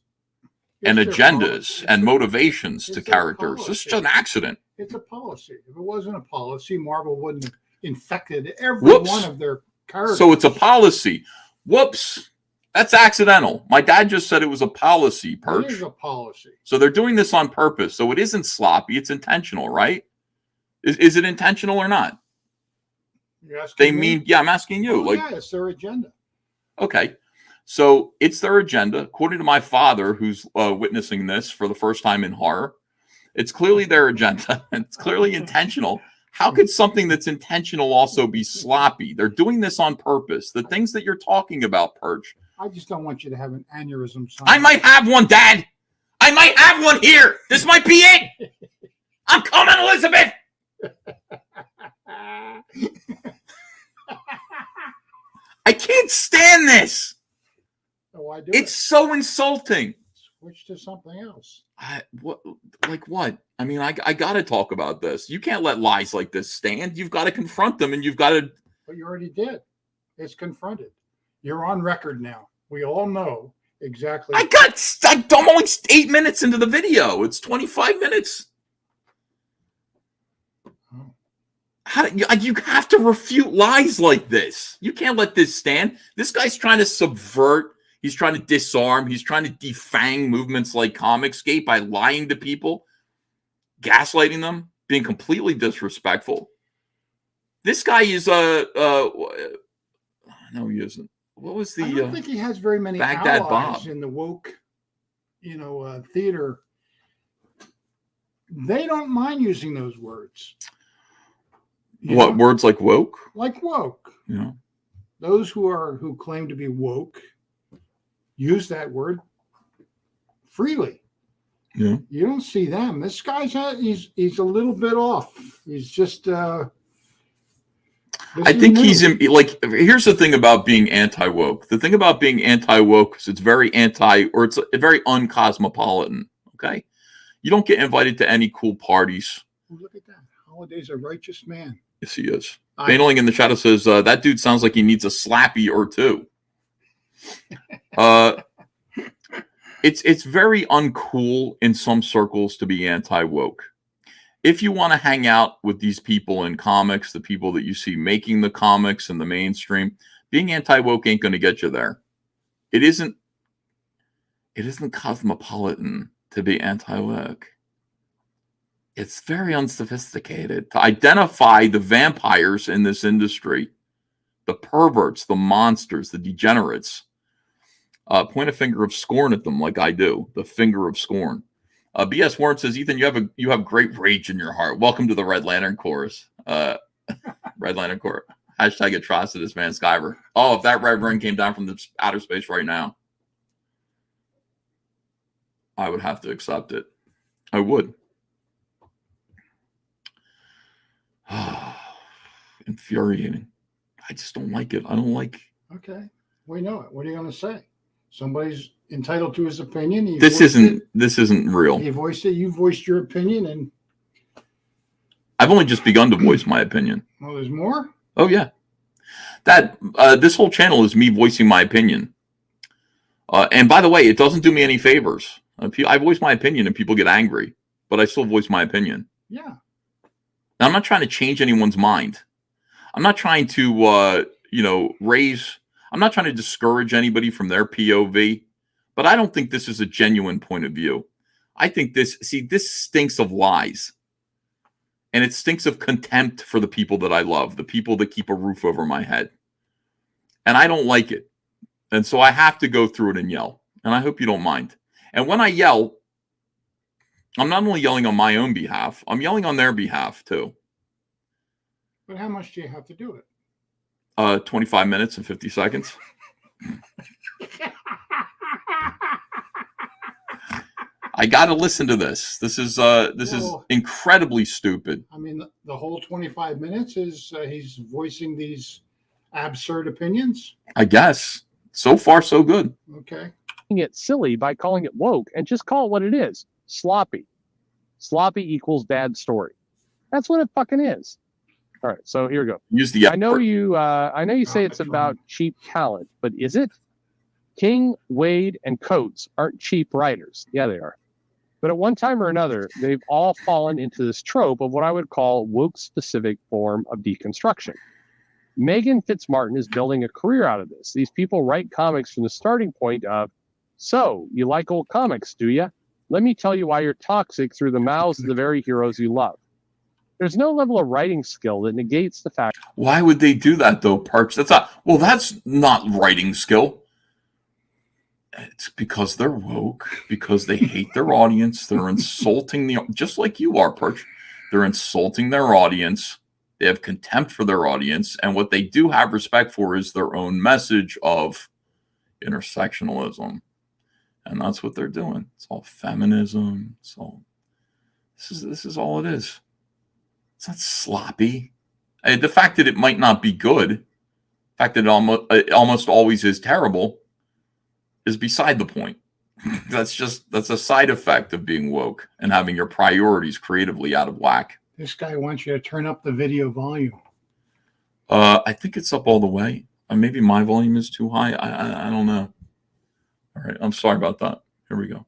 and agendas and motivations to characters. This is just an accident. It's a policy. If it wasn't a policy, Marvel wouldn't have infected every one of their characters. So it's a policy. Whoops. That's accidental. My dad just said it was a policy, Perch. It is a policy. So they're doing this on purpose. So it isn't sloppy. It's intentional, right? Is it intentional or not? You're asking me? I'm asking you. Yeah, it's their agenda. Okay. So it's their agenda. According to my father, who's witnessing this for the first time in horror, it's clearly their agenda. It's clearly intentional. How could something that's intentional also be sloppy? They're doing this on purpose. The things that you're talking about, Perch. I just don't want you to have an aneurysm. Son. I might have one, Dad. I might have one here. This might be it. I'm coming, Elizabeth. I can't stand this. Why do it's so insulting. Switch to something else. What? I mean, I got to talk about this. You can't let lies like this stand. You've got to confront them, and you've got to. But you already did. It's confronted. You're on record now. We all know exactly. I'm only 8 minutes into the video. It's 25 minutes. Oh. How do you have to refute lies like this? You can't let this stand. This guy's trying to subvert. He's trying to disarm. He's trying to defang movements like Comicsgate by lying to people, gaslighting them, being completely disrespectful. This guy is no, he isn't. What was the? I don't think he has very many Baghdad allies Bob in the woke, theater. They don't mind using those words. What words like woke? Like woke. Yeah. Those who claim to be woke use that word freely. Yeah. You don't see them. This guy's he's a little bit off. He's just. I think he's here's the thing about being anti-woke. The thing about being anti-woke is it's very it's very uncosmopolitan. Okay, you don't get invited to any cool parties. Look at that. Holiday's a righteous man. Yes, he is. Baneling in the shadow says that dude sounds like he needs a slappy or two. It's very uncool in some circles to be anti-woke. If you want to hang out with these people in comics, the people that you see making the comics in the mainstream, being anti-woke ain't going to get you there. It isn't cosmopolitan to be anti-woke. It's very unsophisticated to identify the vampires in this industry, the perverts, the monsters, the degenerates. Point a finger of scorn at them like I do, the finger of scorn. BS Warren says, Ethan, you have great rage in your heart. Welcome to the Red Lantern Chorus. Red Lantern Chorus. Hashtag atrocitus, Van Skyver. Oh, if that red ring came down from the outer space right now, I would have to accept it. I would. Infuriating. I just don't like it. I don't like. Okay, we know it. What are you going to say? Somebody's entitled to his opinion. This isn't real. He voiced it. You voiced your opinion, and I've only just begun to voice my opinion. Well, there's more. Oh yeah, this whole channel is me voicing my opinion. And by the way, it doesn't do me any favors. I voice my opinion, and people get angry, but I still voice my opinion. Yeah. Now, I'm not trying to change anyone's mind. I'm not trying to I'm not trying to discourage anybody from their POV, but I don't think this is a genuine point of view. I think this stinks of lies. And it stinks of contempt for the people that I love, the people that keep a roof over my head. And I don't like it. And so I have to go through it and yell. And I hope you don't mind. And when I yell, I'm not only yelling on my own behalf, I'm yelling on their behalf too. But how much do you have to do it? 25 minutes and 50 seconds. I got to listen to this. This is incredibly stupid. I mean, the whole 25 minutes is he's voicing these absurd opinions. I guess. So far, so good. Okay. It's silly by calling it woke and just call it what it is. Sloppy. Sloppy equals bad story. That's what it fucking is. All right, so here we go. Use the. I know you say it's about cheap talent, but is it? King, Wade, and Coates aren't cheap writers. Yeah, they are. But at one time or another, they've all fallen into this trope of what I would call woke-specific form of deconstruction. Megan Fitzmartin is building a career out of this. These people write comics from the starting point of, so, you like old comics, do you? Let me tell you why you're toxic through the mouths of the very heroes you love. There's no level of writing skill that negates the fact. Why would they do that, though, Perch? That's not writing skill. It's because they're woke, because they hate their audience. They're insulting just like you are, Perch. They're insulting their audience. They have contempt for their audience. And what they do have respect for is their own message of intersectionalism. And that's what they're doing. It's all feminism. It's all, this is all it is. It's not sloppy. The fact that it might not be good, the fact that it almost always is terrible, is beside the point. That's a side effect of being woke and having your priorities creatively out of whack. This guy wants you to turn up the video volume. I think it's up all the way. Maybe my volume is too high. I don't know. All right, I'm sorry about that. Here we go.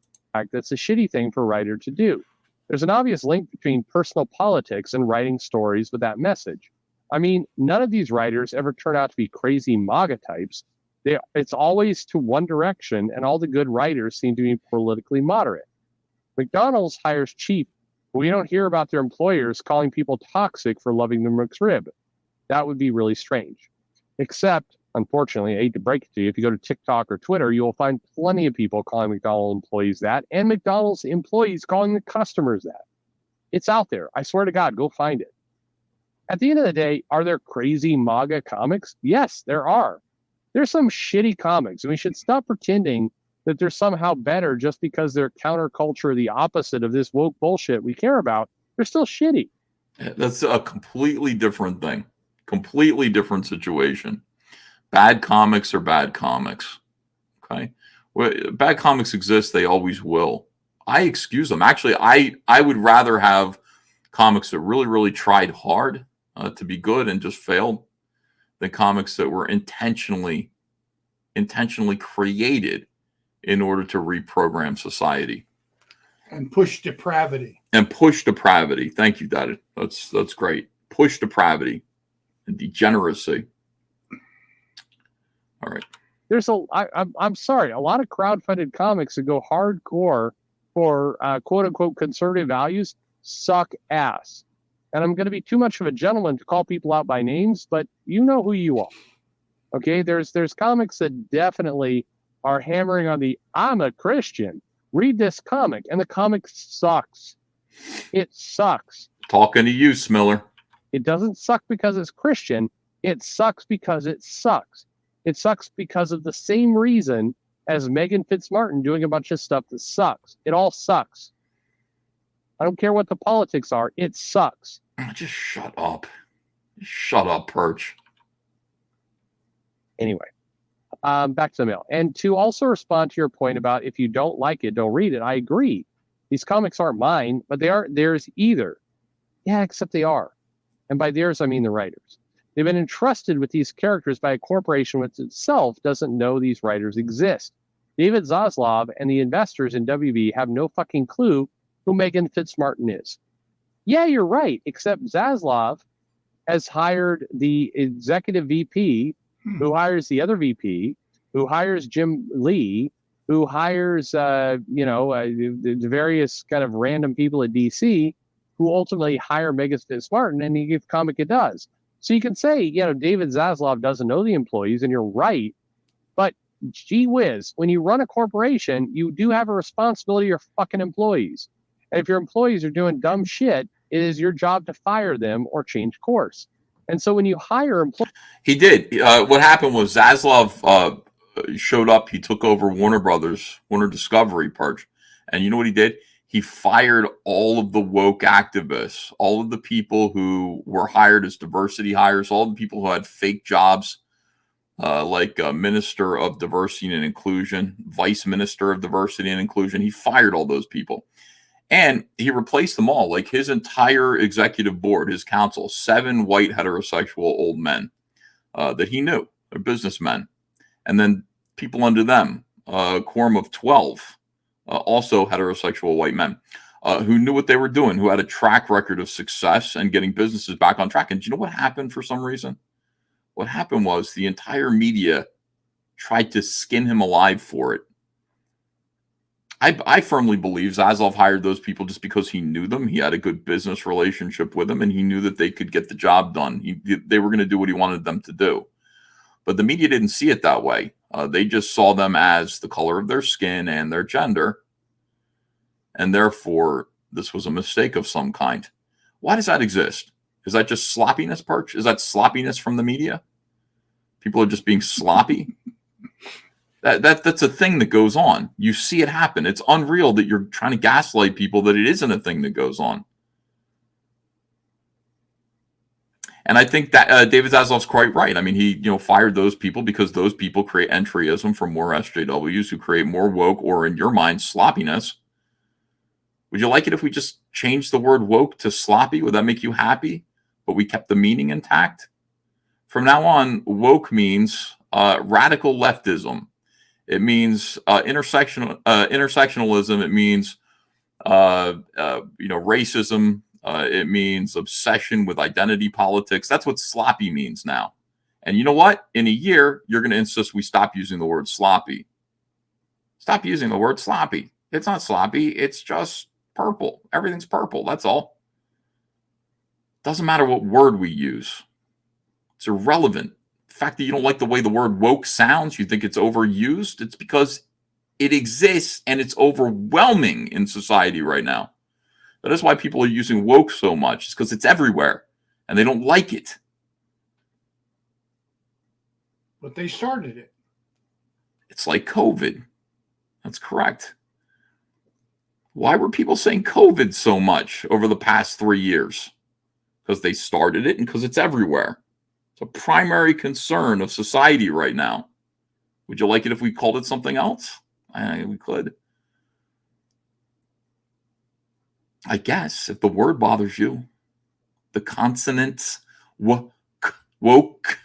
That's a shitty thing for a writer to do. There's an obvious link between personal politics and writing stories with that message. I mean, none of these writers ever turn out to be crazy MAGA types. It's always to one direction, and all the good writers seem to be politically moderate. McDonald's hires cheap, but we don't hear about their employers calling people toxic for loving the McRib. That would be really strange. Except, unfortunately, I hate to break it to you, if you go to TikTok or Twitter, you will find plenty of people calling McDonald's employees that, and McDonald's employees calling the customers that. It's out there. I swear to God, go find it. At the end of the day, are there crazy MAGA comics? Yes, there are. There's some shitty comics, and we should stop pretending that they're somehow better just because they're counterculture, the opposite of this woke bullshit we care about. They're still shitty. That's a completely different thing. Completely different situation. Bad comics are bad comics. Okay? Bad comics exist. They always will. I excuse them. Actually, I would rather have comics that really, really tried hard to be good and just failed than comics that were intentionally created in order to reprogram society and push depravity. Thank you, Dad. That's great. Push depravity and degeneracy. All right. I'm sorry, a lot of crowd-funded comics that go hardcore for quote-unquote conservative values suck ass. And I'm going to be too much of a gentleman to call people out by names, but you know who you are. Okay, there's comics that definitely are hammering on the I'm a Christian. Read this comic, and the comic sucks. It sucks. Talking to you, Smiller. It doesn't suck because it's Christian. It sucks because it sucks. It sucks because of the same reason as Megan Fitzmartin doing a bunch of stuff that sucks. It all sucks. I don't care what the politics are. It sucks. Just shut up. Shut up, Perch. Anyway, back to the mail. And to also respond to your point about if you don't like it, don't read it. I agree. These comics aren't mine, but they are theirs either. Yeah, except they are. And by theirs, I mean the writers. They've been entrusted with these characters by a corporation which itself doesn't know these writers exist. David Zaslav and the investors in WB have no fucking clue who Megan Fitzmartin is. Yeah, you're right, except Zaslav has hired the executive VP, who hires the other VP, who hires Jim Lee, who hires, the various kind of random people at DC, who ultimately hire Megan Fitzmartin, and he gives comic it does. So you can say, David Zaslav doesn't know the employees, and you're right, but gee whiz, when you run a corporation, you do have a responsibility to your fucking employees. And if your employees are doing dumb shit, it is your job to fire them or change course. And so when you hire employees... He did. What happened was Zaslav showed up. He took over Warner Discovery, Perch. And you know what he did? He fired all of the woke activists, all of the people who were hired as diversity hires, all the people who had fake jobs, like Minister of Diversity and Inclusion, Vice Minister of Diversity and Inclusion. He fired all those people. And he replaced them all, like his entire executive board, his council, 7 white heterosexual old men that he knew, they're businessmen. And then people under them, a quorum of 12, also heterosexual white men, who knew what they were doing, who had a track record of success and getting businesses back on track. And do you know what happened for some reason? What happened was the entire media tried to skin him alive for it. I firmly believe Zaslav hired those people just because he knew them. He had a good business relationship with them, and he knew that they could get the job done. They were going to do what he wanted them to do. But the media didn't see it that way. They just saw them as the color of their skin and their gender. And therefore, this was a mistake of some kind. Why does that exist? Is that just sloppiness, Perch? Is that sloppiness from the media? People are just being sloppy? That's a thing that goes on. You see it happen. It's unreal that you're trying to gaslight people that it isn't a thing that goes on. And I think that David Zaslav's quite right. I mean, he fired those people because those people create entryism for more SJWs who create more woke, or in your mind, sloppiness. Would you like it if we just changed the word woke to sloppy? Would that make you happy? But we kept the meaning intact? From now on, woke means radical leftism. It means intersectionalism. It means racism. It means obsession with identity politics. That's what sloppy means now. And you know what? In a year, you're going to insist we stop using the word sloppy. Stop using the word sloppy. It's not sloppy. It's just purple. Everything's purple. That's all. Doesn't matter what word we use. It's irrelevant. The fact that you don't like the way the word woke sounds, you think it's overused, it's because it exists and it's overwhelming in society right now. That is why people are using woke so much. It's because it's everywhere and they don't like it. But they started it. It's like COVID. That's correct. Why were people saying COVID so much over the past 3 years? Because they started it and because it's everywhere. It's a primary concern of society right now. Would you like it if we called it something else? We could. I guess if the word bothers you, the consonants, woke,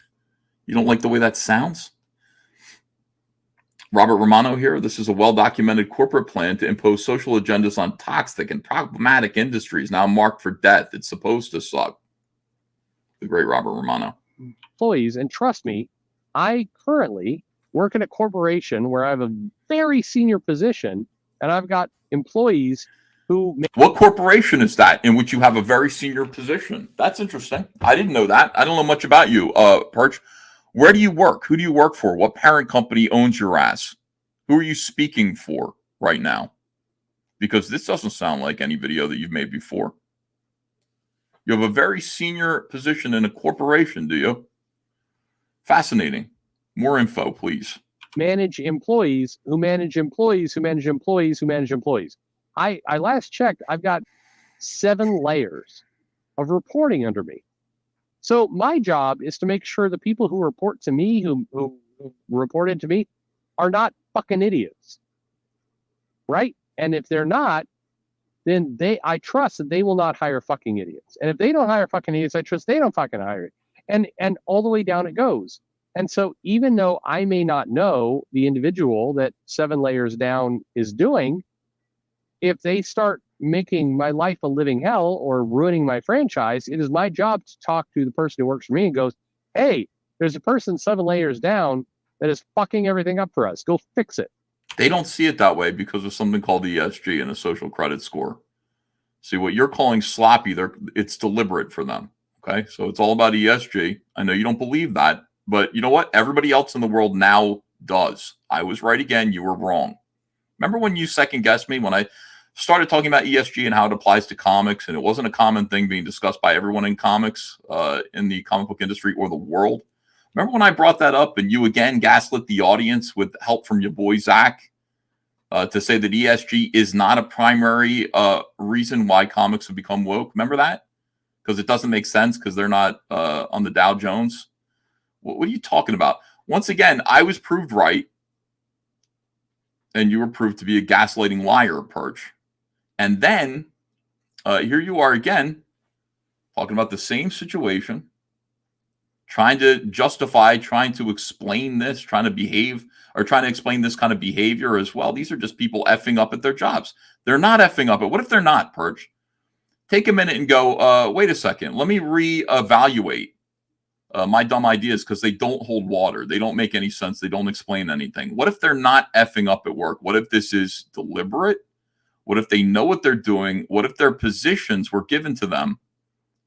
you don't like the way that sounds? Robert Romano here. This is a well-documented corporate plan to impose social agendas on toxic and problematic industries now marked for death. It's supposed to suck. The great Robert Romano. Employees, and trust me, I currently work in a corporation where I have a very senior position, and I've got employees who... What corporation is that in which you have a very senior position? That's interesting. I didn't know that. I don't know much about you, Perch. Where do you work? Who do you work for? What parent company owns your ass? Who are you speaking for right now? Because this doesn't sound like any video that you've made before. You have a very senior position in a corporation, do you? Fascinating. More info, please. Manage employees who manage employees who manage employees who manage employees. I last checked, I've got 7 layers of reporting under me. So my job is to make sure the people who report to me, who reported to me, are not fucking idiots. Right? And if they're not, then I trust that they will not hire fucking idiots. And if they don't hire fucking idiots, I trust they don't fucking hire it. And all the way down it goes. And so even though I may not know the individual that 7 layers down is doing, if they start making my life a living hell or ruining my franchise, it is my job to talk to the person who works for me and goes, hey, there's a person 7 layers down that is fucking everything up for us. Go fix it. They don't see it that way because of something called ESG and a social credit score. See, what you're calling sloppy, it's deliberate for them. Okay, so it's all about ESG. I know you don't believe that, but you know what? Everybody else in the world now does. I was right again. You were wrong. Remember when you second guessed me when I started talking about ESG and how it applies to comics, and it wasn't a common thing being discussed by everyone in comics, in the comic book industry or the world? Remember when I brought that up and you again gaslit the audience with help from your boy Zach to say that ESG is not a primary reason why comics have become woke? Remember that? Because it doesn't make sense because they're not on the Dow Jones. What are you talking about? Once again, I was proved right, and you were proved to be a gaslighting liar, Perch. And then here you are again, talking about the same situation, trying to justify, trying to explain this, trying to behave, or trying to explain this kind of behavior as well. These are just people effing up at their jobs. They're not effing up at. What if they're not, Perch? Take a minute and go, wait a second. Let me reevaluate my dumb ideas because they don't hold water. They don't make any sense. They don't explain anything. What if they're not effing up at work? What if this is deliberate? What if they know what they're doing? What if their positions were given to them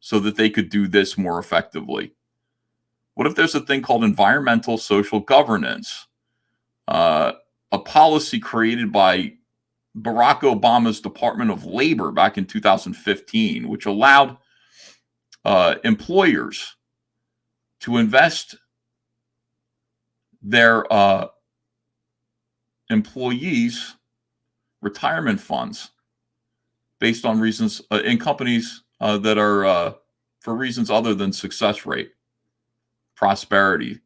so that they could do this more effectively? What if there's a thing called environmental social governance, a policy created by Barack Obama's Department of Labor back in 2015, which allowed employers to invest their employees' retirement funds based on reasons in companies that are for reasons other than success rate, prosperity,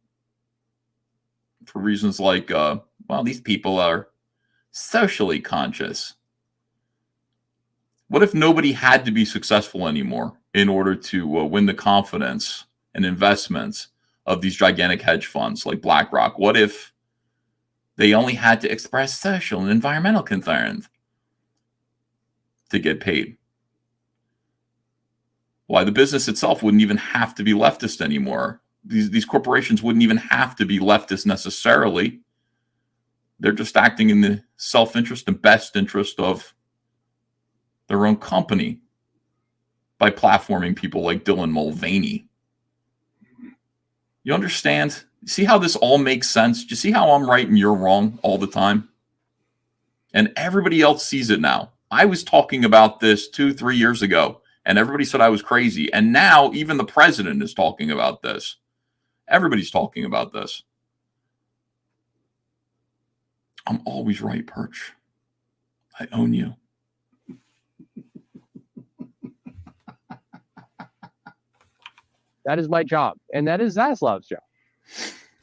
for reasons like, well, these people are socially conscious. What if nobody had to be successful anymore in order to win the confidence and investments of these gigantic hedge funds like BlackRock? What if they only had to express social and environmental concerns to get paid? Why, the business itself wouldn't even have to be leftist anymore. These corporations wouldn't even have to be leftist necessarily. They're just acting in the self-interest and best interest of their own company by platforming people like Dylan Mulvaney. You understand? See how this all makes sense? Do you see how I'm right and you're wrong all the time? And everybody else sees it now. I was talking about this 2-3 years ago, and everybody said I was crazy. And now even the president is talking about this. Everybody's talking about this. I'm always right, Perch. I own you. That is my job, and that is Zaslav's job.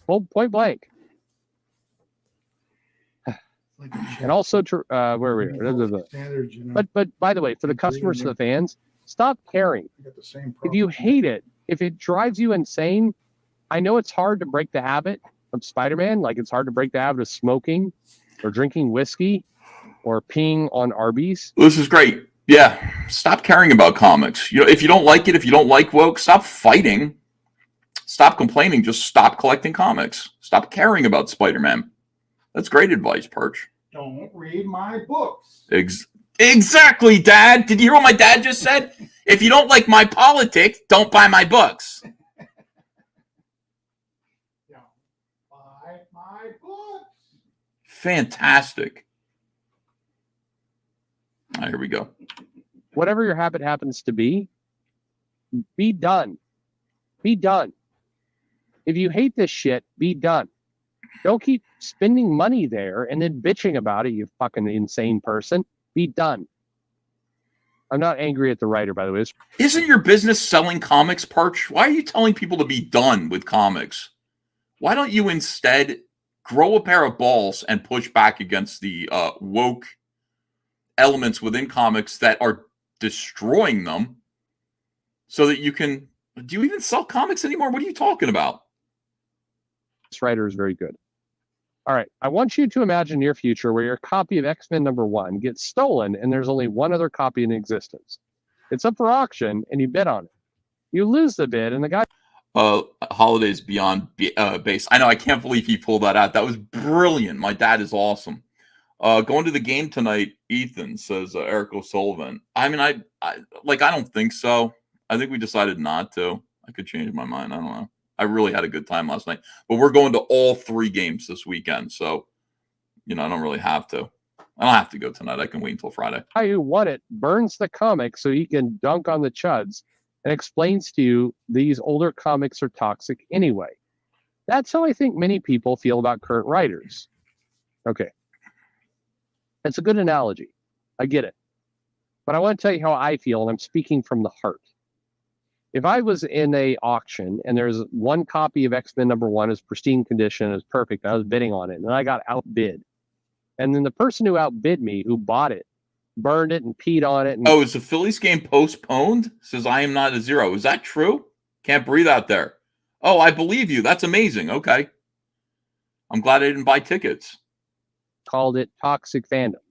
Well, point blank. And also, where we are. Standards, you know. But by the way, for the customers, for the fans, stop caring. You got the same If you hate it, if it drives you insane, I know it's hard to break the habit of Spider-Man. Like it's hard to break the habit of smoking or drinking whiskey or peeing on Arby's. This is great. Yeah. Stop caring about comics. You know, if you don't like it, if you don't like woke, stop fighting. Stop complaining. Just stop collecting comics. Stop caring about Spider-Man. That's great advice, Perch. Don't read my books. Exactly, Dad. Did you hear what my dad just said? If you don't like my politics, don't buy my books. Don't buy my books. Fantastic. All right, here we go. Whatever your habit happens to be done. Be done. If you hate this shit, be done. Don't keep spending money there and then bitching about it, you fucking insane person. Be done. I'm not angry at the writer, by the way. Isn't your business selling comics, Perch? Why are you telling people to be done with comics? Why don't you instead grow a pair of balls and push back against the woke elements within comics that are destroying them so that you can... Do you even sell comics anymore? What are you talking about? This writer is very good. All right. I want you to imagine your future where your copy of X-Men #1 gets stolen and there's only one other copy in existence. It's up for auction and you bid on it. You lose the bid and the guy... Holidays Beyond Base. I know. I can't believe he pulled that out. That was brilliant. My dad is awesome. Going to the game tonight, Ethan, says Eric O'Sullivan. I mean, I don't think so. I think we decided not to. I could change my mind. I don't know. I really had a good time last night. But we're going to all 3 games this weekend. So, I don't really have to. I don't have to go tonight. I can wait until Friday. Guy who won it burns the comic so he can dunk on the chuds and explains to you these older comics are toxic anyway. That's how I think many people feel about current writers. Okay. It's a good analogy. I get it. But I want to tell you how I feel, and I'm speaking from the heart. If I was in a auction and there's one copy of X-Men #1 is pristine condition, is perfect, I was bidding on it, and I got outbid. And then the person who outbid me, who bought it, burned it and peed on it. And is the Phillies game postponed? Says I am not a zero. Is that true? Can't breathe out there. Oh, I believe you. That's amazing. Okay. I'm glad I didn't buy tickets. Called it toxic fandom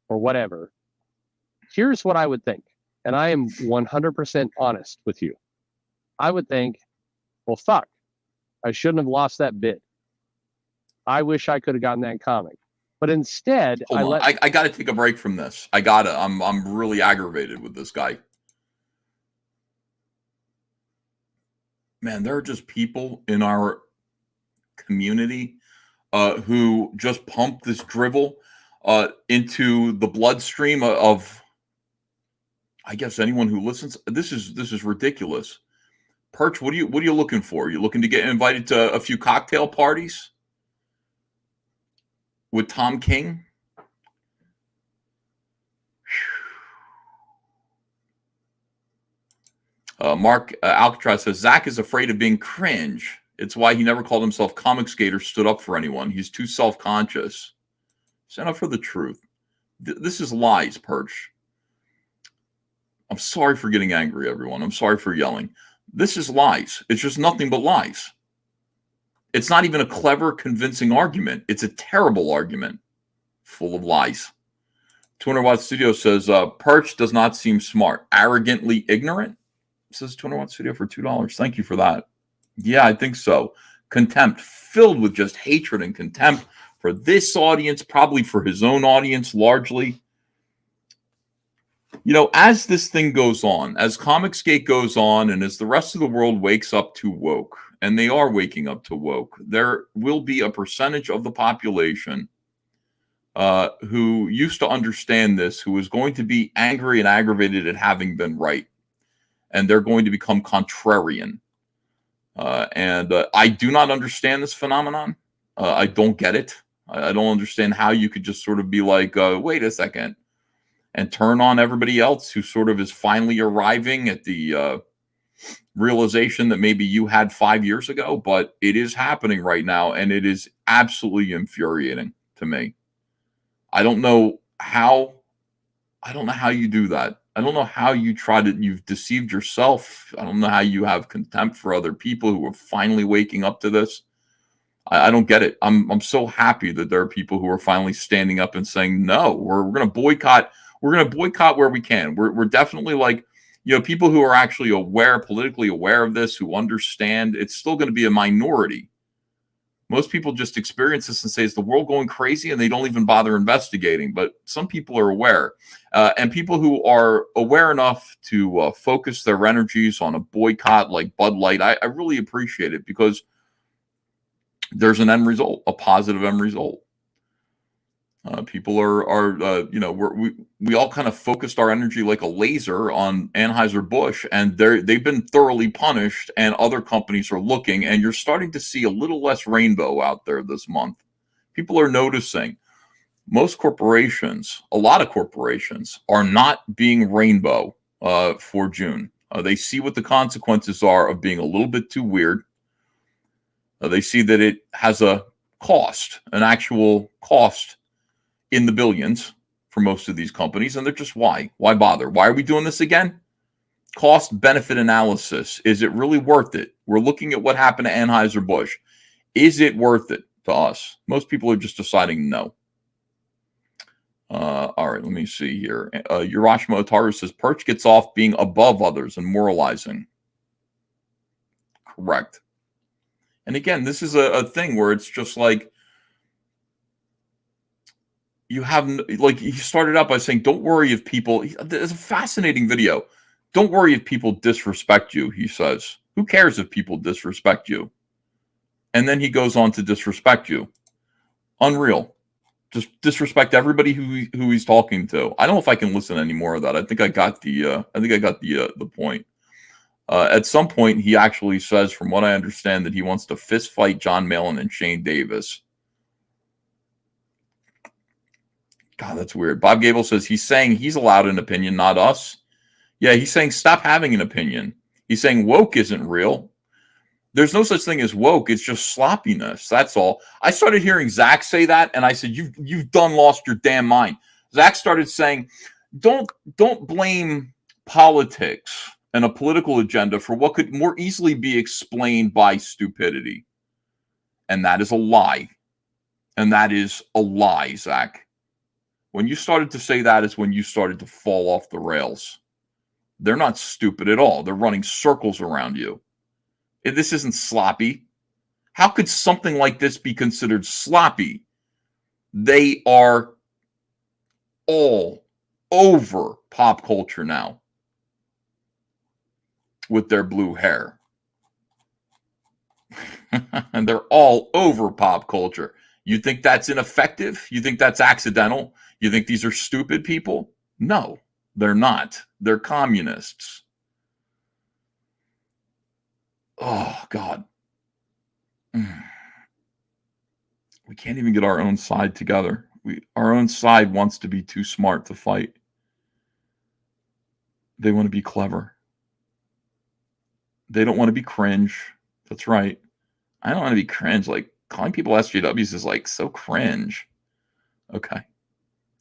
or whatever. Here's what I would think. And I am 100% honest with you. I would think, well, fuck, I shouldn't have lost that bid. I wish I could have gotten that comic. But instead, I got to take a break from this. I'm really aggravated with this guy. Man, there are just people in our community who just pump this drivel into the bloodstream of, I guess, anyone who listens. This is ridiculous. Perch, what are you looking for? You looking to get invited to a few cocktail parties with Tom King? Mark Alcatraz says Zach is afraid of being cringe. It's why he never called himself Comic Skater, stood up for anyone. He's too self-conscious. Stand up for the truth. This is lies, Perch. I'm sorry for getting angry, everyone. I'm sorry for yelling. This is lies. It's just nothing but lies. It's not even a clever, convincing argument. It's a terrible argument full of lies. 200 Watt Studio says, Perch does not seem smart. Arrogantly ignorant? Says 200 Watt Studio for $2. Thank you for that. Yeah, I think so. Contempt, filled with just hatred and contempt for this audience, probably for his own audience largely. You know, as this thing goes on, as Comicsgate goes on, and as the rest of the world wakes up to woke, and they are waking up to woke, there will be a percentage of the population who used to understand this, who is going to be angry and aggravated at having been right. And they're going to become contrarian. And I do not understand this phenomenon. I don't get it. I don't understand how you could just sort of be like, wait a second, and turn on everybody else who sort of is finally arriving at the realization that maybe you had 5 years ago. But it is happening right now, and it is absolutely infuriating to me. I don't know how you do that. I don't know how you've deceived yourself. I don't know how you have contempt for other people who are finally waking up to this. I don't get it. I'm so happy that there are people who are finally standing up and saying, no, we're going to boycott. We're going to boycott where we can. We're definitely like, you know, people who are actually politically aware of this, who understand. It's still going to be a minority. Most people just experience this and say, is the world going crazy? And they don't even bother investigating. But some people are aware. And people who are aware enough to focus their energies on a boycott like Bud Light, I really appreciate it, because there's an end result, a positive end result. People are you know, we all kind of focused our energy like a laser on Anheuser-Busch, and they've been thoroughly punished, and other companies are looking, and you're starting to see a little less rainbow out there this month. People are noticing. Most corporations, a lot of corporations, are not being rainbow for June. They see what the consequences are of being a little bit too weird. They see that it has a cost, an actual cost in the billions for most of these companies. And they're just, why bother? Why are we doing this again? Cost benefit analysis. Is it really worth it? We're looking at what happened to Anheuser-Busch. Is it worth it to us? Most people are just deciding no. All right, let me see here. Urashima Otaru says, Perch gets off being above others and moralizing. Correct. And again, this is a thing where it's just like, you have, like, he started out by saying, don't worry if people, it's a fascinating video. Don't worry if people disrespect you, he says. Who cares if people disrespect you? And then he goes on to disrespect you. Unreal. Just disrespect everybody who he's talking to. I don't know if I can listen to any more of that. I think I got the point. At some point, he actually says, from what I understand, that he wants to fist fight John Malin and Shane Davis. God, that's weird. Bob Gable says he's saying he's allowed an opinion, not us. Yeah, he's saying stop having an opinion. He's saying woke isn't real. There's no such thing as woke. It's just sloppiness. That's all. I started hearing Zach say that, and I said, you've done lost your damn mind. Zach started saying, don't blame politics and a political agenda for what could more easily be explained by stupidity. And that is a lie. And that is a lie, Zach. When you started to say that is when you started to fall off the rails. They're not stupid at all. They're running circles around you. This isn't sloppy. How could something like this be considered sloppy? They are all over pop culture now with their blue hair. And they're all over pop culture. You think that's ineffective? You think that's accidental? You think these are stupid people? No, they're not. They're communists. Oh, God. We can't even get our own side together. Our own side wants to be too smart to fight. They want to be clever. They don't want to be cringe. That's right. I don't want to be cringe. Like, calling people SJWs is like so cringe. Okay.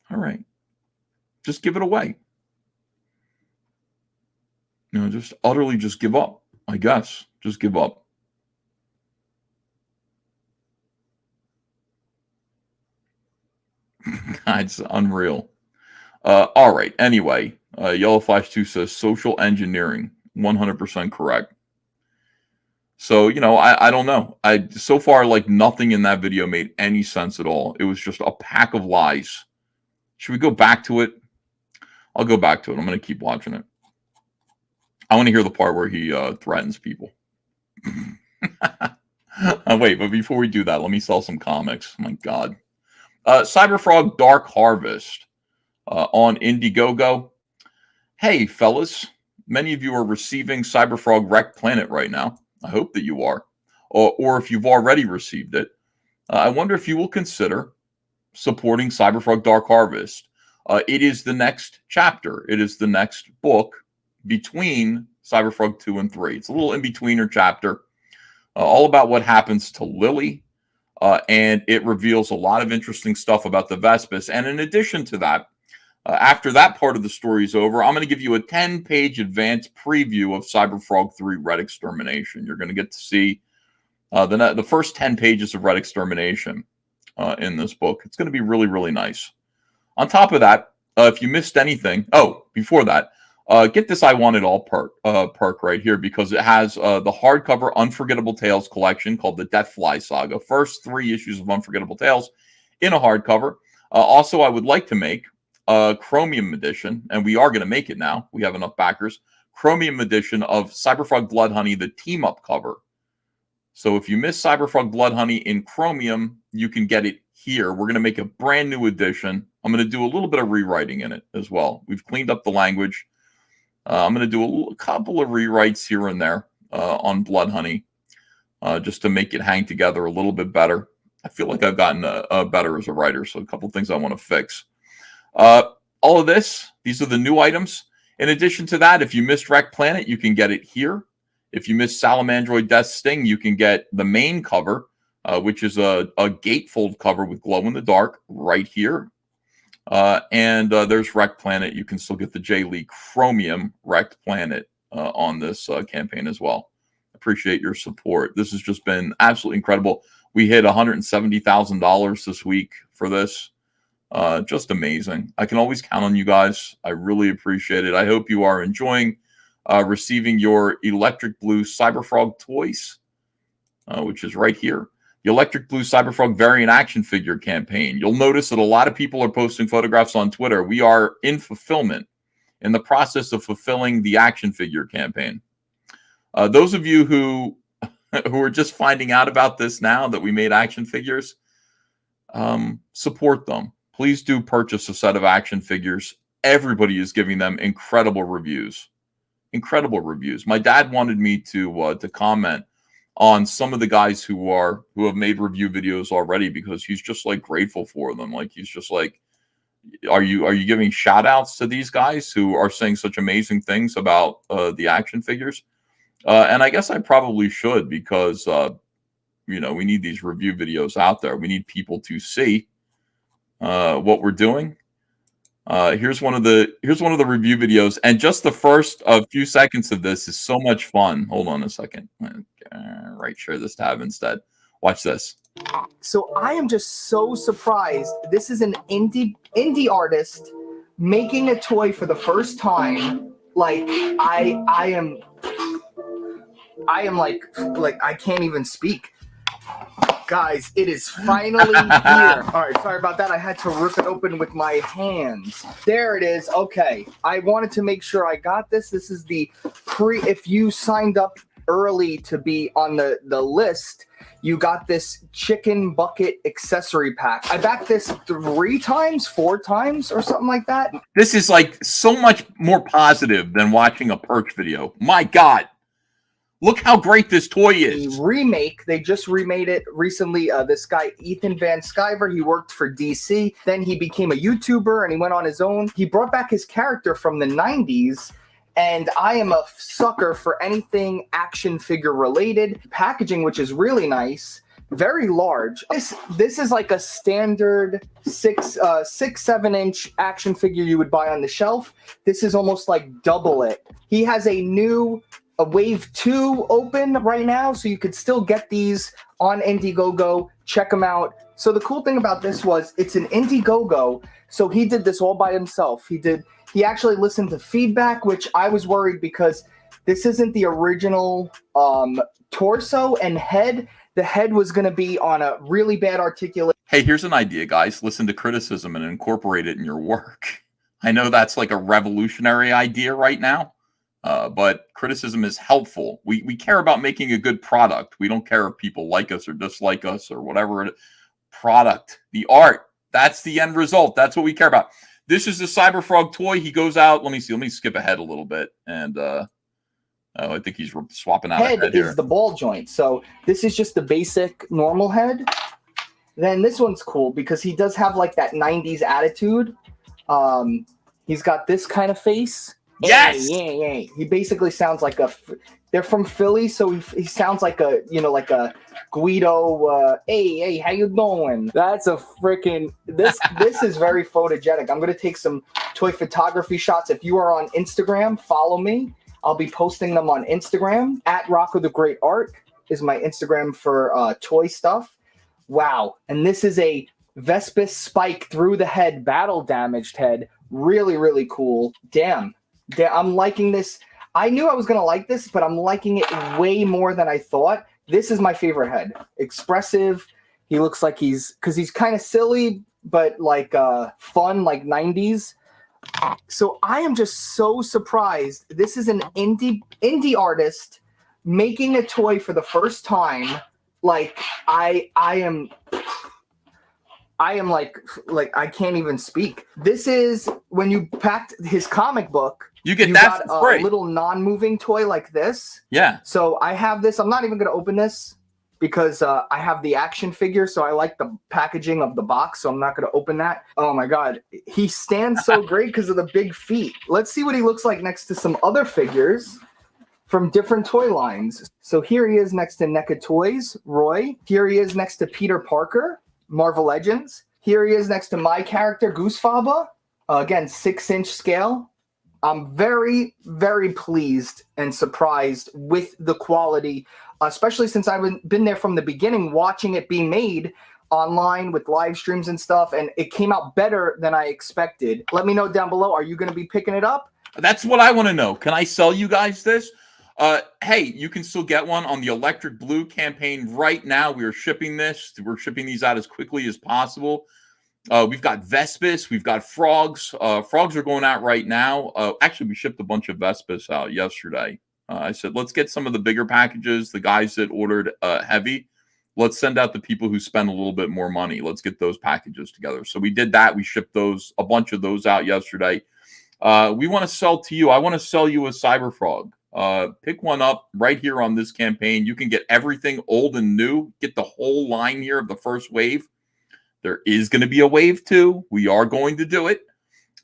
All right. Just give it away. Just utterly just give up, I guess. Just give up. It's unreal. All right. Anyway, Yellow Flash 2 says social engineering. 100% correct. So, I don't know. So far, like, nothing in that video made any sense at all. It was just a pack of lies. Should we go back to it? I'll go back to it. I'm going to keep watching it. I want to hear the part where he threatens people. Wait, but before we do that, let me sell some comics. My God. Cyberfrog Dark Harvest on Indiegogo. Hey, fellas. Many of you are receiving Cyberfrog Wrecked Planet right now. I hope that you are. Or if you've already received it, I wonder if you will consider supporting Cyberfrog Dark Harvest. It is the next chapter. It is the next book between Cyberfrog 2 and 3. It's a little in-betweener chapter, all about what happens to Lily, and it reveals a lot of interesting stuff about the Vespis. And in addition to that, after that part of the story is over, I'm going to give you a 10-page advanced preview of Cyberfrog 3 Red Extermination. You're going to get to see the first 10 pages of Red Extermination in this book. It's going to be really, really nice. On top of that, if you missed anything, before that, get this I Want It All perk right here, because it has the hardcover Unforgettable Tales collection called the Deathfly Saga. First 3 issues of Unforgettable Tales in a hardcover. Also, I would like to make a Chromium edition, and we are going to make it now. We have enough backers. Chromium edition of Cyberfrog Blood Honey, the team-up cover. So if you miss Cyberfrog Blood Honey in Chromium, you can get it here. We're going to make a brand new edition. I'm going to do a little bit of rewriting in it as well. We've cleaned up the language. I'm going to do a couple of rewrites here and there on Blood Honey, just to make it hang together a little bit better. I feel like I've gotten better as a writer, so a couple of things I want to fix. All of these are the new items. In addition to that, if you missed Wreck Planet, you can get it here. If you missed Salamandroid Death Sting, you can get the main cover, which is a gatefold cover with glow in the dark right here. And there's Wreck Planet. You can still get the J. Lee Chromium Wrecked Planet on this campaign as well. Appreciate your support. This has just been absolutely incredible. We hit $170,000 this week for this. Just amazing. I can always count on you guys. I really appreciate it. I hope you are enjoying receiving your Electric Blue Cyberfrog toys, which is right here. The Electric Blue Cyberfrog variant action figure campaign. You'll notice that a lot of people are posting photographs on Twitter. We are in fulfillment, in the process of fulfilling the action figure campaign. Those of you who are just finding out about this now that we made action figures, support them. Please do purchase a set of action figures. Everybody is giving them incredible reviews. Incredible reviews. My dad wanted me to comment on some of the guys who have made review videos already, because he's just like grateful for them. Like, he's just like, are you giving shout outs to these guys who are saying such amazing things about the action figures? And I guess I probably should, because we need these review videos out there. We need people to see what we're doing. Here's one of the review videos, and just the first few seconds of this is so much fun. Hold on a second. Share this tab instead. Watch this. So I am just so surprised. This is an indie artist making a toy for the first time. Like, I am like I can't even speak. Guys, it is finally here. All right, sorry about that. I had to rip it open with my hands. There it is. Okay. I wanted to make sure I got this. This is the if you signed up early to be on the list, you got this chicken bucket accessory pack. I backed this 3 times, 4 times, or something like that. This is like so much more positive than watching a Perch video. My God. Look how great this toy is. The remake, they just remade it recently. This guy, Ethan Van Sciver, he worked for DC. Then he became a YouTuber and he went on his own. He brought back his character from the 90s. And I am a sucker for anything action figure related. Packaging, which is really nice, very large. This is like a standard 6-7 inch action figure you would buy on the shelf. This is almost like double it. He has a Wave 2 open right now, so you could still get these on Indiegogo. Check them out. So the cool thing about this was it's an Indiegogo, so he did this all by himself. He actually listened to feedback, which I was worried because this isn't the original torso and head. The head was going to be on a really bad articulation. Hey, here's an idea, guys. Listen to criticism and incorporate it in your work. I know that's like a revolutionary idea right now. But criticism is helpful. We care about making a good product. We don't care if people like us or dislike us or whatever. Product, the art, that's the end result. That's what we care about. This is the Cyberfrog toy. He goes out. Let me see. Let me skip ahead a little bit. And I think he's swapping out. Head is here. The ball joint. So this is just the basic normal head. Then this one's cool because he does have like that 90s attitude. He's got this kind of face. Yes. Yeah. He basically sounds like they're from Philly, so he sounds like like a Guido. Hey, how you doing? That's a freaking this is very photogenic. I'm gonna take some toy photography shots. If you are on Instagram, follow me. I'll be posting them on Instagram. @RoccoTheGreatArt is my Instagram for toy stuff. Wow, and this is a Vespis spike through the head, battle damaged head. Really, really cool. Damn. I'm liking this. I knew I was going to like this, but I'm liking it way more than I thought. This is my favorite head. Expressive. He looks like he's kind of silly, but like fun, like 90s. So I am just so surprised. This is an indie artist making a toy for the first time. Like I am like I can't even speak. This is when you packed his comic book. You got a little non-moving toy like this. Yeah. So I have this. I'm not even going to open this because I have the action figure. So I like the packaging of the box. So I'm not going to open that. Oh my God. He stands so great because of the big feet. Let's see what he looks like next to some other figures from different toy lines. So here he is next to NECA Toys, Roy. Here he is next to Peter Parker, Marvel Legends. Here he is next to my character, Goosefaba. Again, 6-inch scale. I'm very, very pleased and surprised with the quality, especially since I've been there from the beginning, watching it be made online with live streams and stuff, and it came out better than I expected. Let me know down below. Are you going to be picking it up? That's what I want to know. Can I sell you guys this? Hey, you can still get one on the Electric Blue campaign right now. We are shipping this. We're shipping these out as quickly as possible. We've got Vespis. We've got Frogs. Frogs are going out right now. Actually, we shipped a bunch of Vespis out yesterday. I said, let's get some of the bigger packages. The guys that ordered heavy, let's send out the people who spend a little bit more money. Let's get those packages together. So we did that. We shipped a bunch of those out yesterday. We want to sell to you. I want to sell you a Cyberfrog. Pick one up right here on this campaign. You can get everything old and new. Get the whole line here of the first wave. There is going to be a wave 2. We are going to do it.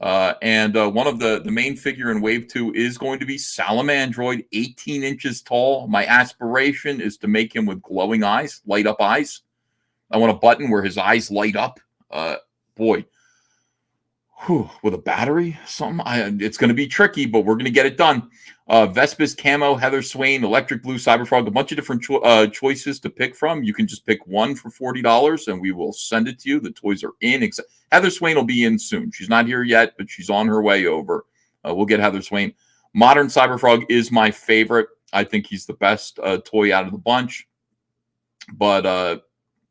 And one of the main figure in wave 2 is going to be Salamandroid, 18 inches tall. My aspiration is to make him with glowing eyes, light up eyes. I want a button where his eyes light up. Boy, with a battery, it's going to be tricky, but we're going to get it done. Vespis, Camo, Heather Swain, Electric Blue, Cyberfrog, a bunch of different choices to pick from. You can just pick one for $40 and we will send it to you. The toys are in. Heather Swain will be in soon. She's not here yet, but she's on her way over. We'll get Heather Swain. Modern Cyberfrog is my favorite. I think he's the best toy out of the bunch. But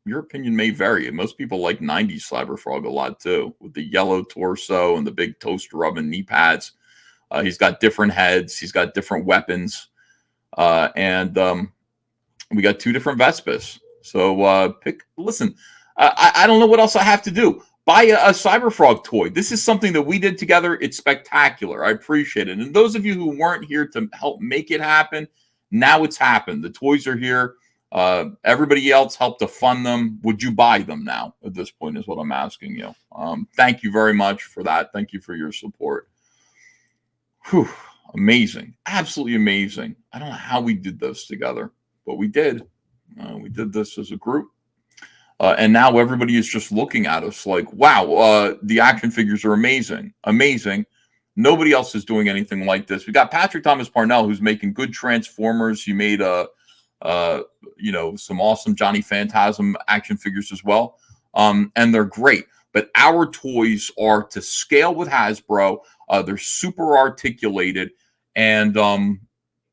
your opinion may vary. Most people like 90s Cyberfrog a lot too, with the yellow torso and the big toaster oven knee pads. He's got different heads. He's got different weapons. And we got 2 different Vespis. So listen, I don't know what else I have to do. Buy a Cyberfrog toy. This is something that we did together. It's spectacular. I appreciate it. And those of you who weren't here to help make it happen, now it's happened. The toys are here. Everybody else helped to fund them. Would you buy them now? At this point is what I'm asking you. Thank you very much for that. Thank you for your support. Whew, amazing. Absolutely amazing. I don't know how we did this together, but we did. We did this as a group. And now everybody is just looking at us like, wow, the action figures are amazing. Amazing. Nobody else is doing anything like this. We got Patrick Thomas Parnell, who's making good Transformers. He made some awesome Johnny Phantasm action figures as well. And they're great. But our toys are to scale with Hasbro. They're super articulated, and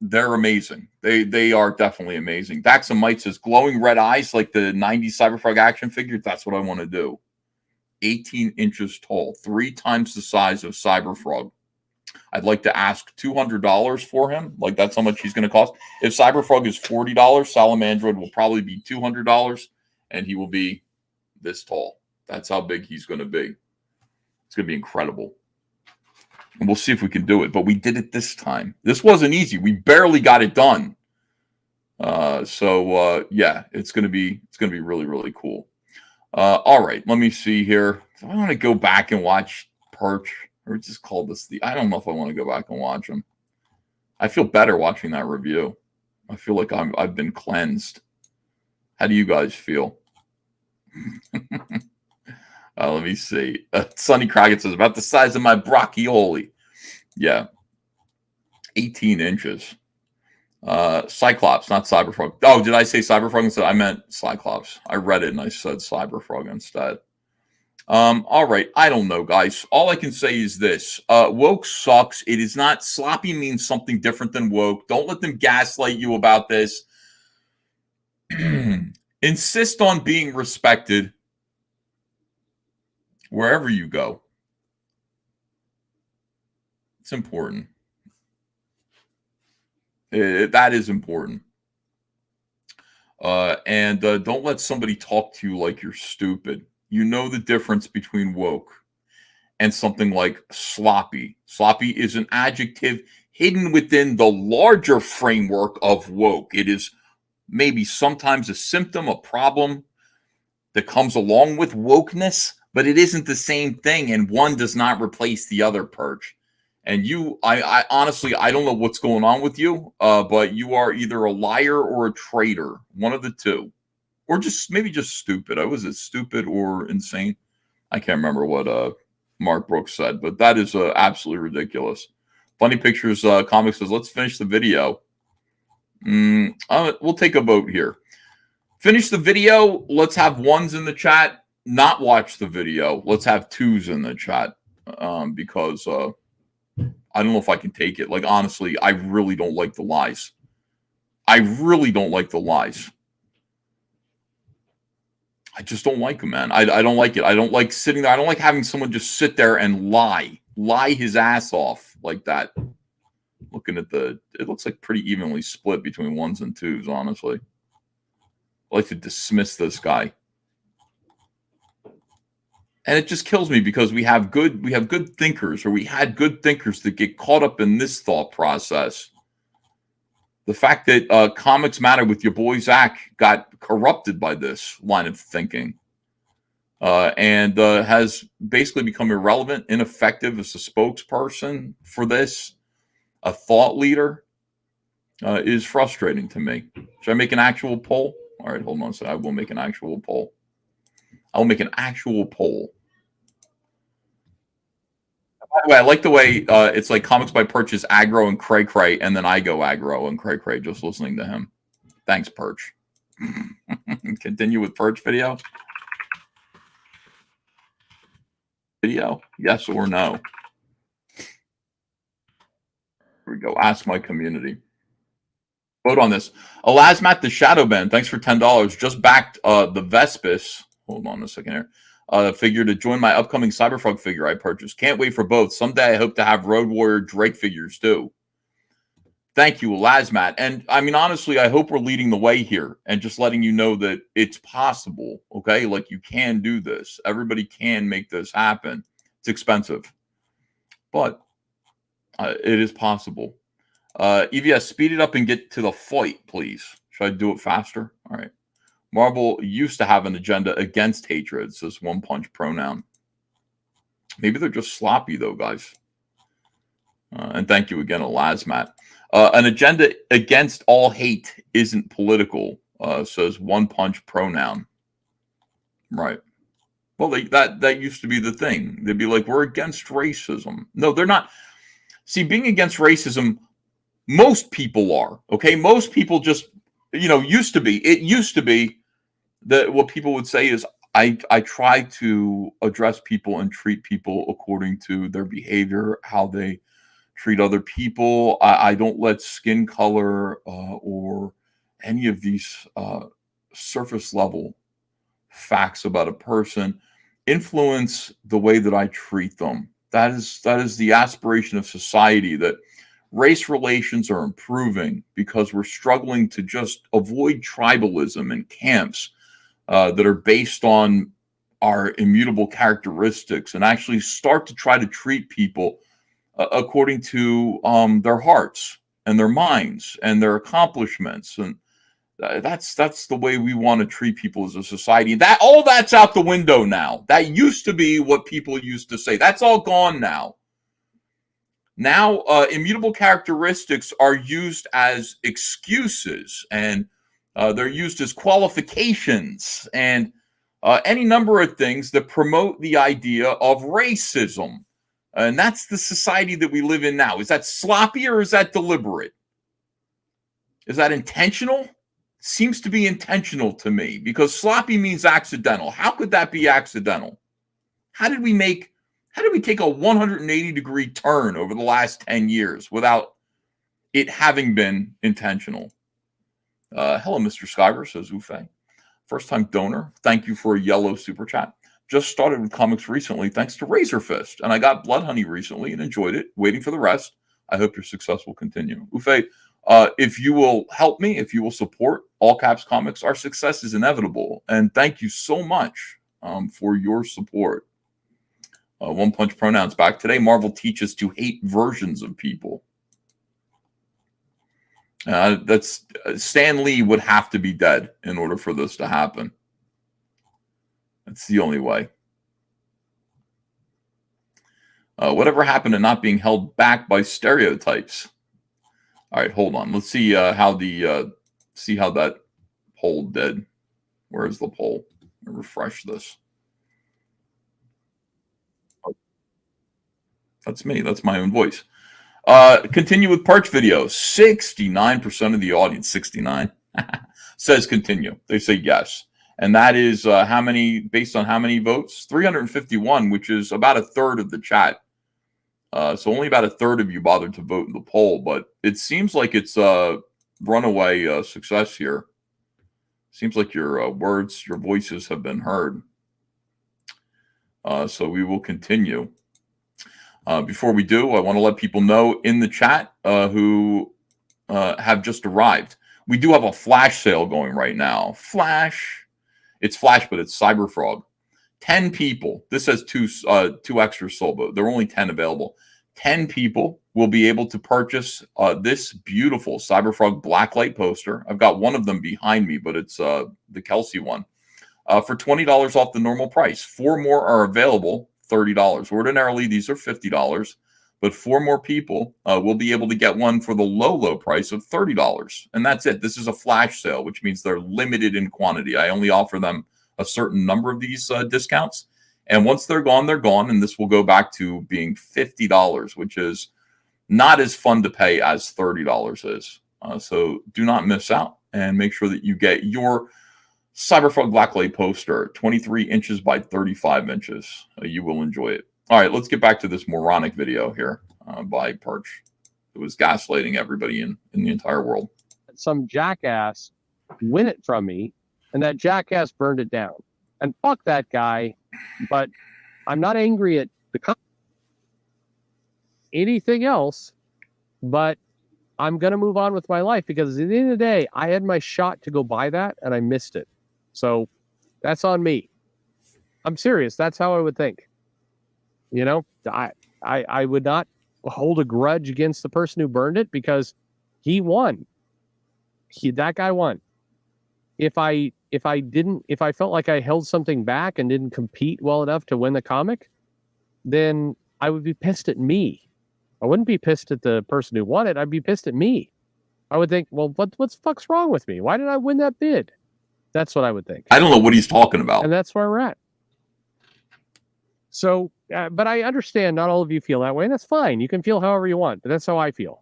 they're amazing. They are definitely amazing. Daxamite says glowing red eyes like the 90s Cyberfrog action figure. That's what I want to do. 18 inches tall, 3 times the size of Cyberfrog. I'd like to ask $200 for him. Like, that's how much he's going to cost. If Cyberfrog is $40, Salamandroid will probably be $200, and he will be this tall. That's how big he's going to be. It's going to be incredible. And we'll see if we can do it. But we did it this time. This wasn't easy. We barely got it done. Yeah, it's going to be really, really cool. All right, let me see here. Do I want to go back and watch Perch, or just call this I don't know if I want to go back and watch them. I feel better watching that review. I feel like I've been cleansed. How do you guys feel? Let me see. Sonny Crockett says about the size of my brocchioli. Yeah, 18 inches. Cyclops, not Cyberfrog. Oh, did I say Cyberfrog instead? I meant Cyclops. I read it and I said Cyberfrog instead. All right. I don't know, guys. All I can say is this. Woke sucks. It is not. Sloppy means something different than woke. Don't let them gaslight you about this. Insist on being respected wherever you go. It's important. That is important. And don't let somebody talk to you like you're stupid. You know the difference between woke and something like sloppy. Sloppy is an adjective hidden within the larger framework of woke. It is maybe sometimes a symptom, a problem that comes along with wokeness, but it isn't the same thing, and one does not replace the other, Perch. And I honestly, I don't know what's going on with you, but you are either a liar or a traitor, one of the two, or maybe just stupid. Was it stupid or insane? I can't remember what Mark Brooks said, but that is absolutely ridiculous. Funny Pictures Comics says, let's finish the video. We'll take a vote here. Finish the video. Let's have 1s in the chat. Not watch the video. Let's have 2s in the chat because I don't know if I can take it. Like, honestly, I really don't like the lies. I really don't like the lies. I just don't like them, man. I don't like it. I don't like sitting there. I don't like having someone just sit there and lie his ass off like that. Looking at it looks like pretty evenly split between 1s and 2s, honestly. I like to dismiss this guy. And it just kills me because we have good thinkers, or we had good thinkers that get caught up in this thought process. The fact that Comics Matter with your boy Zach got corrupted by this line of thinking and has basically become irrelevant, ineffective as a spokesperson for this, a thought leader, is frustrating to me. Should I make an actual poll? All right, hold on a second. I will make an actual poll. I'll make an actual poll. By the way, I like the way it's like Comics by Perch is Aggro and Cray, and then I go Aggro and Cray just listening to him. Thanks, Perch. Continue with Perch video. Video, yes or no? Here we go. Ask my community. Vote on this. Elasmat the Shadowband, thanks for $10. Just backed the Vespis. Hold on a second here. Figure to join my upcoming Cyberfrog figure I purchased. Can't wait for both. Someday I hope to have Road Warrior Drake figures too. Thank you, Lazmat. And I mean, honestly, I hope we're leading the way here and just letting you know that it's possible. Okay. Like you can do this. Everybody can make this happen. It's expensive, but it is possible. EVS, speed it up and get to the fight, please. Should I do it faster? All right. Marvel used to have an agenda against hatred, says One Punch pronoun. Maybe they're just sloppy, though, guys. And thank you again, Lazmat. An agenda against all hate isn't political, says One Punch pronoun. Right. Well, that used to be the thing. They'd be like, we're against racism. No, they're not. See, being against racism, most people are. Okay, most people just, used to be. It used to be that what people would say is, I try to address people and treat people according to their behavior, how they treat other people. I don't let skin color or any of these surface level facts about a person influence the way that I treat them. That is the aspiration of society, that race relations are improving because we're struggling to just avoid tribalism and camps that are based on our immutable characteristics and actually start to try to treat people according to their hearts and their minds and their accomplishments. And that's the way we want to treat people as a society. That all that's out the window now. That used to be what people used to say. That's all gone now. Now, immutable characteristics are used as excuses, and they're used as qualifications, and any number of things that promote the idea of racism. And that's the society that we live in now. Is that sloppy or is that deliberate? Is that intentional? Seems to be intentional to me, because sloppy means accidental. How could that be accidental? How did we take a 180-degree turn over the last 10 years without it having been intentional? Hello, Mr. Skyver, says Ufe. First-time donor. Thank you for a yellow super chat. Just started with comics recently thanks to Razor Fist, and I got Blood Honey recently and enjoyed it. Waiting for the rest. I hope your success will continue. Ufe, if you will help me, if you will support All Caps Comics, our success is inevitable. And thank you so much for your support. One Punch pronouns back today. Marvel teaches to hate versions of people. That's Stan Lee would have to be dead in order for this to happen. That's the only way. Whatever happened to not being held back by stereotypes? All right, hold on. Let's see how that poll did. Where is the poll? Refresh this. That's me. That's my own voice. Continue with Perch video. 69% of the audience, 69, says continue. They say yes. And that is how many, based on how many votes? 351, which is about a third of the chat. So only about a third of you bothered to vote in the poll, but it seems like it's a runaway success here. Seems like your words, your voices have been heard. So we will continue. Before we do, I want to let people know in the chat who have just arrived. We do have a flash sale going right now. Flash. It's Flash, but it's Cyberfrog. 10 people. This has two extra sold, but there are only 10 available. 10 people will be able to purchase this beautiful Cyberfrog blacklight poster. I've got one of them behind me, but it's the Kelsey one. For $20 off the normal price. 4 more are available, $30. Ordinarily, these are $50, but 4 more people will be able to get one for the low price of $30. And that's it. This is a flash sale, which means they're limited in quantity. I only offer them a certain number of these discounts. And once they're gone, and this will go back to being $50, which is not as fun to pay as $30 is. So do not miss out and make sure that you get your Cyberfrog blacklight poster, 23 inches by 35 inches. You will enjoy it. All right, let's get back to this moronic video here by Perch. It was gaslighting everybody in the entire world. Some jackass win it from me, and that jackass burned it down. And fuck that guy. But I'm not angry at anything else, but I'm going to move on with my life because at the end of the day, I had my shot to go buy that and I missed it. So that's on me. I'm serious. That's how I would think. You know, I would not hold a grudge against the person who burned it because he won. That guy won. If I felt like I held something back and didn't compete well enough to win the comic, then I would be pissed at me. I wouldn't be pissed at the person who won it. I'd be pissed at me. I would think, well, what the fuck's wrong with me? Why did I win that bid? That's what I would think. I don't know what he's talking about. And that's where we're at. So, but I understand not all of you feel that way, and that's fine. You can feel however you want, but that's how I feel.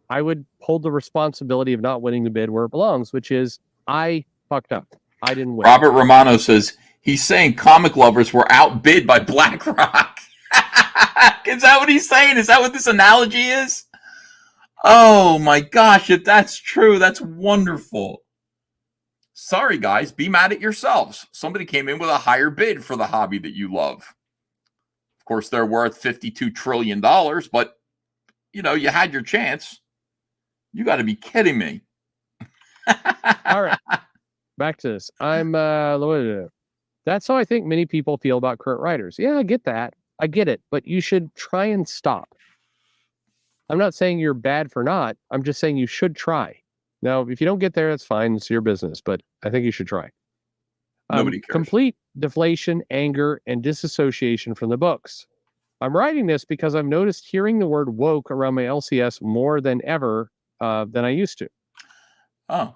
I would hold the responsibility of not winning the bid where it belongs, which is I fucked up. I didn't win. Robert Romano says he's saying comic lovers were outbid by BlackRock. Is that what he's saying? Is that what this analogy is? Oh my gosh, if that's true, that's wonderful. Sorry, guys, be mad at yourselves. Somebody came in with a higher bid for the hobby that you love. Of course, they're worth $52 trillion, but, you know, you had your chance. You got to be kidding me. All right. Back to this. That's how I think many people feel about current writers. Yeah, I get that. I get it, but you should try and stop. I'm not saying you're bad for not. I'm just saying you should try. Now, if you don't get there, that's fine. It's your business, but I think you should try. Nobody cares. Complete deflation, anger, and disassociation from the books. I'm writing this because I've noticed hearing the word woke around my LCS more than ever than I used to. Oh.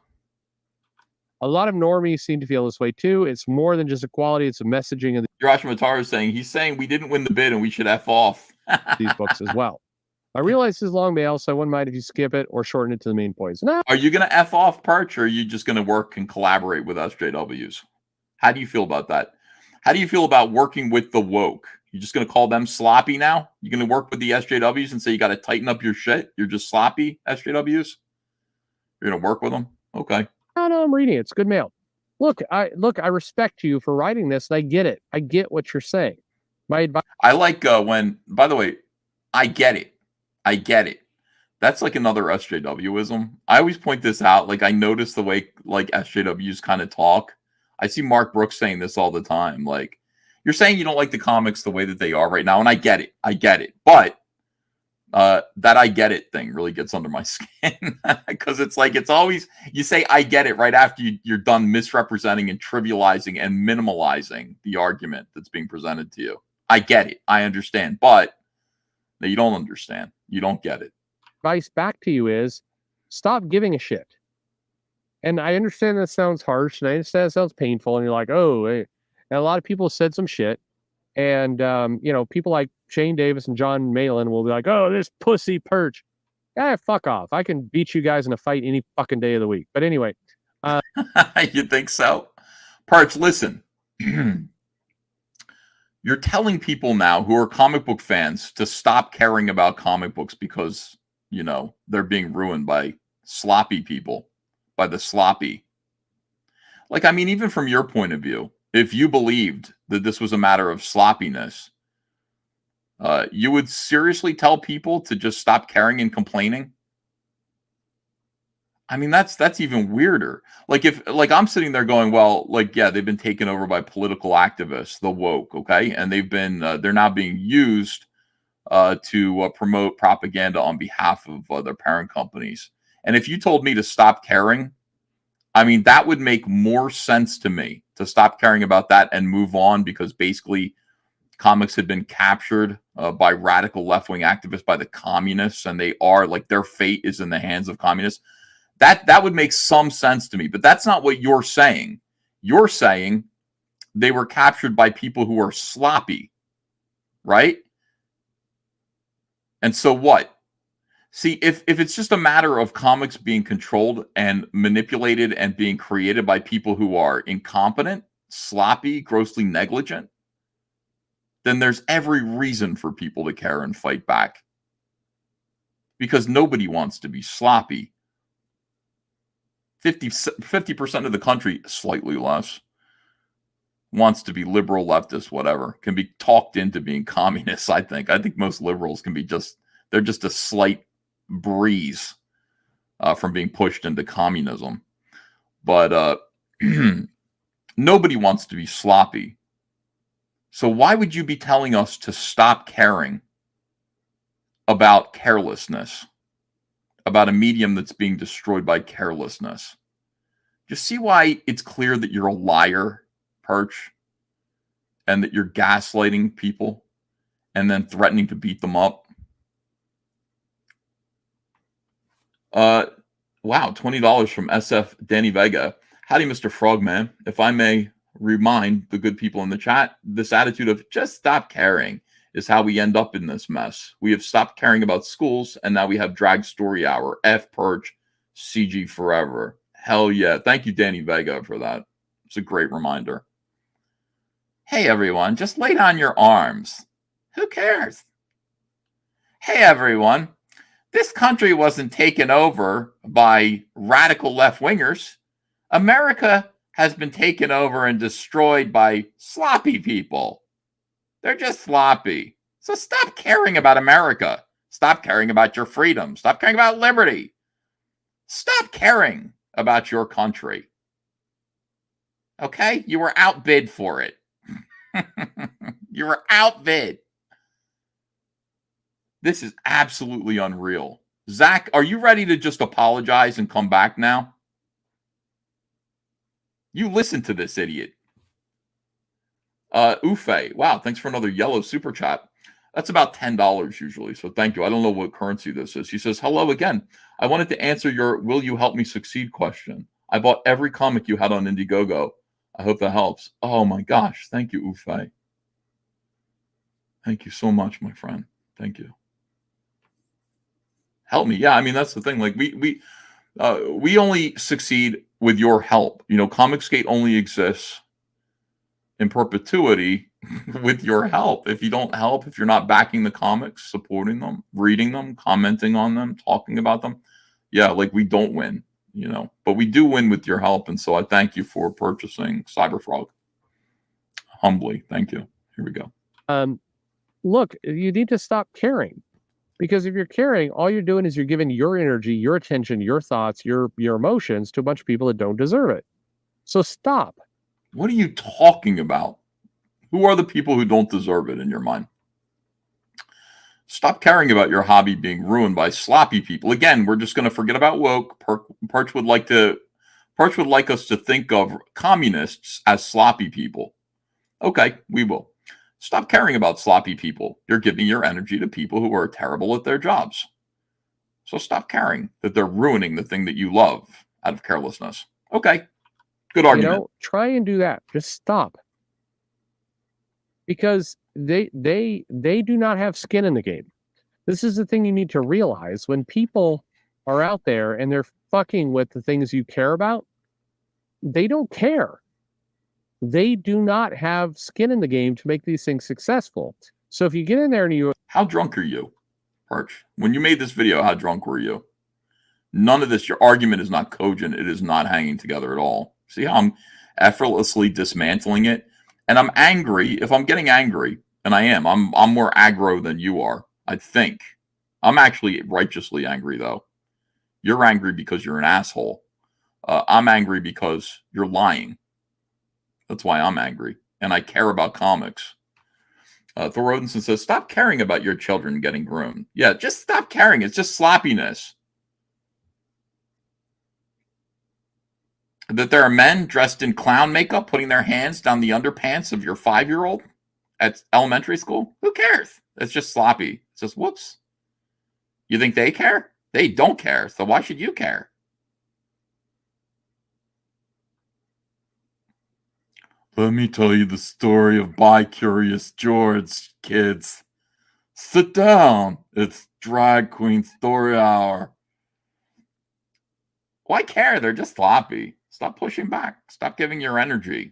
A lot of normies seem to feel this way too. It's more than just equality. It's a messaging of Josh Mataro is saying he's saying we didn't win the bid and we should F off. these books as well. I realize this is long mail, so I wouldn't mind if you skip it or shorten it to the main points. No. Are you going to F off Perch, or are you just going to work and collaborate with SJWs? How do you feel about that? How do you feel about working with the woke? You're just going to call them sloppy now? You're going to work with the SJWs and say you got to tighten up your shit? You're just sloppy SJWs? You're going to work with them? Okay. No, I'm reading it. It's good mail. Look, I respect you for writing this, and I get it. I get what you're saying. My advice. I like when, by the way, I get it. I get it. That's like another SJWism. I always point this out. Like, I notice the way like SJWs kind of talk. I see Mark Brooks saying this all the time. Like, you're saying you don't like the comics the way that they are right now, and I get it. I get it. But that I get it thing really gets under my skin because it's like, it's always, you say I get it right after you're done misrepresenting and trivializing and minimalizing the argument that's being presented to you. I get it. I understand. But no, you don't understand. You don't get it. Advice back to you is stop giving a shit. And I understand that sounds harsh, and I understand that sounds painful, and you're like, oh, hey. And a lot of people said some shit. And, you know, people like Shane Davis and John Malin will be like, oh, this pussy Perch. Yeah, fuck off. I can beat you guys in a fight any fucking day of the week. But anyway. You think so? Perch, listen. You're telling people now who are comic book fans to stop caring about comic books because, you know, they're being ruined by sloppy people, by the sloppy. Like, I mean, even from your point of view, if you believed that this was a matter of sloppiness, you would seriously tell people to just stop caring and complaining? I mean, that's even weirder. Like, if, like, I'm sitting there going, well, like, yeah, they've been taken over by political activists, the woke, okay? And they've been, they're now being used to promote propaganda on behalf of their parent companies. And if you told me to stop caring, I mean, that would make more sense to me, to stop caring about that and move on, because basically comics had been captured by radical left-wing activists, by the communists, and they are, like, their fate is in the hands of communists. That would make some sense to me, but that's not what you're saying. You're saying they were captured by people who are sloppy, right? And so what? See, if it's just a matter of comics being controlled and manipulated and being created by people who are incompetent, sloppy, grossly negligent, then there's every reason for people to care and fight back. Because nobody wants to be sloppy. 50% of the country, slightly less, wants to be liberal, leftist, whatever, can be talked into being communists, I think. I think most liberals can be they're just a slight breeze from being pushed into communism. But nobody wants to be sloppy. So why would you be telling us to stop caring about carelessness, about a medium that's being destroyed by carelessness? Just see why it's clear that you're a liar, Perch, and that you're gaslighting people and then threatening to beat them up. Wow, $20 from SF Danny Vega. Howdy, Mr. Frogman. If I may remind the good people in the chat, this attitude of just stop caring is how we end up in this mess. We have stopped caring about schools, and now we have Drag Story Hour, F Perch, CG Forever. Hell yeah. Thank you, Danny Vega, for that. It's a great reminder. Hey, everyone, just lay down your arms. Who cares? Hey, everyone, this country wasn't taken over by radical left-wingers. America has been taken over and destroyed by sloppy people. They're just sloppy. So stop caring about America. Stop caring about your freedom. Stop caring about liberty. Stop caring about your country. Okay? You were outbid for it. You were outbid. This is absolutely unreal. Zach, are you ready to just apologize and come back now? You listen to this idiot. Ufe, wow, thanks for another yellow super chat. That's about $10 usually, so thank you. I don't know what currency this is. He says, hello again. I wanted to answer your will you help me succeed question. I bought every comic you had on Indiegogo. I hope that helps. Oh my gosh, thank you, Ufe. Thank you so much, my friend. Thank you. Help me. Yeah, I mean, that's the thing. Like, we only succeed with your help. You know, Comicsgate only exists in perpetuity with your help. If you don't help, if you're not backing the comics, supporting them, reading them, commenting on them, talking about them, yeah, like, we don't win, you know. But we do win with your help, and so I thank you for purchasing Cyberfrog. Humbly, thank you. Here we go. Look, you need to stop caring. Because if you're caring, all you're doing is you're giving your energy, your attention, your thoughts, your emotions to a bunch of people that don't deserve it. So stop. What are you talking about? Who are the people who don't deserve it in your mind? Stop caring about your hobby being ruined by sloppy people. Again, we're just going to forget about woke. Perch would like us to think of communists as sloppy people. Okay, we will. Stop caring about sloppy people. You're giving your energy to people who are terrible at their jobs. So stop caring that they're ruining the thing that you love out of carelessness. Okay. Good argument. You know, try and do that. Just stop. Because they do not have skin in the game. This is the thing you need to realize. When people are out there and they're fucking with the things you care about, they don't care. They do not have skin in the game to make these things successful. So if you get in there and you... How drunk are you, Perch? When you made this video, how drunk were you? None of this, your argument is not cogent. It is not hanging together at all. See how I'm effortlessly dismantling it? And I'm angry. If I'm getting angry, and I am, I'm more aggro than you are, I think. I'm actually righteously angry, though. You're angry because you're an asshole. I'm angry because you're lying. That's why I'm angry. And I care about comics. Thor Odinson says, stop caring about your children getting groomed. Yeah, just stop caring. It's just sloppiness. That there are men dressed in clown makeup putting their hands down the underpants of your 5-year-old at elementary school? Who cares? It's just sloppy. It's just, whoops. You think they care? They don't care. So why should you care? Let me tell you the story of Bi-Curious George, kids. Sit down. It's Drag Queen Story Hour. Why care? They're just sloppy. Stop pushing back. Stop giving your energy.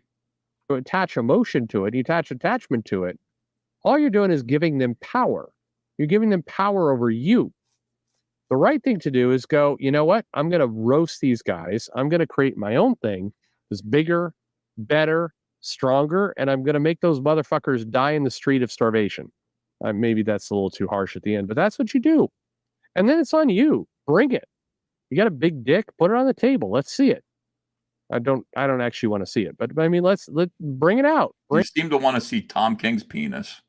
You attach emotion to it. You attach attachment to it. All you're doing is giving them power. You're giving them power over you. The right thing to do is go, you know what? I'm going to roast these guys. I'm going to create my own thing that's bigger, better, stronger, and I'm going to make those motherfuckers die in the street of starvation. Maybe that's a little too harsh at the end, but that's what you do. And then it's on you. Bring it. You got a big dick? Put it on the table. Let's see it. I don't actually want to see it, but I mean, let's bring it out. You seem to want to see Tom King's penis.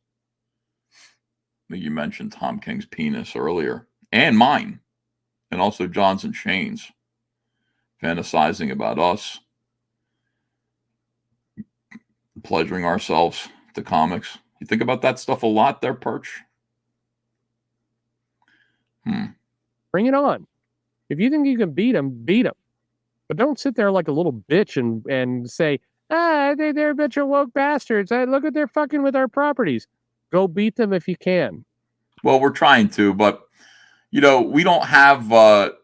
You mentioned Tom King's penis earlier, and mine, and also John's and Shane's, fantasizing about us, pleasuring ourselves to comics. You think about that stuff a lot there, Perch? Bring it on. If you think you can beat them, beat them. But don't sit there like a little bitch and say, they're a bunch of woke bastards. Look at they're fucking with our properties. Go beat them if you can. Well, we're trying to, but we don't have the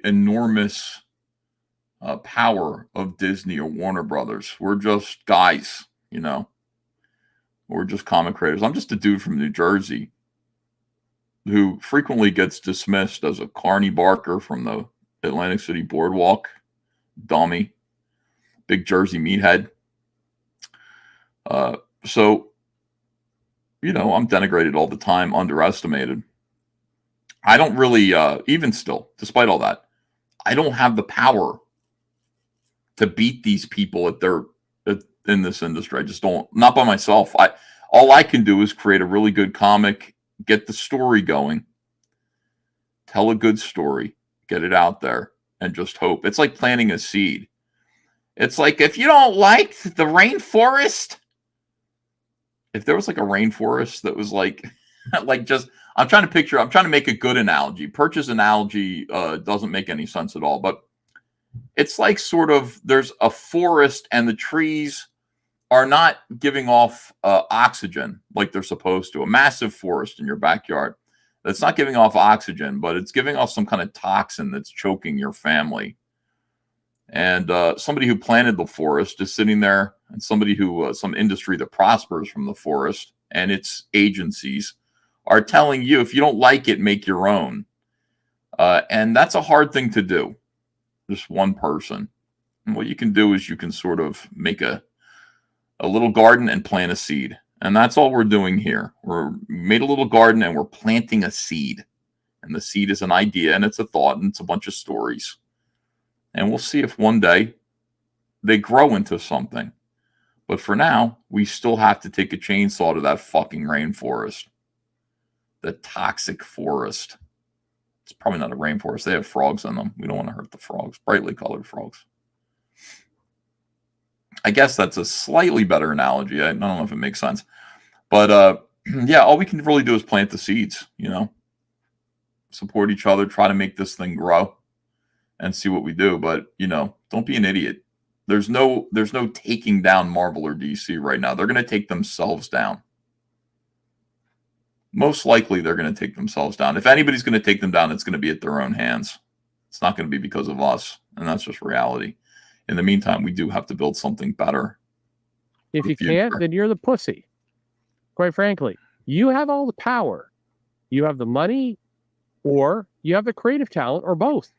enormous power of Disney or Warner Brothers. We're just guys, We're just comic creators. I'm just a dude from New Jersey who frequently gets dismissed as a Carney Barker from the Atlantic City Boardwalk, dummy, big Jersey meathead. So, I'm denigrated all the time, underestimated. I don't really, even still, despite all that, I don't have the power to beat these people in this industry. I just don't, not by myself. All I can do is create a really good comic, get the story going, tell a good story, get it out there, and just hope. It's like planting a seed. It's like, if you don't like the rainforest, if there was like a rainforest that was like just, I'm trying to make a good analogy. Perch's analogy doesn't make any sense at all, but it's like sort of there's a forest and the trees are not giving off oxygen like they're supposed to. A massive forest in your backyard that's not giving off oxygen, but it's giving off some kind of toxin that's choking your family. And somebody who planted the forest is sitting there, and somebody who, some industry that prospers from the forest and its agencies are telling you, if you don't like it, make your own. And that's a hard thing to do. Just one person. And what you can do is you can sort of make a little garden and plant a seed. And that's all we're doing here. We made a little garden and we're planting a seed. And the seed is an idea and it's a thought and it's a bunch of stories. And we'll see if one day they grow into something. But for now, we still have to take a chainsaw to that fucking rainforest. The toxic forest. It's probably not a rainforest. They have frogs in them. We don't want to hurt the frogs. Brightly colored frogs. I guess that's a slightly better analogy. I don't know if it makes sense. But yeah, all we can really do is plant the seeds, support each other, try to make this thing grow and see what we do. But, don't be an idiot. There's no taking down Marvel or DC right now. They're going to take themselves down. Most likely they're going to take themselves down. If anybody's going to take them down, it's going to be at their own hands. It's not going to be because of us. And that's just reality. In the meantime, we do have to build something better. If you can't, then you're the pussy. Quite frankly, you have all the power. You have the money, or you have the creative talent, or both.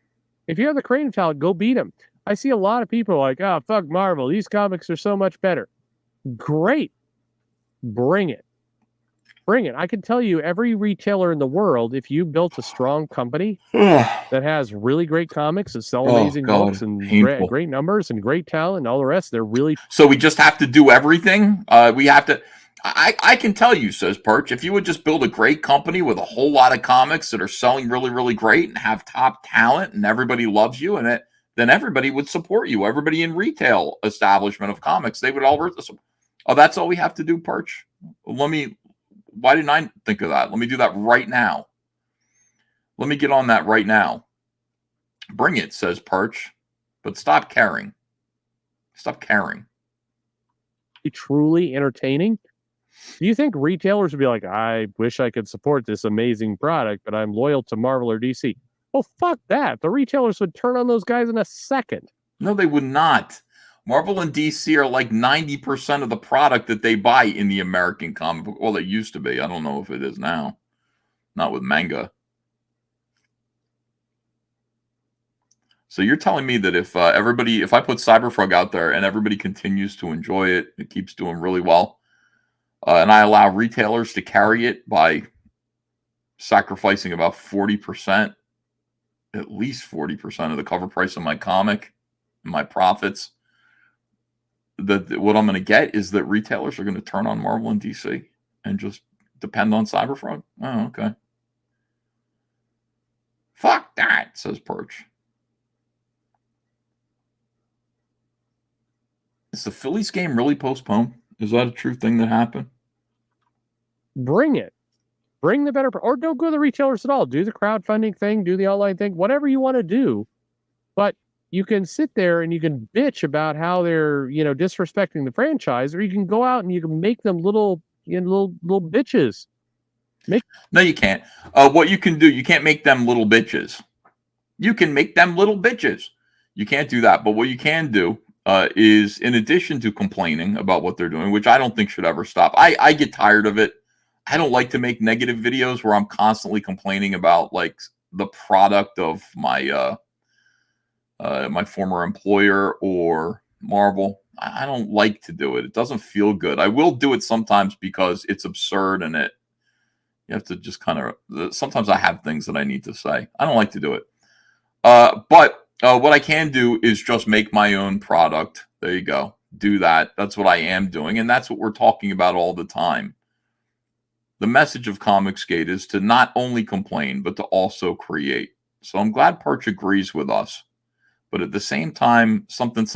If you have the creative talent, go beat them. I see a lot of people like, fuck Marvel. These comics are so much better. Great. Bring it. Bring it. I can tell you, every retailer in the world, if you built a strong company that has really great comics that sell amazing books and great numbers and great talent and all the rest, they're really... So we just have to do everything? We have to... I can tell you, says Perch, if you would just build a great company with a whole lot of comics that are selling really, really great and have top talent and everybody loves you, and then everybody would support you. Everybody in retail establishment of comics, they would all... Oh, that's all we have to do, Perch? Why didn't I think of that? Let me do that right now. Let me get on that right now. Bring it, says Perch, but stop caring. Stop caring. Truly entertaining? Do you think retailers would be like, I wish I could support this amazing product, but I'm loyal to Marvel or DC? Well, fuck that. The retailers would turn on those guys in a second. No, they would not. Marvel and DC are like 90% of the product that they buy in the American comic book. Well, they used to be. I don't know if it is now. Not with manga. So you're telling me that if I put Cyberfrog out there and everybody continues to enjoy it, it keeps doing really well, and I allow retailers to carry it by sacrificing about 40% at least 40% of the cover price of my comic, my profits. What I'm going to get is that retailers are going to turn on Marvel and DC and just depend on Cyberfront. Oh, okay. Fuck that, says Perch. Is the Phillies game really postponed? Is that a true thing that happened? Bring it. Bring the better, or don't go to the retailers at all. Do the crowdfunding thing, do the online thing, whatever you want to do. But you can sit there and you can bitch about how they're, disrespecting the franchise, or you can go out and you can make them little bitches. No, you can't. What you can do, you can't make them little bitches. You can make them little bitches. You can't do that. But what you can do is, in addition to complaining about what they're doing, which I don't think should ever stop. I get tired of it. I don't like to make negative videos where I'm constantly complaining about like the product of my my former employer or Marvel. I don't like to do it. It doesn't feel good. I will do it sometimes because it's absurd and you have to just kind of, sometimes I have things that I need to say. I don't like to do it. But what I can do is just make my own product. There you go. Do that. That's what I am doing. And that's what we're talking about all the time. The message of Comicsgate is to not only complain, but to also create. So I'm glad Perch agrees with us. But at the same time, something,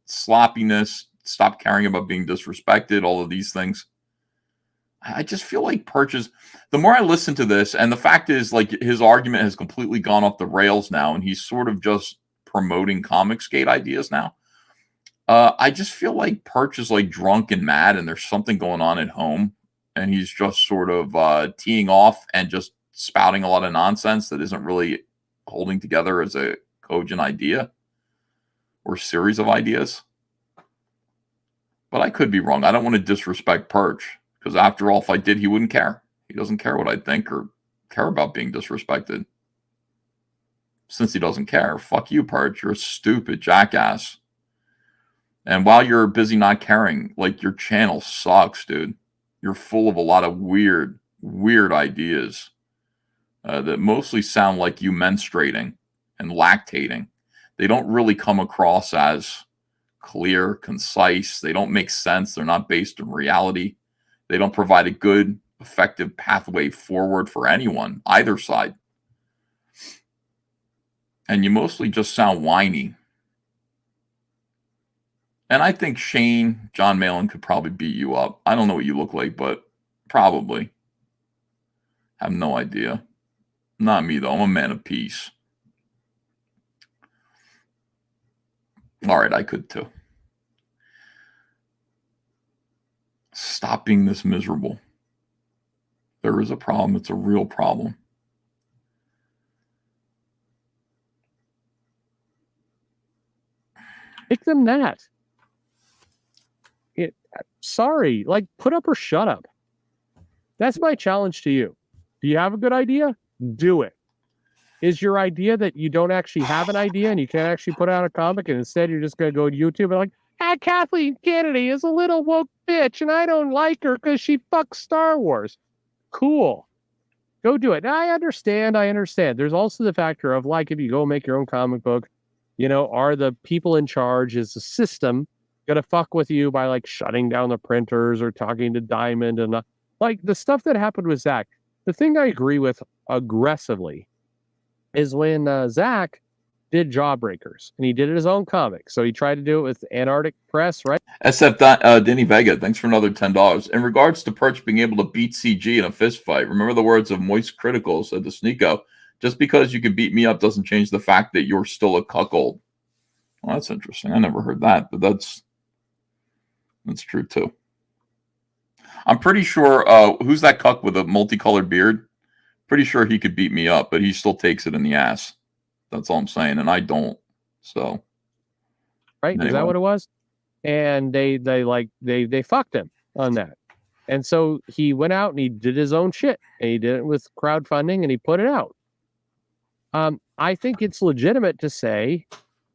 sloppiness, stop caring about being disrespected, all of these things. I just feel like Perch is, the more I listen to this, and the fact is, like, his argument has completely gone off the rails now, and he's sort of just promoting Comicsgate ideas now. I just feel like Perch is like drunk and mad, and there's something going on at home, and he's just sort of teeing off and just spouting a lot of nonsense that isn't really holding together as a cogent idea or series of ideas. But I could be wrong. I don't want to disrespect Perch, because after all, if I did, he wouldn't care. He doesn't care what I think or care about being disrespected. Since he doesn't care, fuck you, Perch. You're a stupid jackass. And while you're busy not caring, like, your channel sucks, dude. You're full of a lot of weird ideas that mostly sound like you menstruating and lactating. They don't really come across as clear, concise. They don't make sense. They're not based in reality. They don't provide a good, effective pathway forward for anyone, either side. And you mostly just sound whiny. And I think Shane, John Malin could probably beat you up. I don't know what you look like, but probably. Have no idea. Not me, though. I'm a man of peace. All right, I could too. Stop being this miserable. There is a problem. It's a real problem. Make them that. Sorry, like, put up or shut up. That's my challenge to you. Do you have a good idea? Do it. Is your idea that you don't actually have an idea and you can't actually put out a comic, and instead you're just going to go to YouTube and like, Kathleen Kennedy is a little woke bitch and I don't like her because she fucks Star Wars. Cool. Go do it. Now, I understand. There's also the factor of, like, if you go make your own comic book, are the people in charge, is the system going to fuck with you by, like, shutting down the printers or talking to Diamond and like the stuff that happened with Zach. The thing I agree with aggressively is when Zach did Jawbreakers, and he did his own comic. So he tried to do it with Antarctic Press, right? SF Denny Vega, thanks for another $10. In regards to Perch being able to beat CG in a fist fight, remember the words of Moist Critical, said to Sneeko, just because you can beat me up doesn't change the fact that you're still a cuckold. Well, that's interesting. I never heard that, but that's true too. I'm pretty sure, who's that cuck with a multicolored beard? Pretty sure he could beat me up, but he still takes it in the ass. That's all I'm saying, and I don't. So, right? Anyway. Is that what it was? And they fucked him on that. And so he went out and he did his own shit. And he did it with crowdfunding and he put it out. I think it's legitimate to say,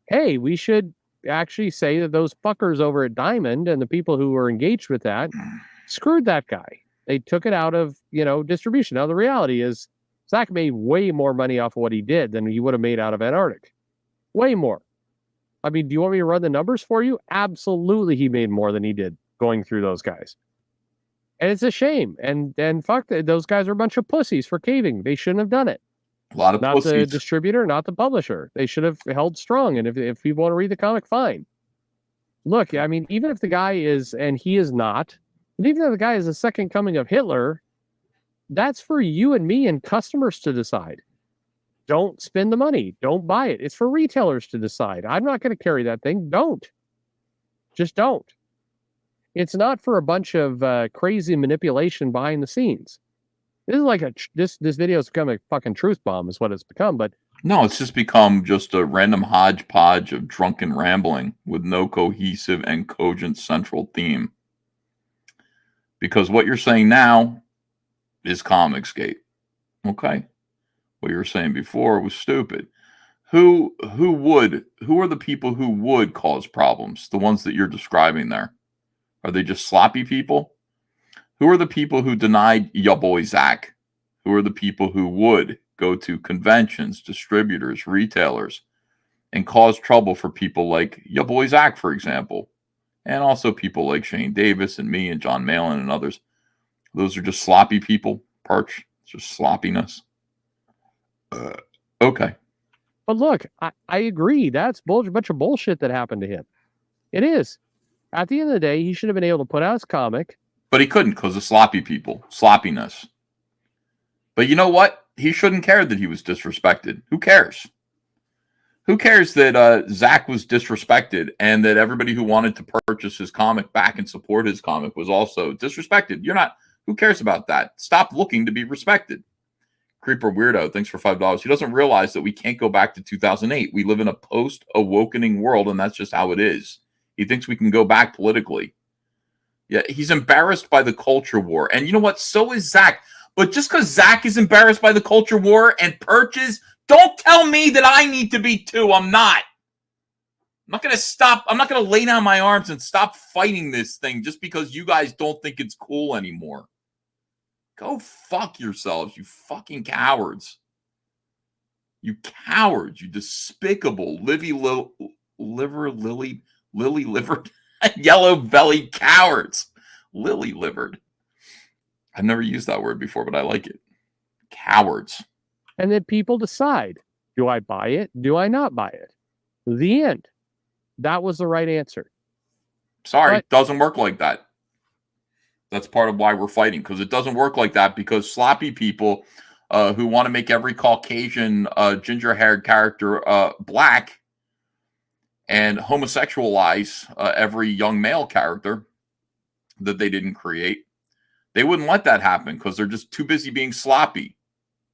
hey, we should actually say that those fuckers over at Diamond and the people who were engaged with that screwed that guy. They took it out of, distribution. Now, the reality is Zach made way more money off of what he did than he would have made out of Antarctic. Way more. I mean, do you want me to run the numbers for you? Absolutely, he made more than he did going through those guys. And it's a shame. And fuck, those guys are a bunch of pussies for caving. They shouldn't have done it. A lot of not pussies. The distributor, not the publisher. They should have held strong. And if people want to read the comic, fine. Look, I mean, even if the guy is, and he is not, but even if the guy is the second coming of Hitler, that's for you and me and customers to decide. Don't spend the money. Don't buy it. It's for retailers to decide. I'm not going to carry that thing. Don't. Just don't. It's not for a bunch of crazy manipulation behind the scenes. This is like this video has become a fucking truth bomb is what it's become. But no, it's just become just a random hodgepodge of drunken rambling with no cohesive and cogent central theme. Because what you're saying now is Comicsgate. Okay. What you were saying before was stupid. Who are the people who would cause problems? The ones that you're describing there. Are they just sloppy people? Who are the people who denied ya boy Zach? Who are the people who would go to conventions, distributors, retailers, and cause trouble for people like ya boy Zach, for example, and also people like Shane Davis and me and John Malin and others? Those are just sloppy people, Perch. It's just sloppiness. Okay. But look, I agree. That's a bunch of bullshit that happened to him. It is. At the end of the day, he should have been able to put out his comic. But he couldn't because of sloppy people. Sloppiness. But you know what? He shouldn't care that he was disrespected. Who cares? Who cares that Zach was disrespected and that everybody who wanted to purchase his comic back and support his comic was also disrespected? You're not. Who cares about that? Stop looking to be respected. Creeper Weirdo, thanks for $5. He doesn't realize that we can't go back to 2008. We live in a post-awakening world, and that's just how it is. He thinks we can go back politically. Yeah, he's embarrassed by the culture war. And you know what? So is Zach. But just because Zach is embarrassed by the culture war and Perch is, don't tell me that I need to be too. I'm not. I'm not going to stop. I'm not going to lay down my arms and stop fighting this thing just because you guys don't think it's cool anymore. Go fuck yourselves, you fucking cowards. You cowards, you despicable, lily-livered, yellow-bellied cowards. Lily-livered. I've never used that word before, but I like it. Cowards. And then people decide, do I buy it? Do I not buy it? The end. That was the right answer. Sorry, it doesn't work like that. That's part of why we're fighting, because it doesn't work like that, because sloppy people who want to make every Caucasian ginger-haired character black and homosexualize every young male character that they didn't create, they wouldn't let that happen because they're just too busy being sloppy.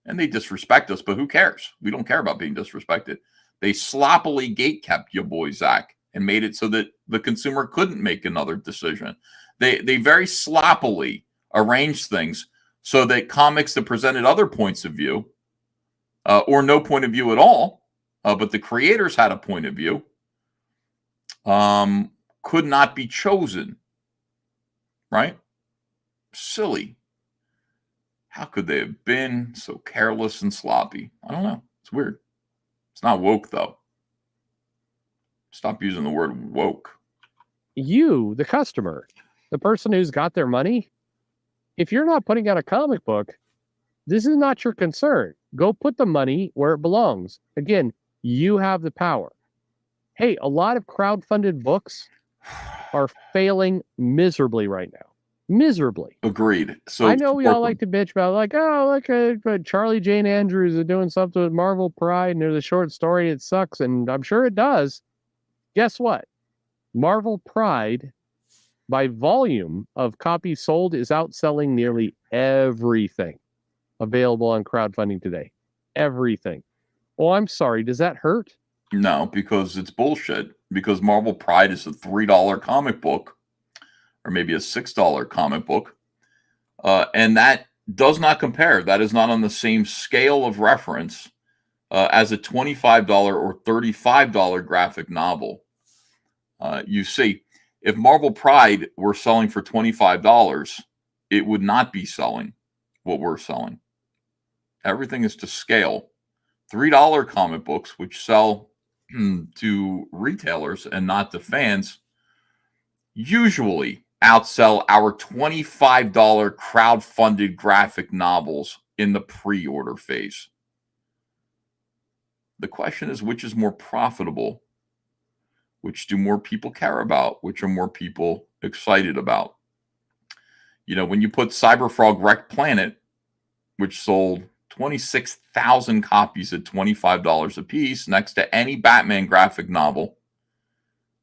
And they disrespect us, but who cares? We don't care about being disrespected. They sloppily gatekept your boy Zach and made it so that the consumer couldn't make another decision. They very sloppily arranged things so that comics that presented other points of view, or no point of view at all, but the creators had a point of view, could not be chosen. Right? Silly. How could they have been so careless and sloppy? I don't know. It's weird. It's not woke, though. Stop using the word woke. You, the customer, the person who's got their money, if you're not putting out a comic book, this is not your concern. Go put the money where it belongs. Again, you have the power. Hey, a lot of crowdfunded books are failing miserably right now. Miserably. Agreed. So I know we all like to bitch about but Charlie Jane Andrews is doing something with Marvel Pride and there's a short story. It sucks. And I'm sure it does. Guess what? Marvel Pride, by volume of copies sold, is outselling nearly everything available on crowdfunding today. Everything. Oh, I'm sorry. Does that hurt? No, because it's bullshit. Because Marvel Pride is a $3 comic book, or maybe a $6 comic book. And that does not compare. That is not on the same scale of reference as a $25 or $35 graphic novel. You see, if Marvel Pride were selling for $25, it would not be selling what we're selling. Everything is to scale. $3 comic books, which sell to retailers and not to fans, usually outsell our $25 crowd-funded graphic novels in the pre-order phase. The question is, which is more profitable? Which do more people care about? Which are more people excited about? You know, when you put Cyberfrog Wreck Planet, which sold 26,000 copies at $25 a piece next to any Batman graphic novel,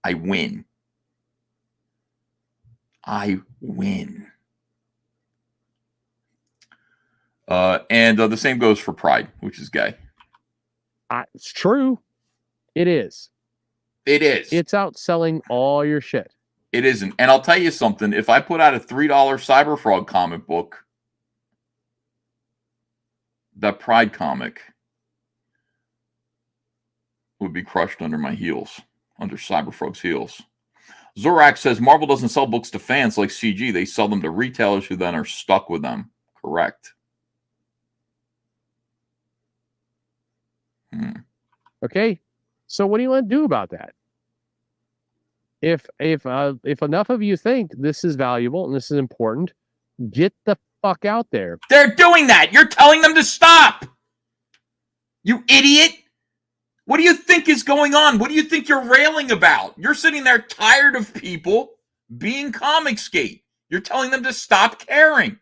I win. I win. And the same goes for Pride, which is gay. It's true. It is. It is. It's outselling all your shit. It isn't. And I'll tell you something. If I put out a $3 Cyberfrog comic book, that Pride comic would be crushed under my heels, under Cyberfrog's heels. Zorak says Marvel doesn't sell books to fans like CG. They sell them to retailers who then are stuck with them. Correct. Okay. So what do you want to do about that? If enough of you think this is valuable and this is important, get the fuck out there. They're doing that. You're telling them to stop. You idiot. What do you think is going on? What do you think you're railing about? You're sitting there tired of people being Comicsgate. You're telling them to stop caring.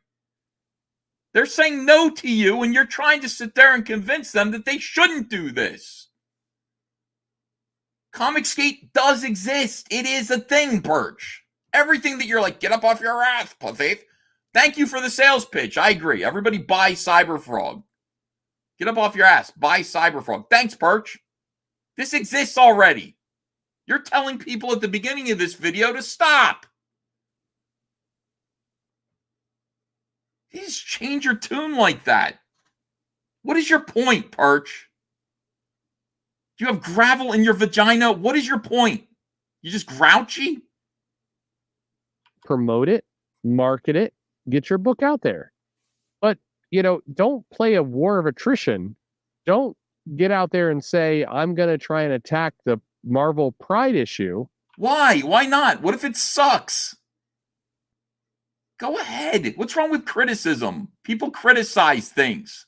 They're saying no to you, and you're trying to sit there and convince them that they shouldn't do this. Comicsgate does exist. It is a thing, Perch. Everything that you're like, get up off your ass, pussy. Thank you for the sales pitch. I agree. Everybody buy Cyberfrog. Get up off your ass. Buy Cyberfrog. Thanks, Perch. This exists already. You're telling people at the beginning of this video to stop. You just change your tune like that. What is your point, Perch? Do you have gravel in your vagina? What is your point? You just grouchy? Promote it, market it, get your book out there. But, you know, don't play a war of attrition. Don't get out there and say, I'm going to try and attack the Marvel Pride issue. Why? Why not? What if it sucks? Go ahead. What's wrong with criticism? People criticize things.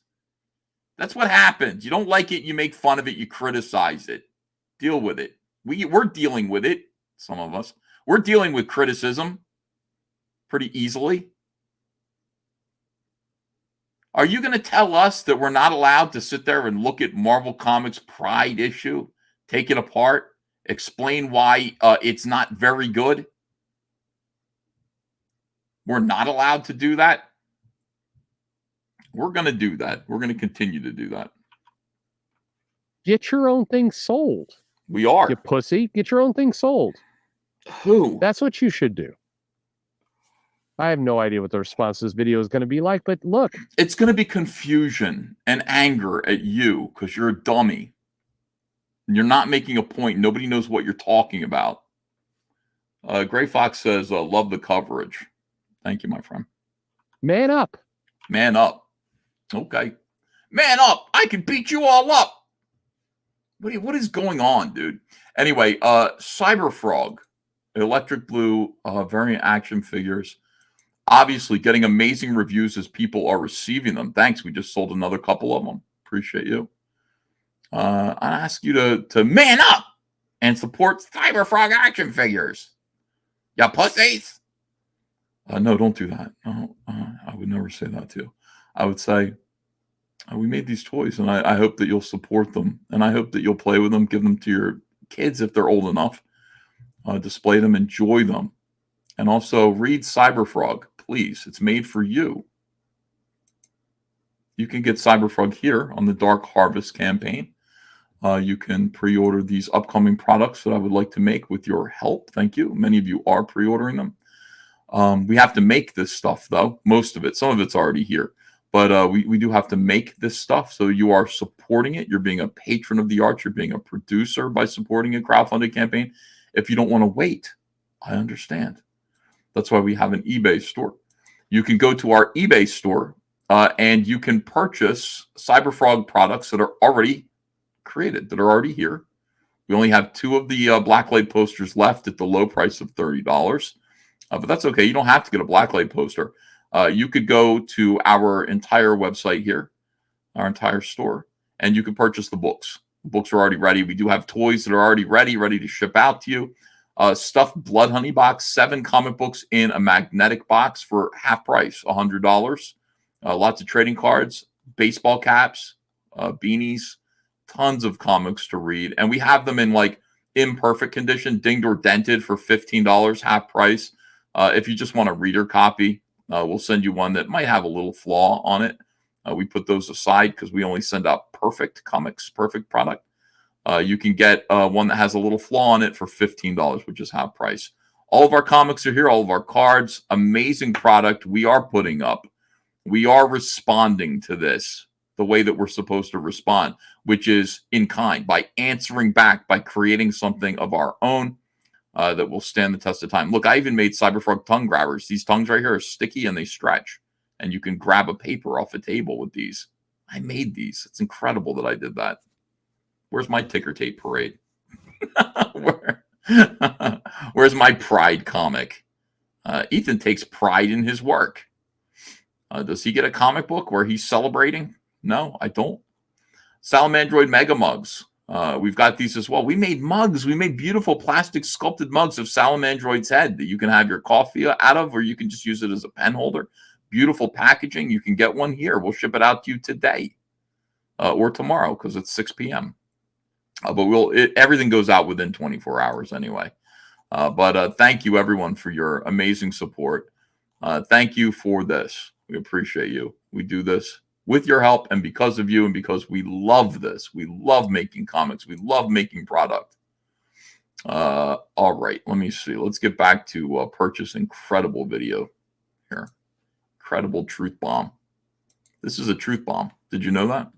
That's what happens. You don't like it, you make fun of it, you criticize it. Deal with it. We're dealing with it, some of us. We're dealing with criticism pretty easily. Are you going to tell us that we're not allowed to sit there and look at Marvel Comics Pride issue, take it apart, explain why it's not very good? We're not allowed to do that? We're going to do that. We're going to continue to do that. Get your own thing sold. We are. You pussy. Get your own thing sold. Who? That's what you should do. I have no idea what the response to this video is going to be like, but look. It's going to be confusion and anger at you because you're a dummy. And you're not making a point. Nobody knows what you're talking about. Gray Fox says, love the coverage. Thank you, my friend. Man up. Man up. Okay. Man up. I can beat you all up. What is going on, dude? Anyway, Cyberfrog, Electric Blue, variant action figures. Obviously getting amazing reviews as people are receiving them. Thanks. We just sold another couple of them. Appreciate you. I ask you to man up and support Cyberfrog action figures. Ya pussies. No, don't do that. No, I would never say that to you. I would say, we made these toys, and I hope that you'll support them, and I hope that you'll play with them, give them to your kids if they're old enough, display them, enjoy them, and also read Cyberfrog, please. It's made for you. You can get Cyberfrog here on the Dark Harvest campaign. You can pre-order these upcoming products that I would like to make with your help. Thank you. Many of you are pre-ordering them. We have to make this stuff, though. Most of it. Some of it's already here. But we do have to make this stuff. So you are supporting it. You're being a patron of the art. You're being a producer by supporting a crowdfunded campaign. If you don't want to wait, I understand. That's why we have an eBay store. You can go to our eBay store and you can purchase Cyberfrog products that are already created, that are already here. We only have 2 of the Blacklight posters left at the low price of $30. But that's okay. You don't have to get a Blacklight poster. You could go to our entire website here, our entire store, and you can purchase the books. The books are already ready. We do have toys that are already ready to ship out to you. Stuffed Blood Honey box, 7 comic books in a magnetic box for half price, $100. Lots of trading cards, baseball caps, beanies, tons of comics to read. And we have them in like imperfect condition, dinged or dented for $15, half price. If you just want a reader copy, we'll send you one that might have a little flaw on it. We put those aside because we only send out perfect comics, perfect product. You can get one that has a little flaw on it for $15, which is half price. All of our comics are here, all of our cards, amazing product we are putting up. We are responding to this the way that we're supposed to respond, which is in kind, by answering back, by creating something of our own. That will stand the test of time. Look, I even made Cyberfrog tongue grabbers. These tongues right here are sticky and they stretch. And you can grab a paper off a table with these. I made these. It's incredible that I did that. Where's my ticker tape parade? Where's my pride comic? Ethan takes pride in his work. Does he get a comic book where he's celebrating? No, I don't. Salamandroid Mega Mugs. We've got these as well. We made mugs. We made beautiful plastic sculpted mugs of Salamandroid's head that you can have your coffee out of, or you can just use it as a pen holder. Beautiful packaging. You can get one here. We'll ship it out to you today or tomorrow because it's 6 p.m. But everything goes out within 24 hours anyway. But thank you, everyone, for your amazing support. Thank you for this. We appreciate you. We do this with your help and because of you and because we love this. We love making comics. We love making product. All right, let me see. Let's get back to Perch's incredible video here. Incredible truth bomb. This is a truth bomb. Did you know that?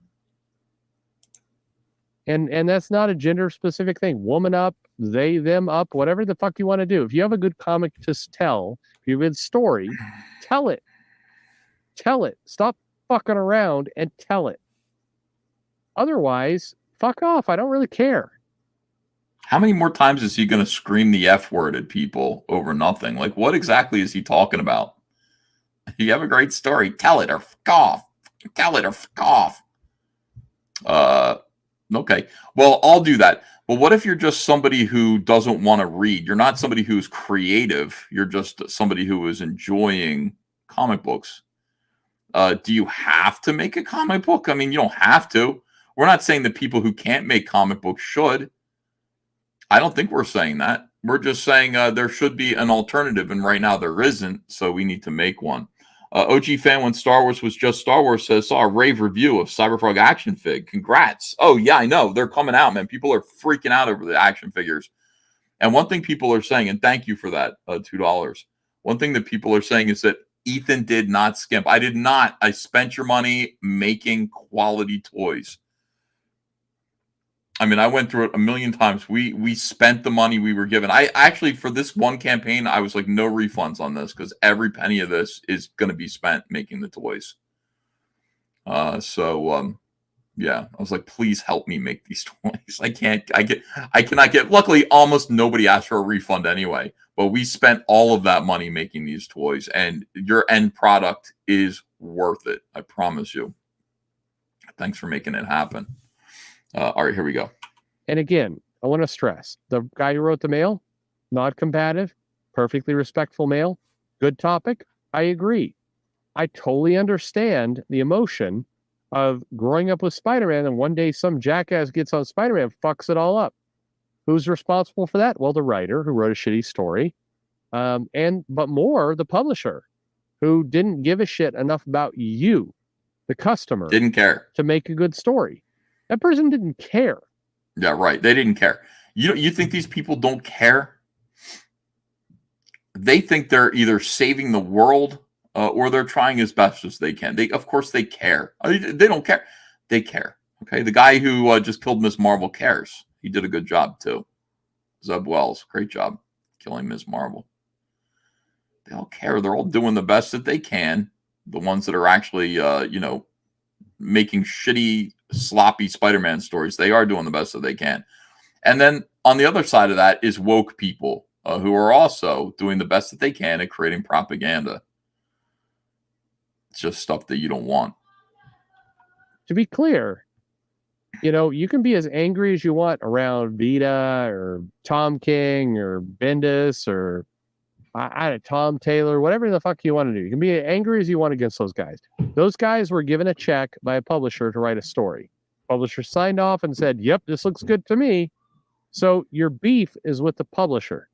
And that's not a gender specific thing. Woman up, they, them up, whatever the fuck you want to do. If you have a good comic to tell, if you have a good story, tell it. Tell it. Stop fucking around and tell it. Otherwise, fuck off. I don't really care. How many more times is he going to scream the F word at people over nothing? Like, what exactly is he talking about? You have a great story. Tell it or fuck off. Tell it or fuck off. Okay. Well, I'll do that. But what if you're just somebody who doesn't want to read? You're not somebody who's creative. You're just somebody who is enjoying comic books. Do you have to make a comic book? I mean, you don't have to. We're not saying that people who can't make comic books should. I don't think we're saying that. We're just saying there should be an alternative, and right now there isn't, so we need to make one. OG fan when Star Wars was just Star Wars says, saw a rave review of Cyberfrog action fig. Congrats. Oh, yeah, I know. They're coming out, man. People are freaking out over the action figures. And one thing people are saying, and thank you for that, $2. One thing that people are saying is that Ethan did not skimp. I did not. I spent your money making quality toys. I mean, I went through it a million times. We spent the money we were given. I actually, for this one campaign, I was like, no refunds on this because every penny of this is going to be spent making the toys. Yeah, I was like, please help me make these toys. I cannot get, luckily, almost nobody asked for a refund anyway, but we spent all of that money making these toys and your end product is worth it. I promise you. Thanks for making it happen. All right, here we go. And again, I want to stress the guy who wrote the mail, not combative, perfectly respectful mail, good topic. I agree. I totally understand the emotion of growing up with Spider-Man and one day some jackass gets on Spider-Man, fucks it all up. Who's responsible for that? Well, the writer who wrote a shitty story, but more the publisher who didn't give a shit enough about you, the customer, didn't care to make a good story. That person didn't care. Yeah, right. They didn't care. You think these people don't care? They think they're either saving the world or they're trying as best as they can. Of course, they care. They don't care. They care. Okay. The guy who just killed Ms. Marvel cares. He did a good job too. Zeb Wells, great job killing Ms. Marvel. They all care. They're all doing the best that they can. the ones that are actually, making shitty, sloppy Spider-Man stories, they are doing the best that they can. And then on the other side of that is woke people who are also doing the best that they can at creating propaganda. It's just stuff that you don't want. To be clear, you can be as angry as you want around Vita or Tom King or Bendis or Tom Taylor, whatever the fuck you want to do. You can be as angry as you want against those guys. Those guys were given a check by a publisher to write a story. Publisher signed off and said, yep, this looks good to me. So your beef is with the publisher.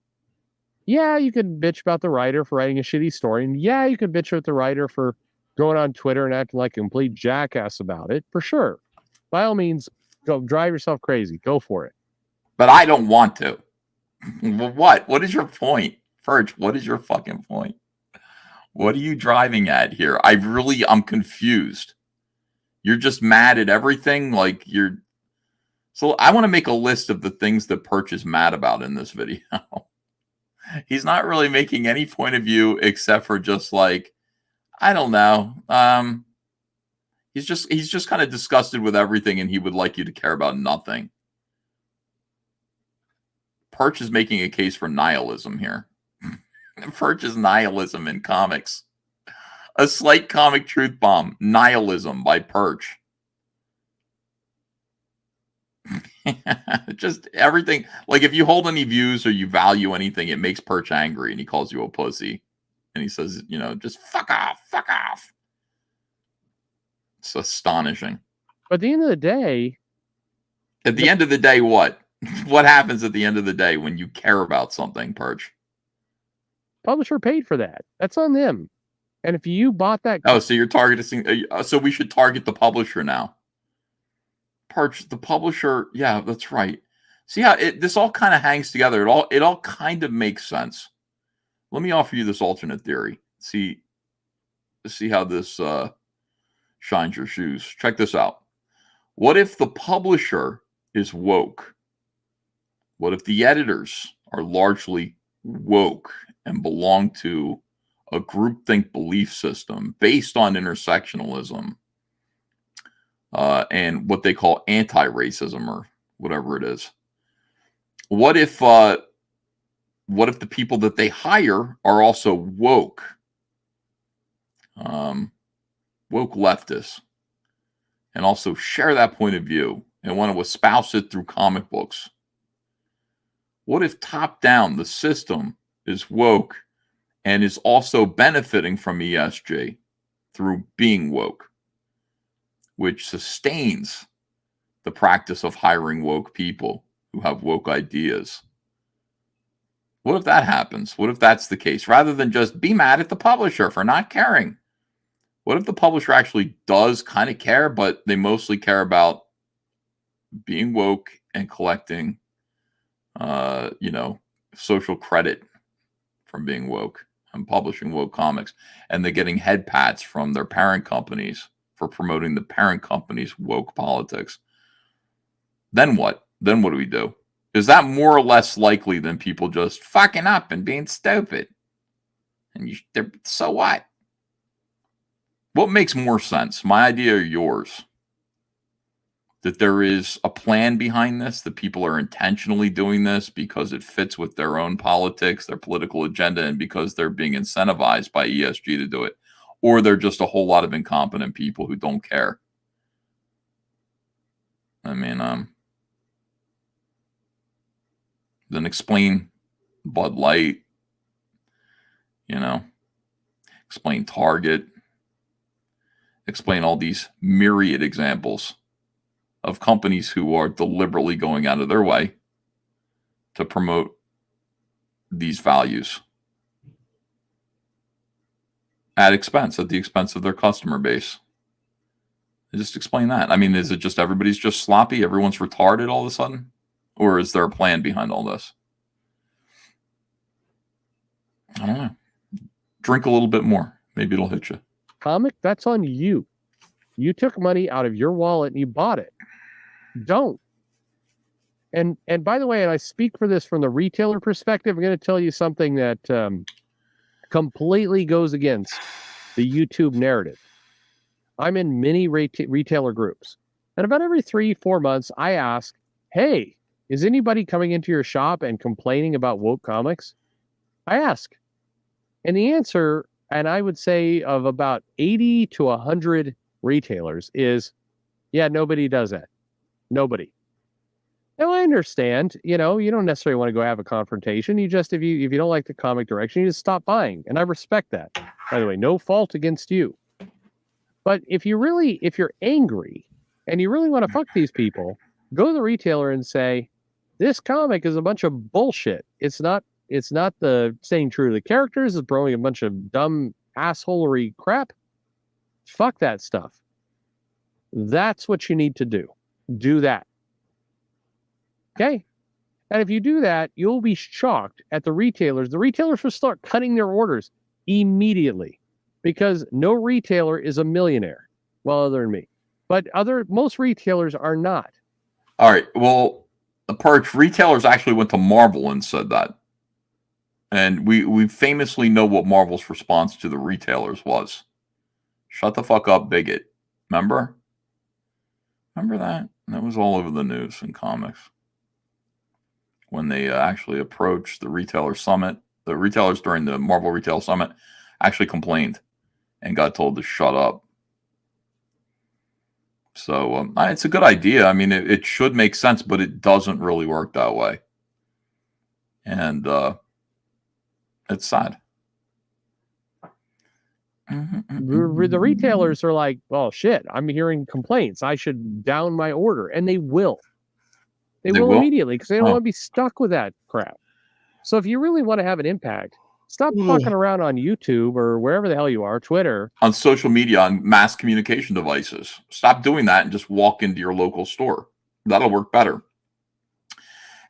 Yeah, you can bitch about the writer for writing a shitty story. And yeah, you can bitch with the writer for going on Twitter and acting like a complete jackass about it, for sure. By all means, go drive yourself crazy. Go for it. But I don't want to. What? What is your point? Perch, what is your fucking point? What are you driving at here? I'm confused. You're just mad at everything? So I want to make a list of the things that Perch is mad about in this video. He's not really making any point of view except for just I don't know. He's just kind of disgusted with everything, and he would like you to care about nothing. Perch is making a case for nihilism here. Perch is nihilism in comics. A slight comic truth bomb. Nihilism by Perch. Just everything. If you hold any views or you value anything, it makes Perch angry, and he calls you a pussy. And he says, just fuck off, fuck off. It's astonishing. But at the end of the day... At the end of the day, what? What happens at the end of the day when you care about something, Perch? Publisher paid for that. That's on them. And if you bought that... Oh, so you're targeting... So we should target the publisher now. Perch, the publisher... Yeah, that's right. See how this all kind of hangs together. It all kind of makes sense. Let me offer you this alternate theory. See how this shines your shoes. Check this out. What if the publisher is woke? What if the editors are largely woke and belong to a groupthink belief system based on intersectionalism and what they call anti-racism or whatever it is? What if the people that they hire are also woke leftists and also share that point of view and want to espouse it through comic books? What if top down the system is woke and is also benefiting from ESG through being woke, which sustains the practice of hiring woke people who have woke ideas? What if that happens? What if that's the case? Rather than just be mad at the publisher for not caring. What if the publisher actually does kind of care, but they mostly care about being woke and collecting, social credit from being woke and publishing woke comics, and they're getting head pats from their parent companies for promoting the parent company's woke politics? Then what? Then what do we do? Is that more or less likely than people just fucking up and being stupid? And so what? What makes more sense? My idea or yours? That there is a plan behind this, that people are intentionally doing this because it fits with their own politics, their political agenda, and because they're being incentivized by ESG to do it? Or they're just a whole lot of incompetent people who don't care? Then explain Bud Light, explain Target, explain all these myriad examples of companies who are deliberately going out of their way to promote these values at the expense of their customer base. Just explain that. Is it just everybody's just sloppy? Everyone's retarded all of a sudden? Or is there a plan behind all this? I don't know. Drink a little bit more. Maybe it'll hit you. Comic, that's on you. You took money out of your wallet and you bought it. Don't. And by the way, and I speak for this from the retailer perspective, I'm going to tell you something that completely goes against the YouTube narrative. I'm in many retailer groups. And about every 3-4 months, I ask, hey, is anybody coming into your shop and complaining about woke comics? I ask. And the answer, and I would say of about 80 to 100 retailers, is, yeah, nobody does that. Nobody. Now, I understand, you don't necessarily want to go have a confrontation. You just, if you don't like the comic direction, you just stop buying. And I respect that. By the way, no fault against you. But if you're angry and you really want to fuck these people, go to the retailer and say, this comic is a bunch of bullshit. It's not the staying true to the characters. It's throwing a bunch of dumb assholery crap. Fuck that stuff. That's what you need to do. Do that. Okay? And if you do that, you'll be shocked at the retailers. The retailers will start cutting their orders immediately because no retailer is a millionaire. Well, other than me. But most retailers are not. All right. Well, the Perch retailers actually went to Marvel and said that. And we famously know what Marvel's response to the retailers was. Shut the fuck up, bigot. Remember? Remember that? That was all over the news and comics. When they actually approached the retailer summit, the retailers during the Marvel Retail Summit actually complained and got told to shut up. So it's a good idea. I mean, it should make sense, but it doesn't really work that way. And it's sad. The retailers are like, well, shit, I'm hearing complaints. I should down my order. And they will. They will immediately because they don't want to be stuck with that crap. So if you really want to have an impact, stop fucking around on YouTube or wherever the hell you are, Twitter. On social media, on mass communication devices. Stop doing that and just walk into your local store. That'll work better.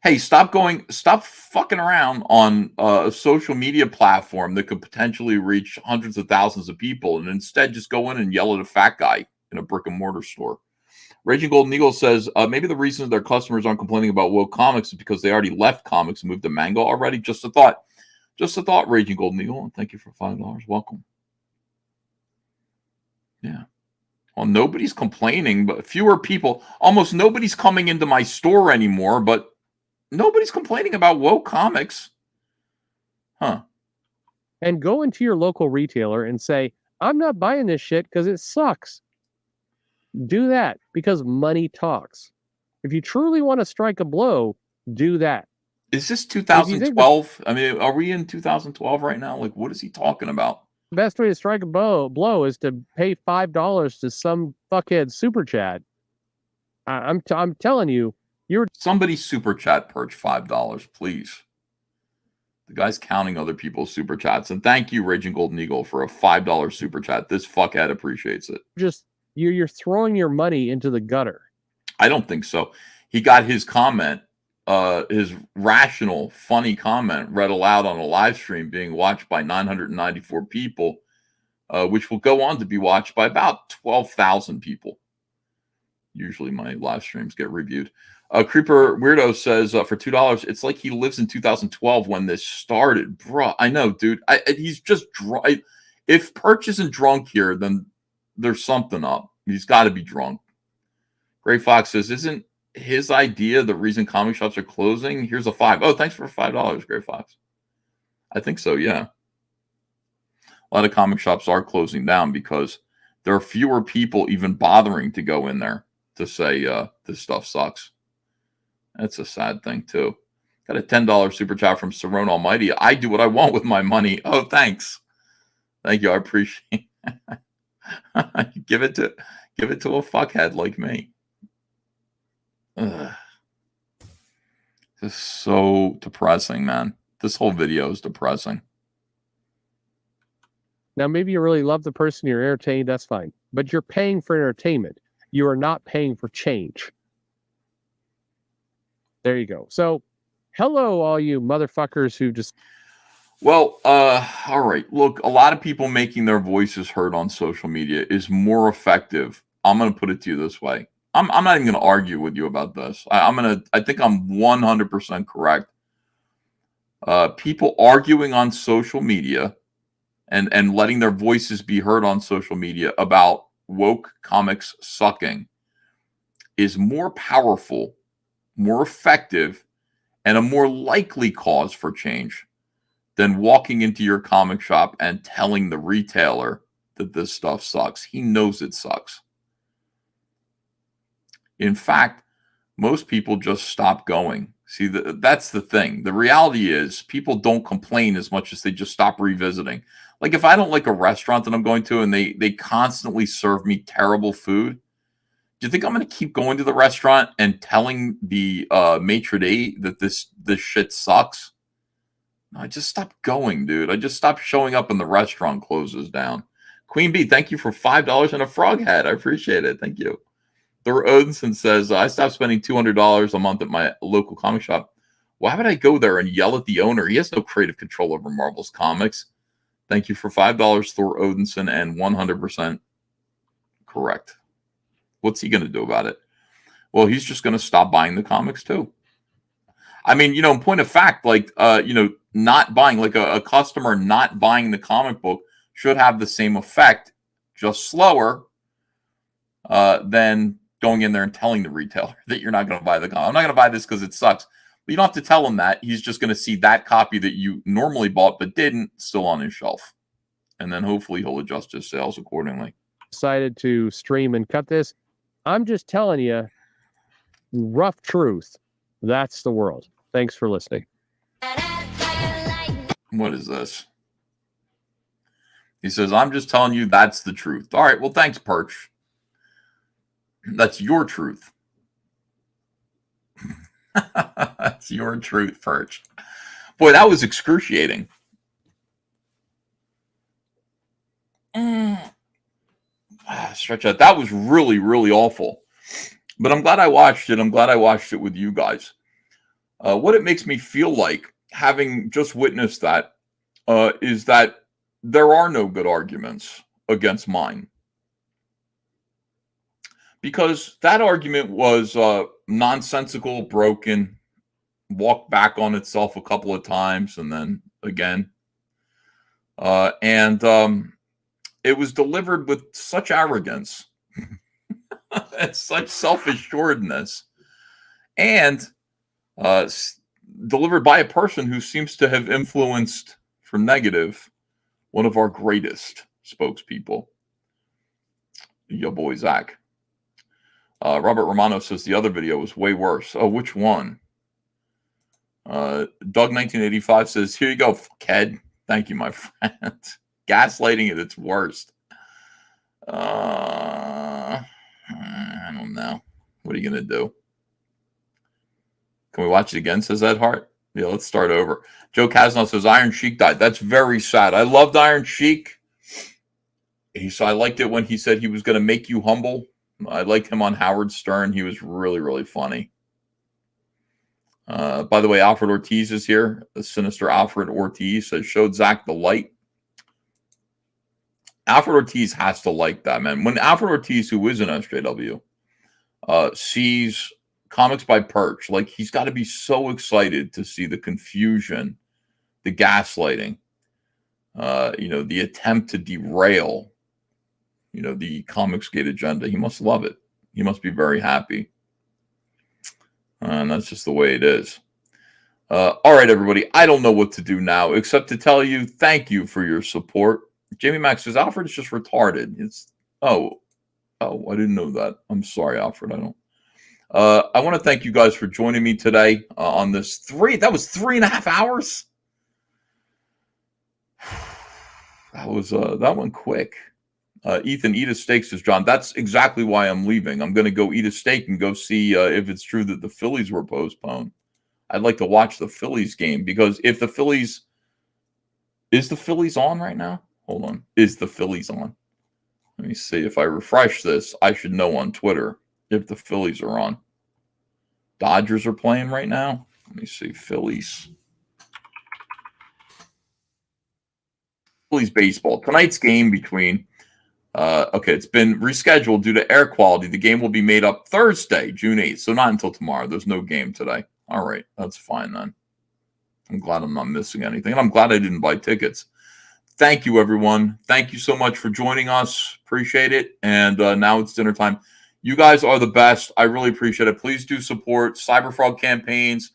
Hey, stop fucking around on a social media platform that could potentially reach hundreds of thousands of people and instead just go in and yell at a fat guy in a brick and mortar store. Raging Golden Eagle says, maybe the reason their customers aren't complaining about woke comics is because they already left comics and moved to manga already. Just a thought. Just a thought, Raging Golden Eagle. And thank you for $5. Welcome. Yeah. Well, nobody's complaining, but fewer people. Almost nobody's coming into my store anymore, but nobody's complaining about woke comics. Huh. And go into your local retailer and say, I'm not buying this shit because it sucks. Do that because money talks. If you truly want to strike a blow, do that. Is this 2012? I mean, are we in 2012 right now? Like, what is he talking about? The best way to strike a blow is to pay $5 to some fuckhead super chat. I'm telling you, somebody super chat Perch $5, please. The guy's counting other people's super chats, and thank you, Raging Golden Eagle, for a $5 super chat. This fuckhead appreciates it. You're throwing your money into the gutter. I don't think so. He got his comment, his rational, funny comment read aloud on a live stream being watched by 994 people, which will go on to be watched by about 12,000 people. Usually my live streams get reviewed. Creeper Weirdo says for $2, it's like he lives in 2012 when this started. Bruh, I know, dude. He's just drunk. If Perch isn't drunk here, then there's something up. He's got to be drunk. Gray Fox says, isn't his idea the reason comic shops are closing? Here's a $5. Oh, thanks for $5, Gray Fox. I think so, yeah. A lot of comic shops are closing down because there are fewer people even bothering to go in there to say this stuff sucks. That's a sad thing, too. Got a $10 super chat from Cerrone Almighty. I do what I want with my money. Oh, thanks. Thank you. I appreciate it. Give it to a fuckhead like me. Ugh. This is so depressing, man. This whole video is depressing. Now, maybe you really love the person you're entertaining. That's fine. But you're paying for entertainment. You are not paying for change. There you go. So, hello, all you motherfuckers who just... Well, all right. Look, a lot of people making their voices heard on social media is more effective. I'm going to put it to you this way. I'm not even going to argue with you about this. I think I'm 100% correct. People arguing on social media and letting their voices be heard on social media about woke comics sucking is more powerful, more effective, and a more likely cause for change than walking into your comic shop and telling the retailer that this stuff sucks. He knows it sucks. In fact, most people just stop going. See, that's the thing. The reality is people don't complain as much as they just stop revisiting. Like if I don't like a restaurant that I'm going to and they constantly serve me terrible food, do you think I'm going to keep going to the restaurant and telling the maitre d' that this shit sucks? No, I just stopped going, dude. I just stopped showing up and the restaurant closes down. Queen Bee, thank you for $5 and a frog head. I appreciate it. Thank you. Thor Odinson says, I stopped spending $200 a month at my local comic shop. Why would I go there and yell at the owner? He has no creative control over Marvel's comics. Thank you for $5, Thor Odinson, and 100% correct. What's he going to do about it? Well, he's just going to stop buying the comics too. I mean, in point of fact, like, not buying, like a customer not buying the comic book should have the same effect, just slower, than going in there and telling the retailer that you're not going to buy the comic. I'm not going to buy this because it sucks. But you don't have to tell him that. He's just going to see that copy that you normally bought but didn't still on his shelf. And then hopefully he'll adjust his sales accordingly. Decided to stream and cut this. I'm just telling you, rough truth. That's the world. Thanks for listening. What is this? He says, I'm just telling you that's the truth. All right, well, thanks, Perch. That's your truth. That's your truth, Perch. Boy, that was excruciating. Stretch out. That was really, really awful. But I'm glad I watched it. I'm glad I watched it with you guys. What it makes me feel like, having just witnessed that, is that there are no good arguments against mine. Because that argument was nonsensical, broken, walked back on itself a couple of times, and then again. And it was delivered with such arrogance and such self-assuredness, and delivered by a person who seems to have influenced, for negative, one of our greatest spokespeople, your boy Zach. Robert Romano says the other video was way worse. Oh, which one? Doug1985 says, here you go, Ked. Thank you, my friend. Gaslighting at its worst. I don't know. What are you going to do? Can we watch it again, says Ed Hart? Yeah, let's start over. Joe Casnell says Iron Sheik died. That's very sad. I loved Iron Sheik. I liked it when he said he was going to make you humble. I liked him on Howard Stern. He was really, really funny. By the way, Alfred Ortiz is here. The sinister Alfred Ortiz says, showed Zach the light. Alfred Ortiz has to like that, man. When Alfred Ortiz, who is an SJW, sees Comics by Perch, like, he's got to be so excited to see the confusion, the gaslighting, the attempt to derail, the Comicsgate agenda. He must love it. He must be very happy. And that's just the way it is. All right, everybody. I don't know what to do now except to tell you thank you for your support. Jamie Max says Alfred's just retarded. I didn't know that. I'm sorry, Alfred. I don't. I want to thank you guys for joining me today on this that was 3.5 hours. That went quick. Ethan, eat a steak, says John. That's exactly why I'm leaving. I'm going to go eat a steak and go see if it's true that the Phillies were postponed. I'd like to watch the Phillies game, because if the Phillies... Is the Phillies on right now? Hold on. Is the Phillies on? Let me see. If I refresh this, I should know on Twitter if the Phillies are on. Dodgers are playing right now. Let me see. Phillies baseball. Tonight's game between... it's been rescheduled due to air quality. The game will be made up Thursday, June 8th. So not until tomorrow. There's no game today. All right. That's fine then. I'm glad I'm not missing anything. And I'm glad I didn't buy tickets. thank you, everyone. Thank you so much for joining us. Appreciate it. And now it's dinner time. You guys are the best. I really appreciate it. Please do support Cyberfrog campaigns,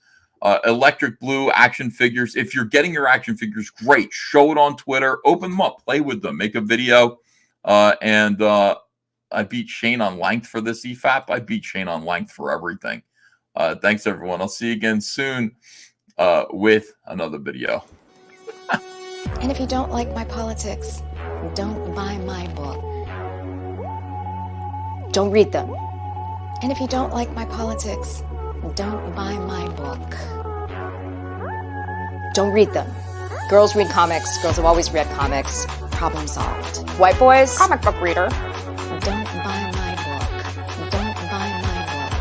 Electric Blue action figures. If you're getting your action figures, great. Show it on Twitter. Open them up. Play with them. Make a video. And I beat Shane on length for this EFAP. I beat Shane on length for everything. Thanks, everyone. I'll see you again soon with another video. And if you don't like my politics, don't buy my book. Don't read them. And if you don't like my politics, don't buy my book. Don't read them. Girls read comics. Girls have always read comics. Problem solved. White boys, comic book reader. Don't buy my book. Don't buy my book.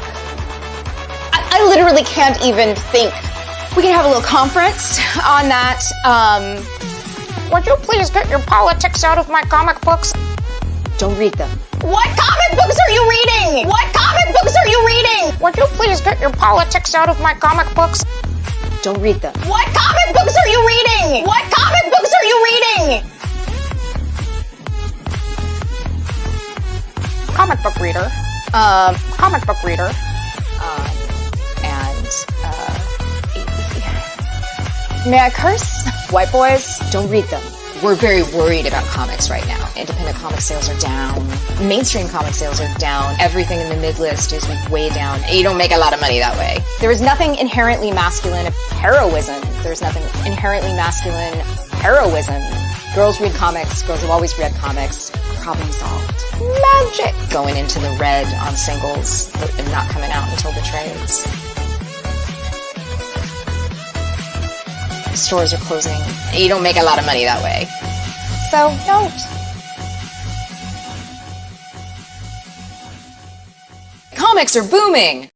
I literally can't even think. We can have a little conference on that. Would you please get your politics out of my comic books? Don't read them. What comic books are you reading? What comic books are you reading? Would you please get your politics out of my comic books? Don't read them. What comic books are you reading? What comic books are you reading? Comic book reader. Comic book reader. May I curse? White boys, don't read them. We're very worried about comics right now. Independent comic sales are down. Mainstream comic sales are down. Everything in the mid-list is way down. You don't make a lot of money that way. There is nothing inherently masculine of heroism. There's nothing inherently masculine heroism. Girls read comics. Girls have always read comics. Problem solved. Magic! Going into the red on singles and not coming out until the trades. Stores are closing. You don't make a lot of money that way. So don't. Comics are booming.